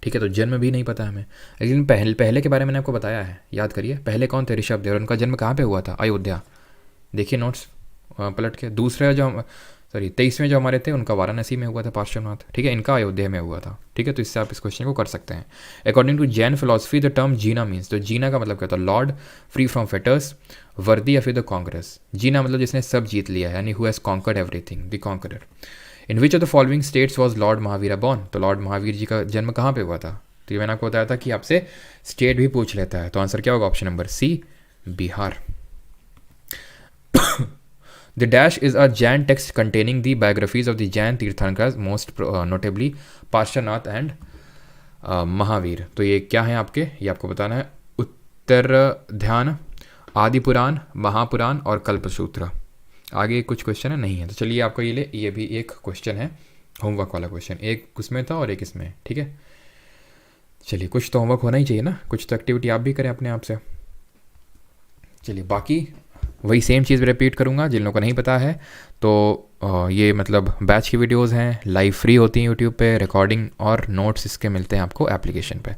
ठीक है, तो जन्म भी नहीं पता हमें, लेकिन पहले के बारे में मैंने आपको बताया है, याद करिए। पहले कौन थे, ऋषभ देव, और उनका जन्म कहाँ पे हुआ था, अयोध्या। देखिए नोट्स पलट के। दूसरे जो 23वें जो हमारे थे उनका वाराणसी में हुआ था पार्श्वनाथ, ठीक है, इनका अयोध्या में हुआ था, ठीक है। तो इससे आप इस क्वेश्चन को कर सकते हैं। According to Jain philosophy the term jina means, तो जीना का मतलब क्या होता है, लॉर्ड, फ्री फ्रॉम फेटर्स, वर्दी या फिर द कॉन्करस। जीना मतलब जिसने सब जीत लिया है, यानी who has conquered everything, the conqueror. In which of the following states was lord Mahavir born, तो लॉर्ड महावीर जी का जन्म कहाँ पे हुआ था। तो ये मैंने आपको बताया था कि आपसे स्टेट भी पूछ लेता है, तो आंसर क्या होगा, option number C, Bihar. The dash is a Jain text containing the biographies of the Jain Tirthankars, most notably Parshvanath and Mahavir. तो ये क्या है आपके, ये आपको बताना है। उत्तर ध्यान, आदि पुराण, महापुराण और कल्पसूत्र। आगे कुछ क्वेश्चन है, नहीं है, तो चलिए आपको ये भी एक क्वेश्चन है, होमवर्क वाला क्वेश्चन, एक उसमें था और एक इसमें, ठीक है। चलिए कुछ तो होमवर्क होना ही चाहिए ना, कुछ तो एक्टिविटी आप भी करें अपने आप से। चलिए बाकी वही सेम चीज़ रिपीट करूँगा, जिन लोगों को नहीं पता है तो ये मतलब बैच की वीडियोस हैं, लाइव फ्री होती हैं यूट्यूब पे, रिकॉर्डिंग और नोट्स इसके मिलते हैं आपको एप्लीकेशन पे।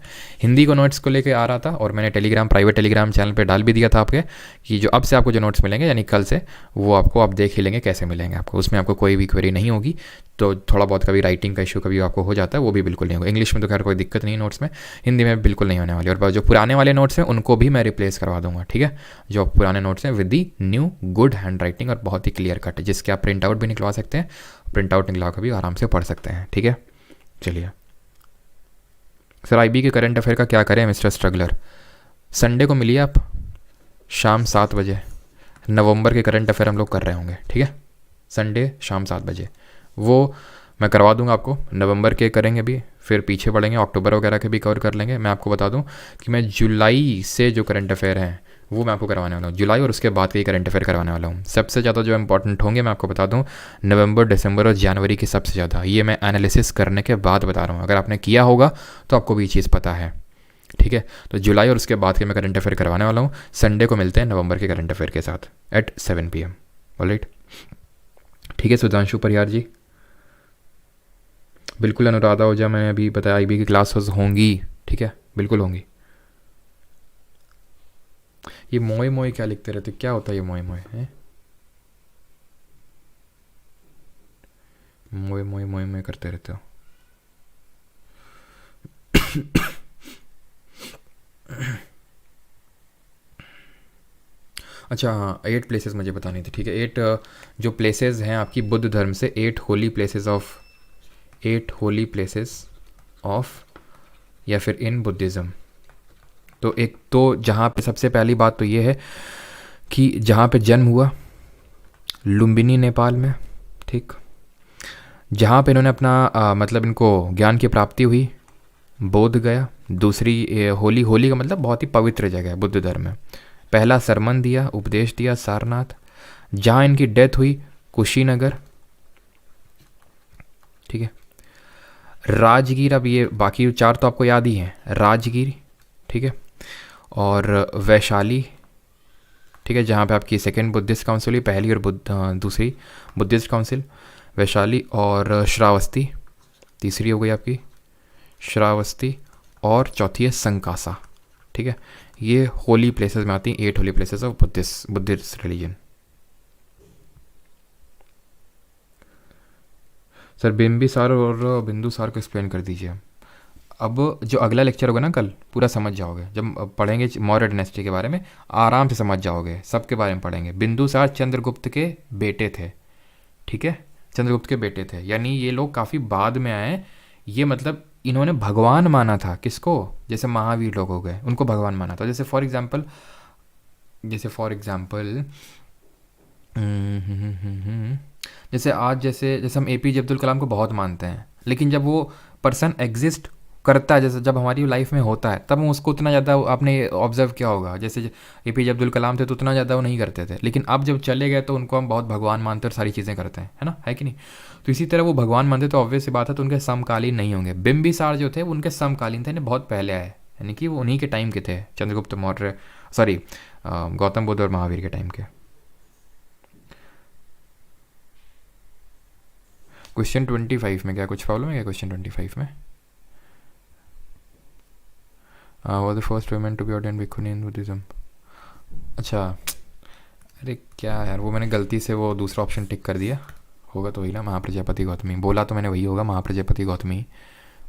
हिंदी को नोट्स को लेके आ रहा था और मैंने टेलीग्राम, प्राइवेट टेलीग्राम चैनल पे डाल भी दिया था आपके, कि जो अब से आपको जो नोट्स मिलेंगे यानी कल से, वो आपको आप देख ही लेंगे कैसे मिलेंगे आपको। उसमें आपको कोई भी क्वेरी नहीं होगी, तो थोड़ा बहुत कभी राइटिंग का इशू कभी आपको हो जाता है, वो भी बिल्कुल नहीं होगा। इंग्लिश में तो खैर कोई दिक्कत नहीं नोट्स में, हिंदी में बिल्कुल नहीं होने वाली। और जो पुराने वाले नोट्स हैं उनको भी मैं रिप्लेस करवा दूंगा, ठीक है। जो पुराने नोट्स हैं with the new good hand writing और बहुत ही क्लियर कट, जिसके आप प्रिंट आउट भी निकलवा सकते हैं, प्रिंट आउट निकला कर भी आराम से पढ़ सकते हैं, ठीक है। चलिए सर, आईबी के करंट अफेयर का क्या करें मिस्टर स्ट्रगलर। संडे को मिलिए आप शाम 7 बजे, नवंबर के करंट अफेयर हम लोग कर रहे होंगे, ठीक है। संडे शाम 7 बजे वो मैं करवा दूंगा आपको। नवंबर के करेंगे भी, फिर पीछे बढ़ेंगे, अक्टूबर वगैरह के भी कवर कर लेंगे। मैं आपको बता दूं कि मैं जुलाई से जो करंट अफेयर हैं वो मैं आपको करवाने वाला हूँ, जुलाई और उसके बाद के करंट अफेयर करवाने वाला हूँ। सबसे ज़्यादा जो इंपॉर्टेंट होंगे मैं आपको बता दूँ, नवंबर, दिसंबर और जनवरी की सबसे ज़्यादा, ये मैं एनालिसिस करने के बाद बता रहा हूँ। अगर आपने किया होगा तो आपको भी ये चीज़ पता है, ठीक है। तो जुलाई और उसके बाद के मैं करंट अफेयर करवाने वाला हूँ। संडे को मिलते हैं नवंबर के करंट अफेयर के साथ एट 7 PM, ऑलराइट, ठीक है। सुधांशु परिहार जी, बिल्कुल अनुराधा ओझा, मैंने अभी बताया आईबी की क्लासेस होंगी, ठीक है, बिल्कुल होंगी। ये मोए मोए क्या लिखते रहते, क्या होता है ये मोए मोए है, मोए मोए मोए मोए करते रहते हो। अच्छा हाँ, 8 प्लेसेस मुझे बतानी थी, ठीक है। 8 जो प्लेसेस हैं आपकी बुद्ध धर्म से, 8 होली प्लेसेस ऑफ या फिर इन बुद्धिज़्म। तो एक तो जहाँ पे सबसे पहली बात तो ये है कि जहाँ पे जन्म हुआ, लुम्बिनी नेपाल में, ठीक। जहाँ पे इन्होंने अपना मतलब इनको ज्ञान की प्राप्ति हुई, बोध गया। दूसरी होली का मतलब बहुत ही पवित्र जगह है बुद्ध धर्म में। पहला सरमन दिया, उपदेश दिया, सारनाथ। जहाँ इनकी डेथ हुई, कुशीनगर, ठीक है। राजगीर, अब ये बाकी 4 तो आपको याद ही हैं, राजगीर, ठीक है, और वैशाली, ठीक है, जहाँ पे आपकी सेकेंड बुद्धिस्ट काउंसिल हुई, पहली और दूसरी बुद्धिस्ट काउंसिल, वैशाली। और श्रावस्ती तीसरी हो गई आपकी, श्रावस्ती, और चौथी है संकासा, ठीक है। ये होली प्लेसेस में आती हैं, 8 holy places of Buddhist religion. Sir Bimbisara और बिंदुसार को एक्सप्लेन कर दीजिए। अब जो अगला लेक्चर होगा ना कल, पूरा समझ जाओगे। जब पढ़ेंगे मौर्य डायनेस्टी के बारे में, आराम से समझ जाओगे, सबके बारे में पढ़ेंगे। बिंदुसार चंद्रगुप्त के बेटे थे, ठीक है, चंद्रगुप्त के बेटे थे, यानी ये लोग काफ़ी बाद में आए। ये मतलब इन्होंने भगवान माना था किसको, जैसे महावीर लोग हो गए, उनको भगवान माना था। जैसे फॉर एग्जाम्पल जैसे आज जैसे हम APJ अब्दुल कलाम को बहुत मानते हैं, लेकिन जब वो पर्सन एग्जिस्ट करता है, जैसे जब हमारी लाइफ में होता है तब हम उसको उतना ज़्यादा आपने ऑब्जर्व किया होगा, जैसे एपीजे अब्दुल कलाम थे तो उतना ज़्यादा वो नहीं करते थे, लेकिन अब जब चले गए तो उनको हम बहुत भगवान मानते और सारी चीज़ें करते हैं, है ना, है कि नहीं। तो इसी तरह वो भगवान मानते तो ऑब्वियस सी बात है तो उनके समकालीन नहीं होंगे। बिम्बिसार जो थे वो उनके समकालीन थे, बहुत पहले आए, यानी कि वो उन्हीं के टाइम के थे, चंद्रगुप्त मौर्य, सॉरी गौतम बुद्ध और महावीर के टाइम के। क्वेश्चन 25 में क्या कुछ प्रॉब्लम है क्या? क्वेश्चन 25 में was the first women to be ordained bhikshuni in Buddhism. अच्छा, अरे क्या यार, वो मैंने गलती से वो दूसरा ऑप्शन टिक कर दिया, होगा तो वही ना, महाप्रजापति गौतमी, बोला तो मैंने वही होगा, महाप्रजापति गौतमी,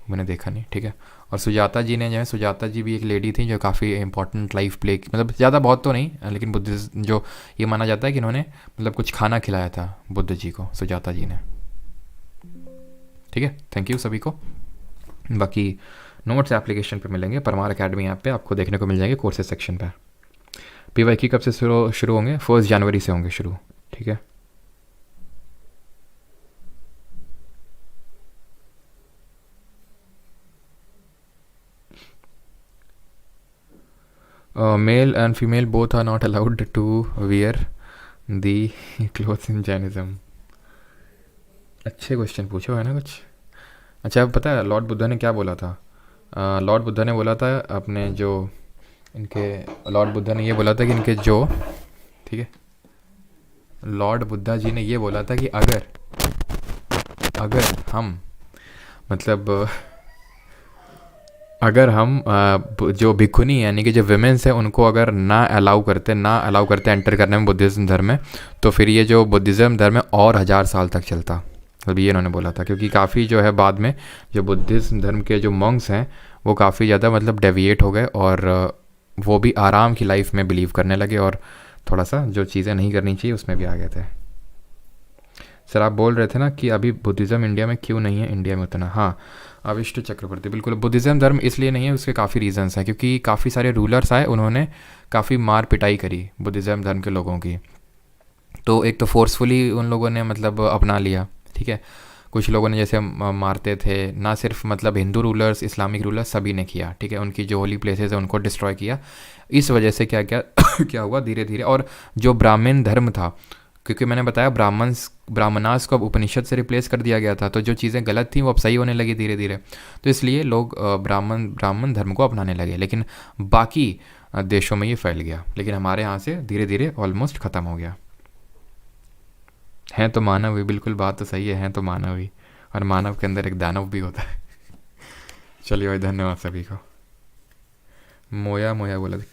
मैंने देखा नहीं, ठीक है। और सुजाता जी ने जो है, सुजाता जी भी एक लेडी थी जो काफ़ी इंपॉर्टेंट लाइफ प्ले, मतलब ज़्यादा बहुत तो नहीं, लेकिन बुद्धिज्म जो ये माना जाता है कि इन्होंने मतलब कुछ खाना खिलाया था बुद्ध जी को, सुजाता जी ने, ठीक है। थैंक यू सभी को। बाकी नोट्स एप्लीकेशन पे मिलेंगे, परमार अकेडमी ऐप पे आपको देखने को मिल जाएंगे, कोर्सेज सेक्शन पे। पीवाईक्यू कब से शुरू होंगे? 1 जनवरी से होंगे शुरू, ठीक है। Male and female both are not allowed to wear the clothes in Jainism. अच्छे क्वेश्चन पूछो, है ना कुछ। अच्छा, अब पता है लॉर्ड बुद्धा ने क्या बोला था? लॉर्ड बुद्धा ने बोला था अपने जो इनके, लॉर्ड बुद्धा ने ये बोला था कि इनके जो, ठीक है, लॉर्ड बुद्धा जी ने ये बोला था कि अगर हम मतलब अगर हम जो भिक्षुनी यानी कि जो विमेंस है उनको अगर ना अलाउ करते एंटर करने में बुद्धिज़्म धर्म में, तो फिर ये जो बुद्धिज़्म धर्म है और 1000 साल तक चलता, मतलब ये इन्होंने बोला था। क्योंकि काफ़ी जो है बाद में जो बुद्धिज़्म धर्म के जो मॉन्क्स हैं वो काफ़ी ज़्यादा मतलब डेविएट हो गए और वो भी आराम की लाइफ में बिलीव करने लगे और थोड़ा सा जो चीज़ें नहीं करनी चाहिए उसमें भी आ गए थे। सर आप बोल रहे थे ना कि अभी बुद्धिज़्म इंडिया में क्यों नहीं है, इंडिया में उतना। हाँ, अविष्ट चक्रवर्ती, बिल्कुल बुद्धिज़्म धर्म इसलिए नहीं है, उसके काफ़ी रीजंस हैं, क्योंकि काफ़ी सारे रूलर्स आए, उन्होंने काफ़ी मार पिटाई करी बुद्धिज़्म धर्म के लोगों की। तो एक तो फोर्सफुली उन लोगों ने मतलब अपना लिया, ठीक है। कुछ लोगों ने जैसे मारते थे, ना सिर्फ मतलब हिंदू रूलर्स, इस्लामिक रूलर्स, सभी ने किया, ठीक है। उनकी जो होली प्लेसेस है उनको डिस्ट्रॉय किया। इस वजह से क्या क्या क्या हुआ धीरे धीरे। और जो ब्राह्मण धर्म था, क्योंकि मैंने बताया ब्राह्मणास को अब उपनिषद से रिप्लेस कर दिया गया था, तो जो चीज़ें गलत थी वो अब सही होने लगी धीरे धीरे, तो इसलिए लोग ब्राह्मण धर्म को अपनाने लगे। लेकिन बाकी देशों में ये फैल गया, लेकिन हमारे यहाँ से धीरे धीरे ऑलमोस्ट ख़त्म हो गया। हैं तो मानव ही, बिल्कुल बात तो सही है तो मानव ही, और मानव के अंदर एक दानव भी होता है। चलिए भाई, धन्यवाद सभी को। मोया मोया बोला।